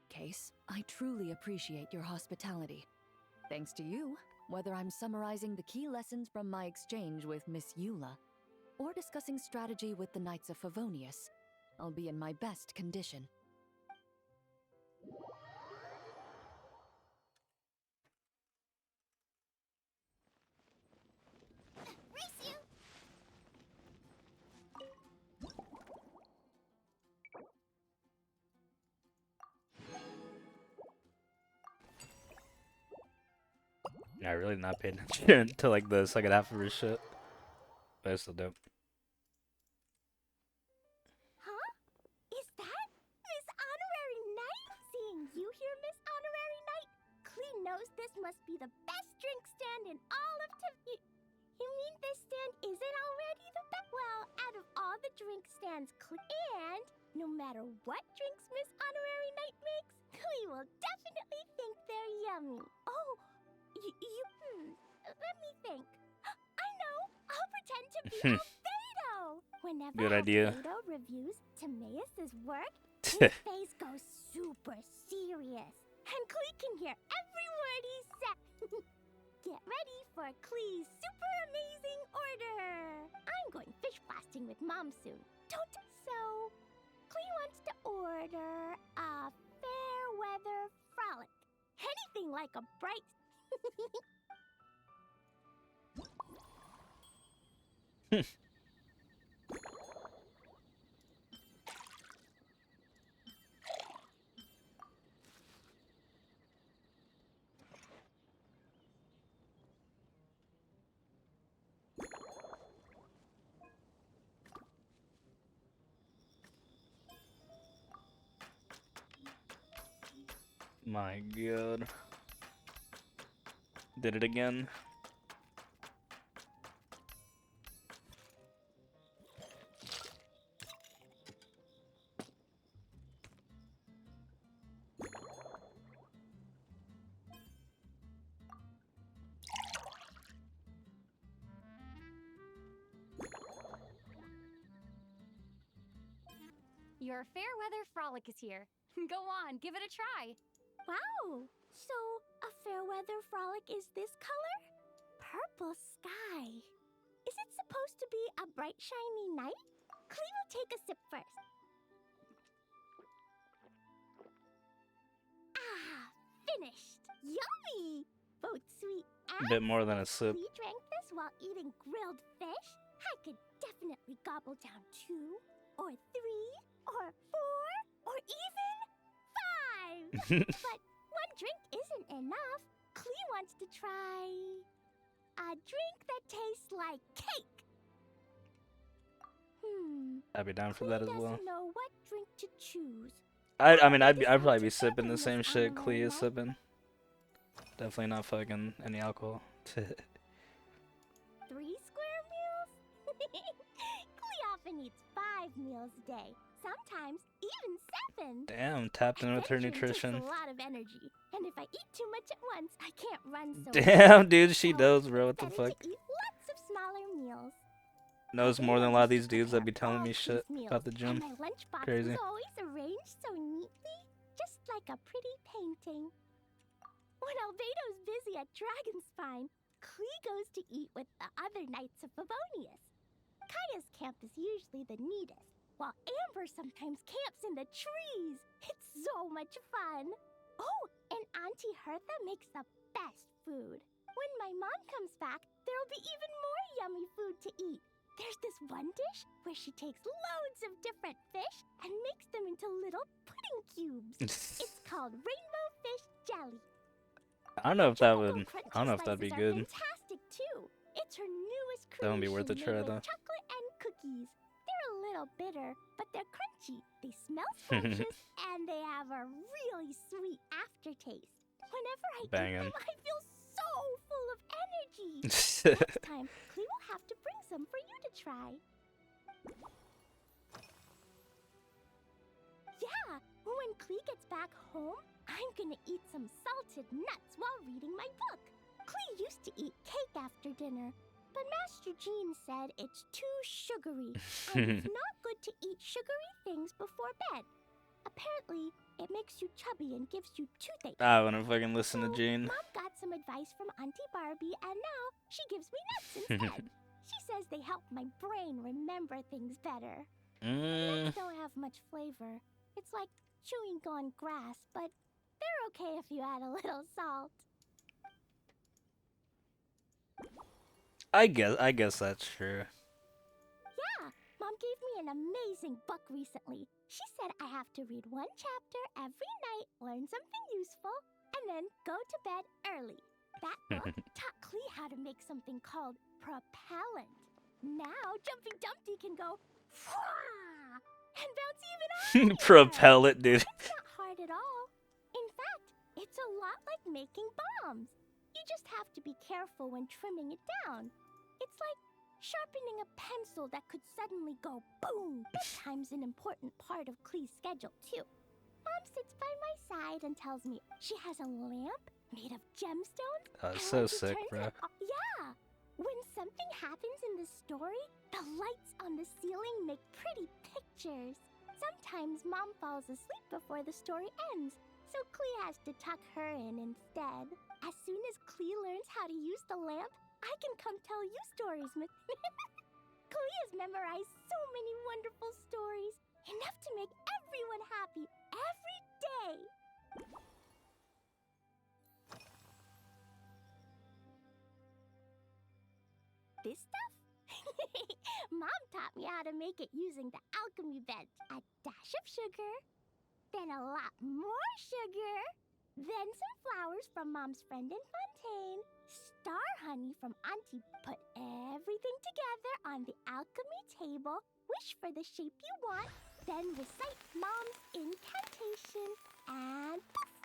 Case, I truly appreciate your hospitality. Thanks to you, whether I'm summarizing the key lessons from my exchange with Miss Eula, or discussing strategy with the Knights of Favonius, I'll be in my best condition. Race you! Yeah, I really not paying attention to like the second half of her shit. But it's still dope. Huh? Is that Miss Honorary Knight? Seeing you here, Miss Honorary Knight, Klee knows this must be the best drink stand in all of You mean this stand isn't already the best? Well, out of all the drink stands, and no matter what drinks Miss Honorary Knight makes, Klee will definitely think they're yummy. Oh, let me think. I know. I'll pretend to be Albedo. Whenever Good idea. Albedo reviews Timaeus' work, his face goes super serious, and Klee can hear every word he says. Get ready for Klee's super amazing order. I'm going fish blasting with Mom soon. Don't. So, Klee wants to order a fair weather frolic. Anything like a bright. My god. Did it again. Your fair weather frolic is here. Go on, give it a try. Wow! So, a fair weather frolic is this color? Purple sky. Is it supposed to be a bright, shiny night? Clee will take a sip first. Ah, finished! Yummy! Both sweet and Bit more than a sip. Clee drank this while eating grilled fish. I could definitely gobble down 2, or 3, or 4, or even 5! But one drink isn't enough. Clee wants to try a drink that tastes like cake. I'd be down for that as well. Doesn't know what drink to choose. I mean, I'd probably be sipping the same shit Clea is sipping. Definitely not fucking any alcohol. 3 square meals? Clee often eats 5 meals a day. Sometimes even 7. Damn, tapped in with her nutrition. Takes a lot of energy, and if I eat too much at once, I can't run so Damn, dude, she knows, bro. What the better fuck? to eat lots of smaller meals. Knows more than a lot of these dudes that be telling me shit Meals, about the gym. And my lunchbox Crazy. is always arranged so neatly, just like a pretty painting. When Albedo's busy at Dragonspine, Clee goes to eat with the other Knights of Favonius. Kaya's camp is usually the neatest, while Amber sometimes camps in the trees. It's so much fun. Oh, and Auntie Hertha makes the best food. When my mom comes back, there'll be even more yummy food to eat. There's this one dish where she takes loads of different fish and makes them into little pudding cubes. It's called rainbow fish jelly. I don't know if that would. I don't know if that'd be Slices are good. fantastic too. It's her newest creation. That would be worth a try made though. with chocolate and cookies. They're a little bitter, but they're crunchy. They smell scrumptious, and they have a really sweet aftertaste. Whenever I eat Bangin'. them, I feel so full of energy. Next time, Clee will have to bring some for you to try. Yeah, when Clee gets back home, I'm gonna eat some salted nuts while reading my book. Clee used to eat cake after dinner, but Master Jean said it's too sugary, and it's not good to eat sugary things before bed. Apparently, it makes you chubby and gives you toothache. I wouldn't fucking listen to Jean. Mom got some advice from Auntie Barbie, and now she gives me nuts instead. She says they help my brain remember things better. Nuts don't have much flavor. It's like chewing on grass, but they're okay if you add a little salt. I guess that's true. Yeah, Mom gave me an amazing book recently. She said I have to read 1 chapter every night, learn something useful, and then go to bed early. That book taught Clee how to make something called propellant. Now Jumpy Dumpty can go Fwah! And bounce even higher. Propel it, dude. It's not hard at all. In fact, it's a lot like making bombs. You just have to be careful when trimming it down. It's like sharpening a pencil that could suddenly go boom. Bedtime's an important part of Clee's schedule, too. Mom sits by my side and tells me she has a lamp made of gemstones. Oh, and so when she sick, turns bro. it yeah. When something happens in the story, the lights on the ceiling make pretty pictures. Sometimes Mom falls asleep before the story ends, so Clee has to tuck her in instead. As soon as Clee learns how to use the lamp, I can come tell you stories with Clee has memorized so many wonderful stories, enough to make everyone happy every day. This stuff? Mom taught me how to make it using the alchemy bench. A dash of sugar, then a lot more sugar, then some flowers from Mom's friend in Fontaine, star honey from Auntie. Put everything together on the alchemy table, wish for the shape you want, then recite Mom's incantation, and poof!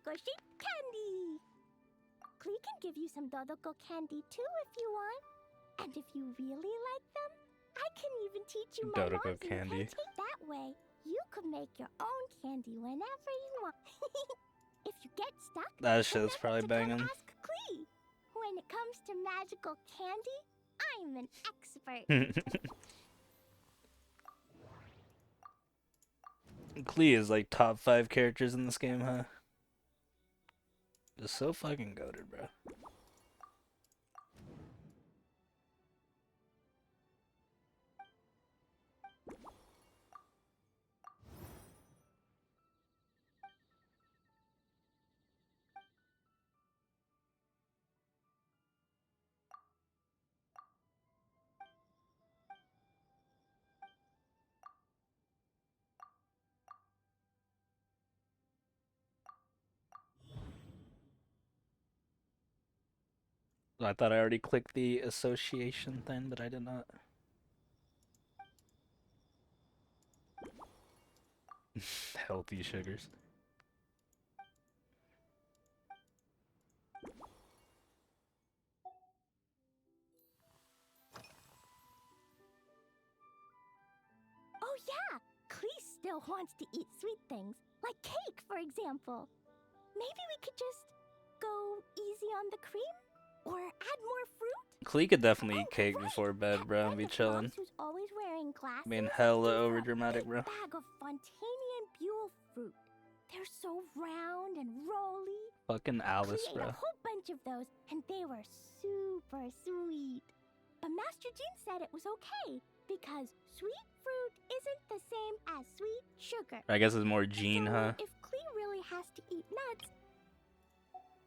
Dodoko-shaped candy. Klee can give you some Dodoko candy too if you want. And if you really like them, I can even teach you my Dodoko mom's candy. incantation. That way, you can make your own candy whenever you want. If you get stuck, That shit's remember probably to banging. come ask Klee. When it comes to magical candy, I'm an expert. Klee is like top 5 characters in this game, huh? Just so fucking goated, bro. I thought I already clicked the association thing, but I did not. Healthy sugars. Oh yeah, Klee still wants to eat sweet things, like cake, for example. Maybe we could just go easy on the cream? Or add more fruit? Klee could definitely eat cake before bed, bro, and be chilling. Who's always wearing glasses? Being hella over dramatic, bro. Bag of Fontanian Buell fruit. They're so round and rolly. Fucking Alice, Klee ate bro. a whole bunch of those, and they were super sweet. But Master Jean said it was okay, because sweet fruit isn't the same as sweet sugar. I guess it's more Gene, So huh? if Klee really has to eat nuts,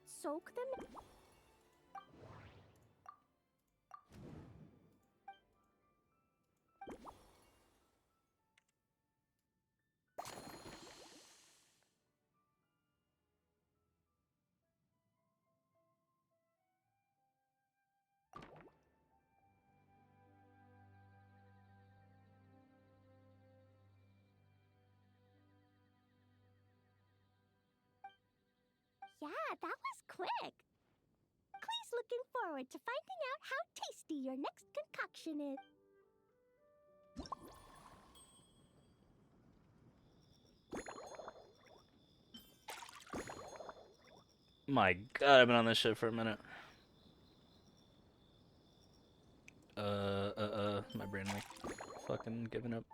soak them. Yeah, that was quick. Klee's looking forward to finding out how tasty your next concoction is. My god, I've been on this shit for a minute. My brain like fucking giving up.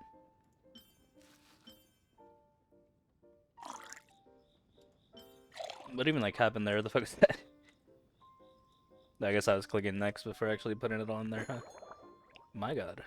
What even like happened there? The fuck is that? I guess I was clicking next before actually putting it on there, huh? My god.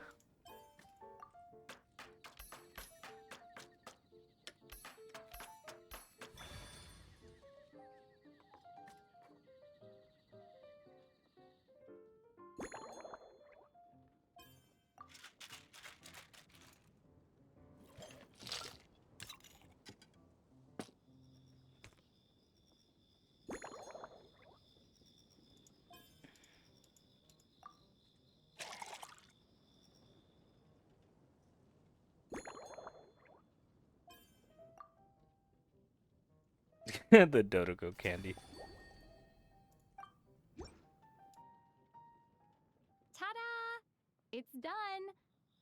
The Dodoko candy. Ta-da! It's done.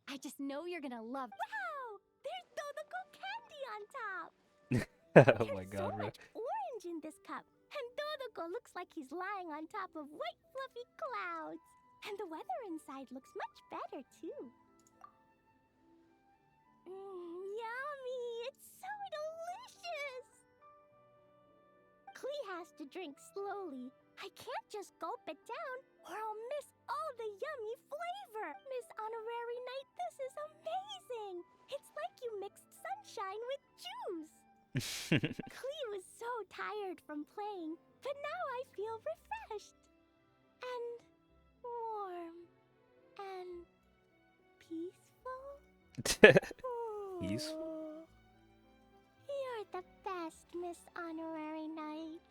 I just know you're gonna love. Wow! There's Dodoko candy on top! Oh my god, bro. Orange in this cup, and Dodoko looks like he's lying on top of white fluffy clouds. And the weather inside looks much better, too. Yummy! It's so delicious! Klee has to drink slowly. I can't just gulp it down, or I'll miss all the yummy flavor. Miss Honorary Knight, this is amazing! It's like you mixed sunshine with juice. Klee was so tired from playing, but now I feel refreshed. And warm. And peaceful. Peaceful? You're the best, Miss Honorary Knight.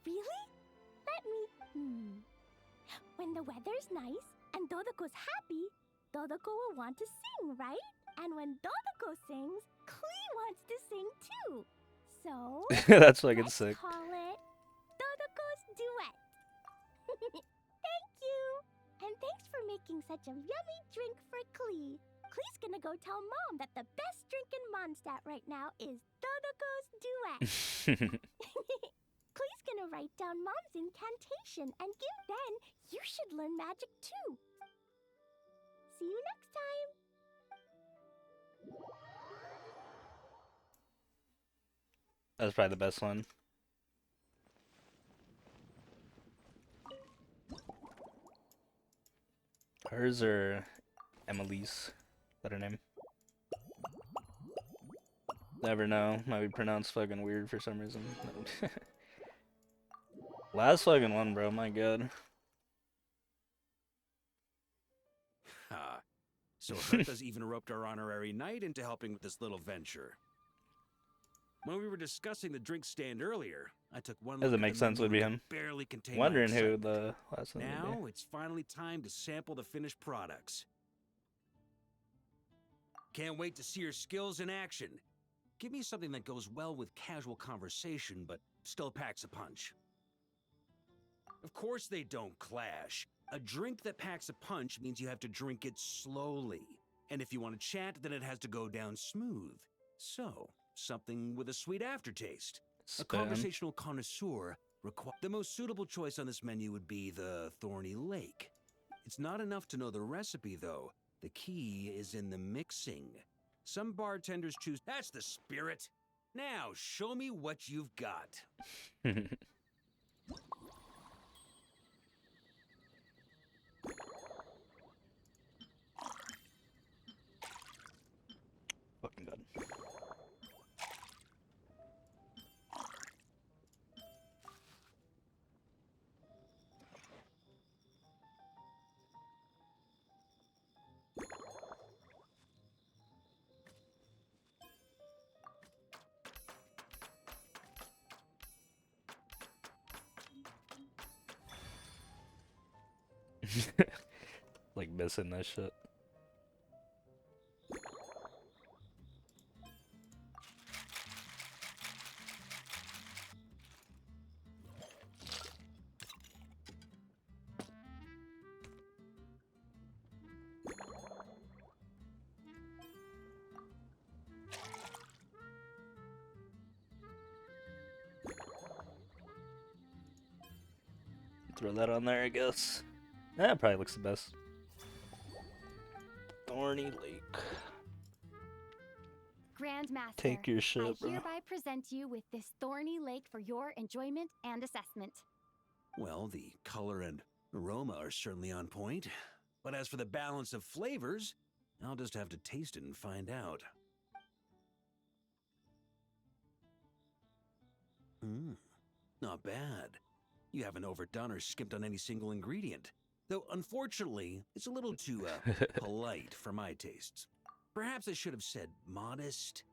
Really? Let me... When the weather's nice and Dodoko's happy, Dodoko will want to sing, right? And when Dodoko sings, Klee wants to sing too. So, That's fucking let's sick. call it duet. Thank you. And thanks for making such a yummy drink for Klee. Klee's gonna go tell Mom that the best drink in Mondstadt right now is Dodoko's duet. Klee's gonna write down Mom's incantation and give Ben. You should learn magic too. See you next time. That's probably the best one. Hers or Emily's? Is that her name? Never know. Might be pronounced fucking weird for some reason. Last fucking one, bro. My god. Ha. So Hertha's even roped our honorary knight into helping with this little venture. When we were discussing the drink stand earlier, I took one look Doesn't at make the sense would menu be and him. could barely contain my Wondering who excitement. the last one would Now be. it's finally time to sample the finished products. Can't wait to see your skills in action. Give me something that goes well with casual conversation, but still packs a punch. Of course they don't clash. A drink that packs a punch means you have to drink it slowly. And if you want to chat, then it has to go down smooth. So, something with a sweet aftertaste. A conversational connoisseur the most suitable choice on this menu would be the Thorny Lake. It's not enough to know the recipe, though. The key is in the mixing. Some bartenders choose... That's the spirit! Now, show me what you've got. Fucking god. Like missing that shit. Throw that on there, I guess. That probably looks the best. Thorny Lake. Grandmaster, Take your shit, I bro. hereby present you with this thorny lake for your enjoyment and assessment. Well, the color and aroma are certainly on point. But as for the balance of flavors, I'll just have to taste it and find out. Not bad. You haven't overdone or skimped on any single ingredient. Though, unfortunately, it's a little too, polite for my tastes. Perhaps I should have said modest.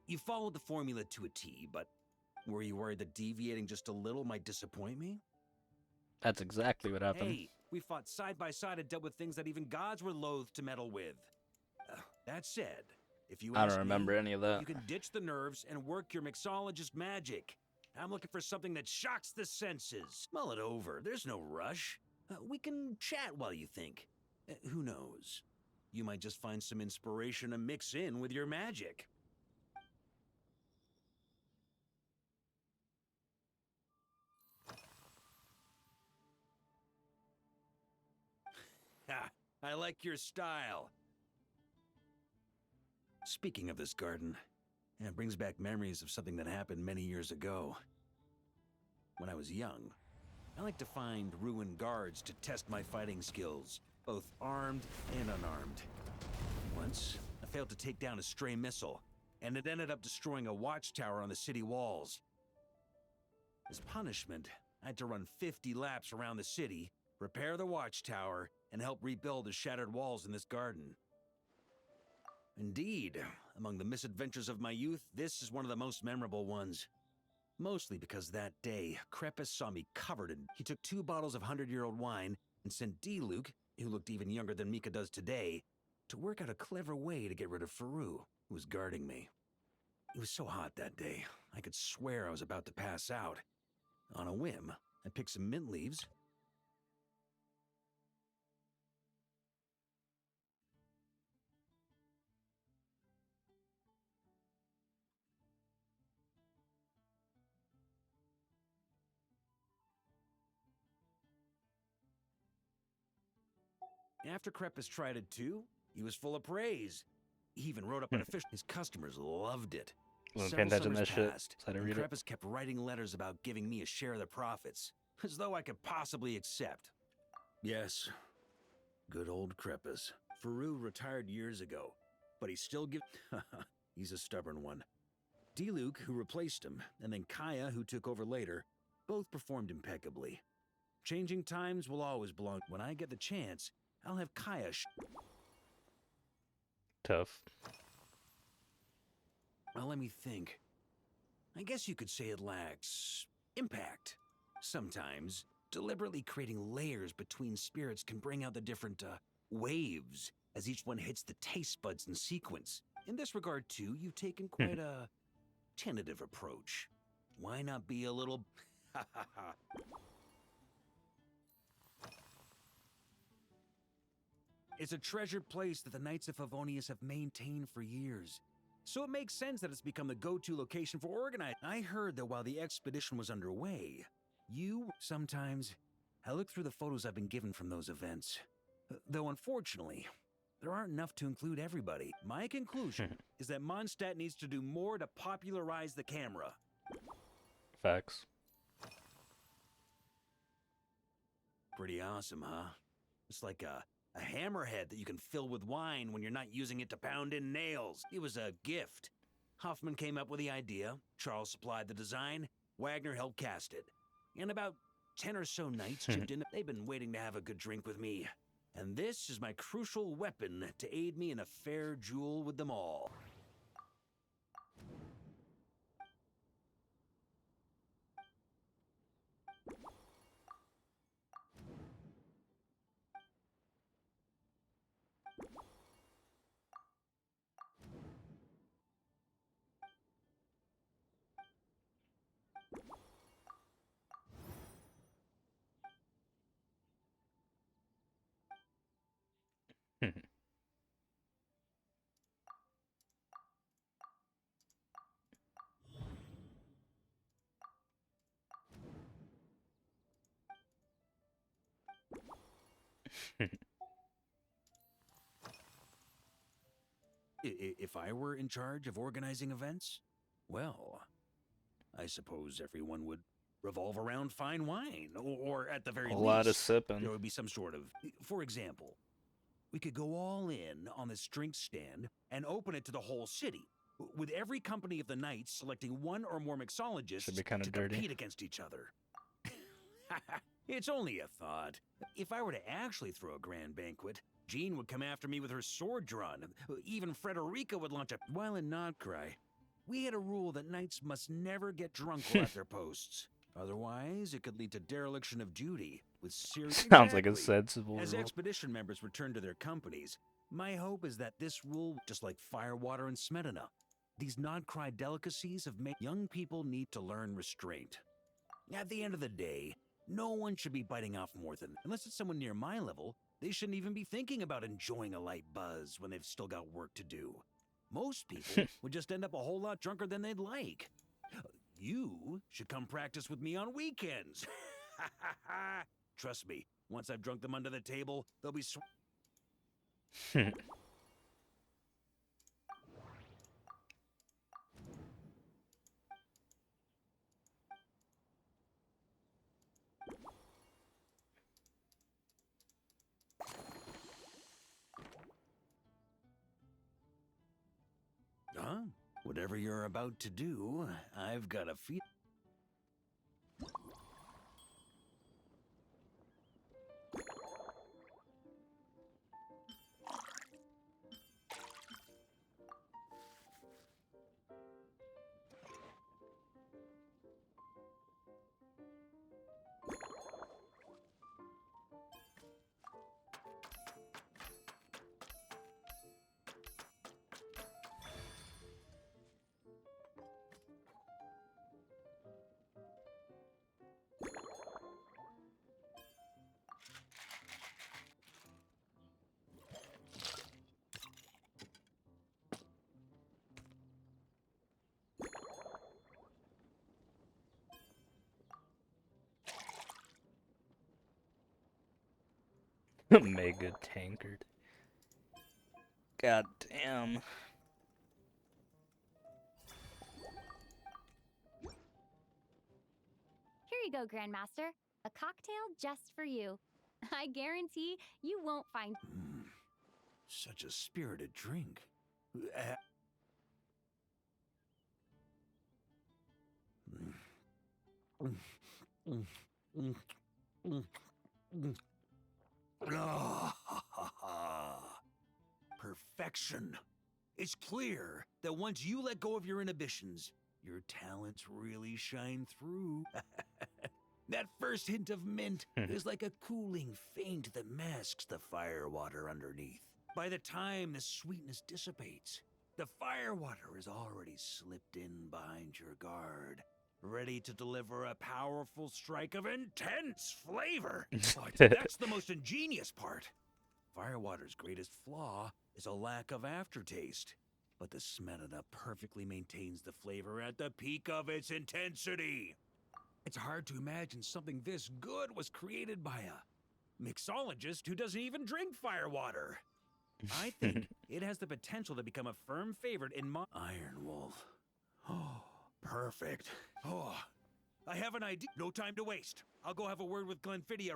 You followed the formula to a T, but were you worried that deviating just a little might disappoint me? That's exactly what happened. Hey, we fought side by side and dealt with things that even gods were loath to meddle with. That said, if you I ask don't remember me, any of that. you can ditch the nerves and work your mixologist magic. I'm looking for something that shocks the senses. Mull it over. There's no rush. We can chat while you think. Who knows? You might just find some inspiration to mix in with your magic. Ha! I like your style. Speaking of this garden, it brings back memories of something that happened many years ago. When I was young, I liked to find ruined guards to test my fighting skills, both armed and unarmed. Once, I failed to take down a stray missile, and it ended up destroying a watchtower on the city walls. As punishment, I had to run 50 laps around the city, repair the watchtower, and help rebuild the shattered walls in this garden. Indeed, among the misadventures of my youth, this is one of the most memorable ones. Mostly because that day, Krepus saw me covered in... He took 2 bottles of 100-year-old wine and sent D-Luke, who looked even younger than Mika does today, to work out a clever way to get rid of Faru, who was guarding me. It was so hot that day, I could swear I was about to pass out. On a whim, I picked some mint leaves. After Krepus tried it too, he was full of praise. He even wrote up an official. His customers loved it. Wasn't paying Several attention to summers that shit, passed, so I had to and read it. Krepus kept writing letters about giving me a share of the profits, as though I could possibly accept. Yes, good old Krepus. Faru retired years ago, but he still gives. He's a stubborn one. D-Luke, who replaced him, and then Kaya, who took over later, both performed impeccably. Changing times will always belong. When I get the chance, I'll have Kaya. Tough. Well, let me think. I guess you could say it lacks impact. Sometimes, deliberately creating layers between spirits can bring out the different waves as each one hits the taste buds in sequence. In this regard, too, you've taken quite a tentative approach. Why not be a little... It's a treasured place that the Knights of Favonius have maintained for years. So it makes sense that it's become the go-to location for organizing. I heard that while the expedition was underway, sometimes, I look through the photos I've been given from those events. Though unfortunately, there aren't enough to include everybody. My conclusion is that Mondstadt needs to do more to popularize the camera. Facts. Pretty awesome, huh? It's like a hammerhead that you can fill with wine when you're not using it to pound in nails. It was a gift. Hoffman came up with the idea, Charles supplied the design, Wagner helped cast it. And about 10 or so knights chipped in. They've been waiting to have a good drink with me. And this is my crucial weapon to aid me in a fair duel with them all. If I were in charge of organizing events, well, I suppose everyone would revolve around fine wine, or at the very A least, lot of sipping. there would be some sort of, for example, we could go all in on this drink stand and open it to the whole city, with every company of the Knights selecting one or more mixologists Should be kinda to dirty. compete against each other. It's only a thought. If I were to actually throw a grand banquet, Jean would come after me with her sword drawn. Even Frederica would launch a... While in Nodcry, we had a rule that knights must never get drunk while at their posts. Otherwise, it could lead to dereliction of duty, with serious... Sounds like a Exactly. sensible As rule. expedition members return to their companies, my hope is that this rule, just like Firewater and Smedina, these Nodcry delicacies have made young people need to learn restraint. At the end of the day, no one should be biting off more than... Unless it's someone near my level, they shouldn't even be thinking about enjoying a light buzz when they've still got work to do. Most people would just end up a whole lot drunker than they'd like. You should come practice with me on weekends. Trust me, once I've drunk them under the table, they'll be... Huh? Whatever you're about to do, I've got a feel... Mega tankard. God damn. Here you go, Grandmaster. A cocktail just for you. I guarantee you won't find. Such a spirited drink. Perfection. It's clear that once you let go of your inhibitions, your talents really shine through. That first hint of mint is like a cooling feint that masks the firewater underneath. By the time the sweetness dissipates, the firewater is already slipped in behind your guard, ready to deliver a powerful strike of intense flavor. But that's the most ingenious part. Firewater's greatest flaw is a lack of aftertaste, but the Smetana perfectly maintains the flavor at the peak of its intensity. It's hard to imagine something this good was created by a mixologist who doesn't even drink firewater. I think it has the potential to become a firm favorite in my Iron Wolf. Oh, perfect. Oh, I have an idea. No time to waste. I'll go have a word with Glenfiddich. Hey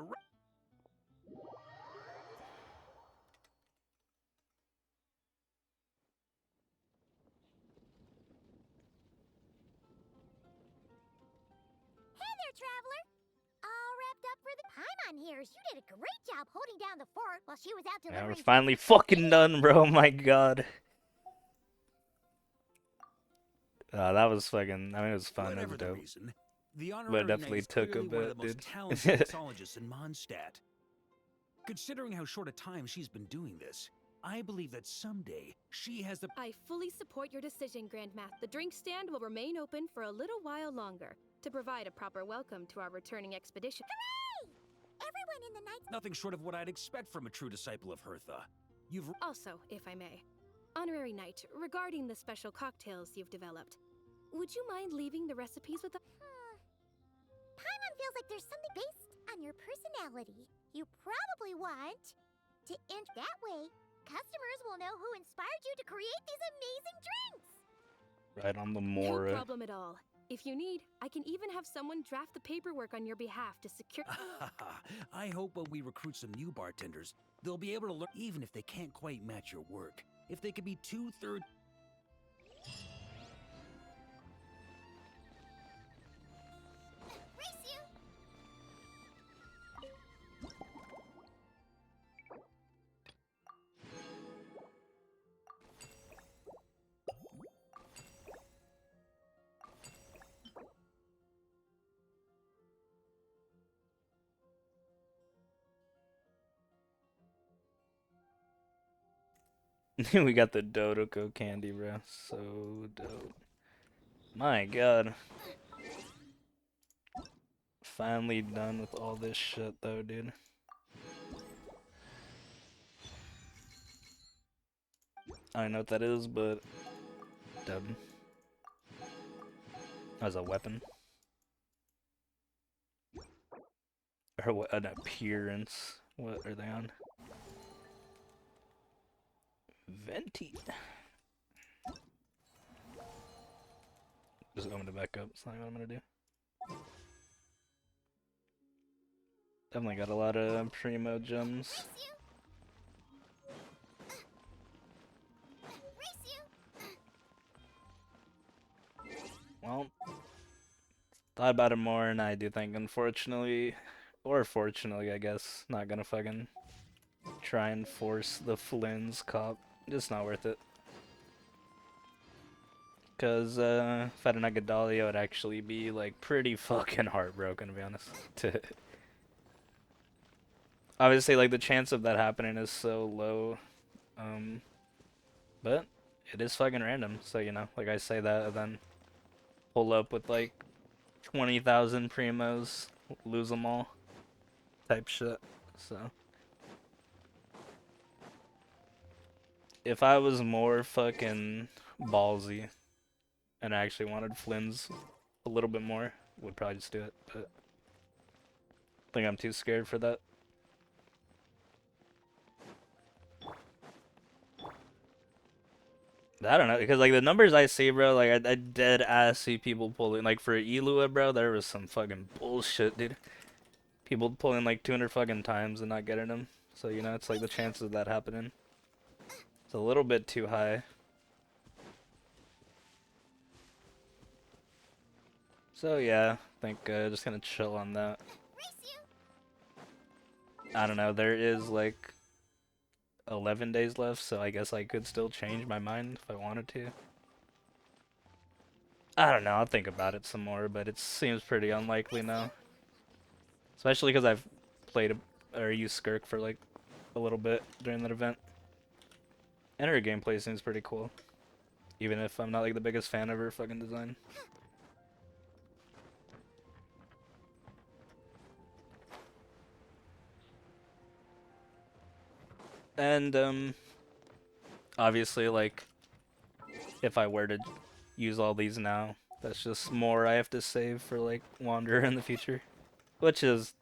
there, traveler! All wrapped up for the Paimon hears you did a great job holding down the fort while she was out Yeah, delivering. we're finally fucking done, bro. Oh my god. That was fucking. I mean, it was fun. It Whatever was the dope. reason, the But it honorary knight definitely is took a clearly one of the bit, most dude. talented mixologists in Mondstadt. Considering how short a time she's been doing this, I believe that someday she has the. I fully support your decision, Grandmaster. The drink stand will remain open for a little while longer to provide a proper welcome to our returning expedition. Hooray! Everyone in the Knights. Nothing short of what I'd expect from a true disciple of Hertha. You've Also, if I may, Honorary Knight, regarding the special cocktails you've developed, would you mind leaving the recipes with the... Paimon feels like there's something based on your personality. You probably want to end that way. Customers will know who inspired you to create these amazing drinks. Right on the No Mora. problem at all. If you need, I can even have someone draft the paperwork on your behalf to secure... I hope when we recruit some new bartenders, they'll be able to learn even if they can't quite match your work. If they could be 2/3... Race you! We got the Dodoko candy, bro. So dope. My god. Finally done with all this shit, though, dude. I don't know what that is, but done. As a weapon. Or what, an appearance. What are they on? Venti. Just open it back up. It's not what I'm gonna do. Definitely got a lot of primo gems. Well, thought about it more, and I do think, unfortunately, or fortunately, I guess, not gonna fucking try and force the Flynn's cop. Just not worth it. Because if I had an Agadalia, I would actually be, like, pretty fucking heartbroken, to be honest. Obviously, like, the chance of that happening is so low. But it is fucking random, so, you know, like, I say that, and then pull up with, like, 20,000 primos, lose them all, type shit, so. If I was more fucking ballsy, and I actually wanted Flynn's a little bit more, would probably just do it, but I think I'm too scared for that. I don't know, because like the numbers I see, bro, like I dead ass see people pulling like for Elua, bro. There was some fucking bullshit, dude. People pulling like 200 fucking times and not getting them. So you know, it's like the chances of that happening. It's a little bit too high. So yeah, I think just gonna chill on that. I don't know. There is like 11 days left, so I guess I could still change my mind if I wanted to. I don't know, I'll think about it some more, but it seems pretty unlikely now. Especially because I've played or used Skirk for like a little bit during that event. And her gameplay seems pretty cool. Even if I'm not like the biggest fan of her fucking design. And obviously like if I were to use all these now, that's just more I have to save for like Wanderer in the future. Which is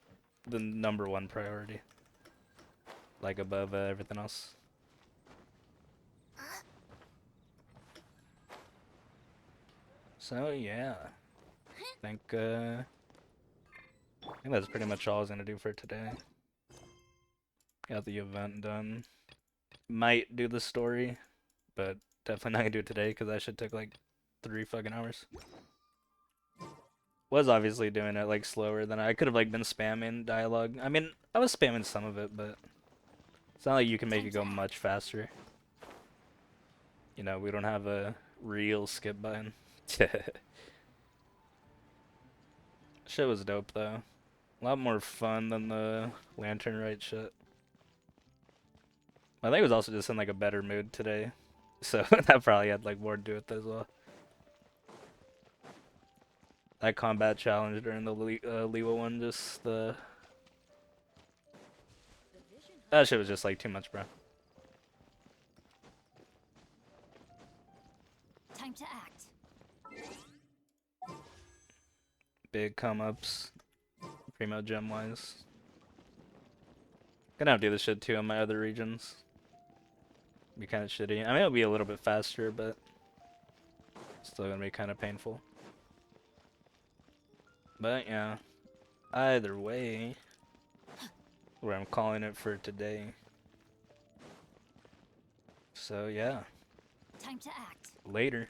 the #1 priority. Like above everything else. So yeah. I think that's pretty much all I was gonna do for today. Got the event done. Might do the story, but definitely not gonna do it today because that should take like 3 fucking hours. Was obviously doing it like slower than I could have like been spamming dialogue. I mean, I was spamming some of it, but it's not like you can make it go much faster. You know, we don't have a real skip button. Shit was dope though. A lot more fun than the Lantern Rite shit. I think it was also just in like a better mood today. So that probably had like more to do with it as well. That combat challenge during the Lewa one, just the... That shit was just like too much, bro. Time to act. Big come-ups. Primo gem-wise. Gonna have to do this shit too in my other regions. Be kind of shitty. I mean, it'll be a little bit faster, but still gonna be kind of painful. But yeah, either way, where I'm calling it for today. So yeah. Time to act. Later.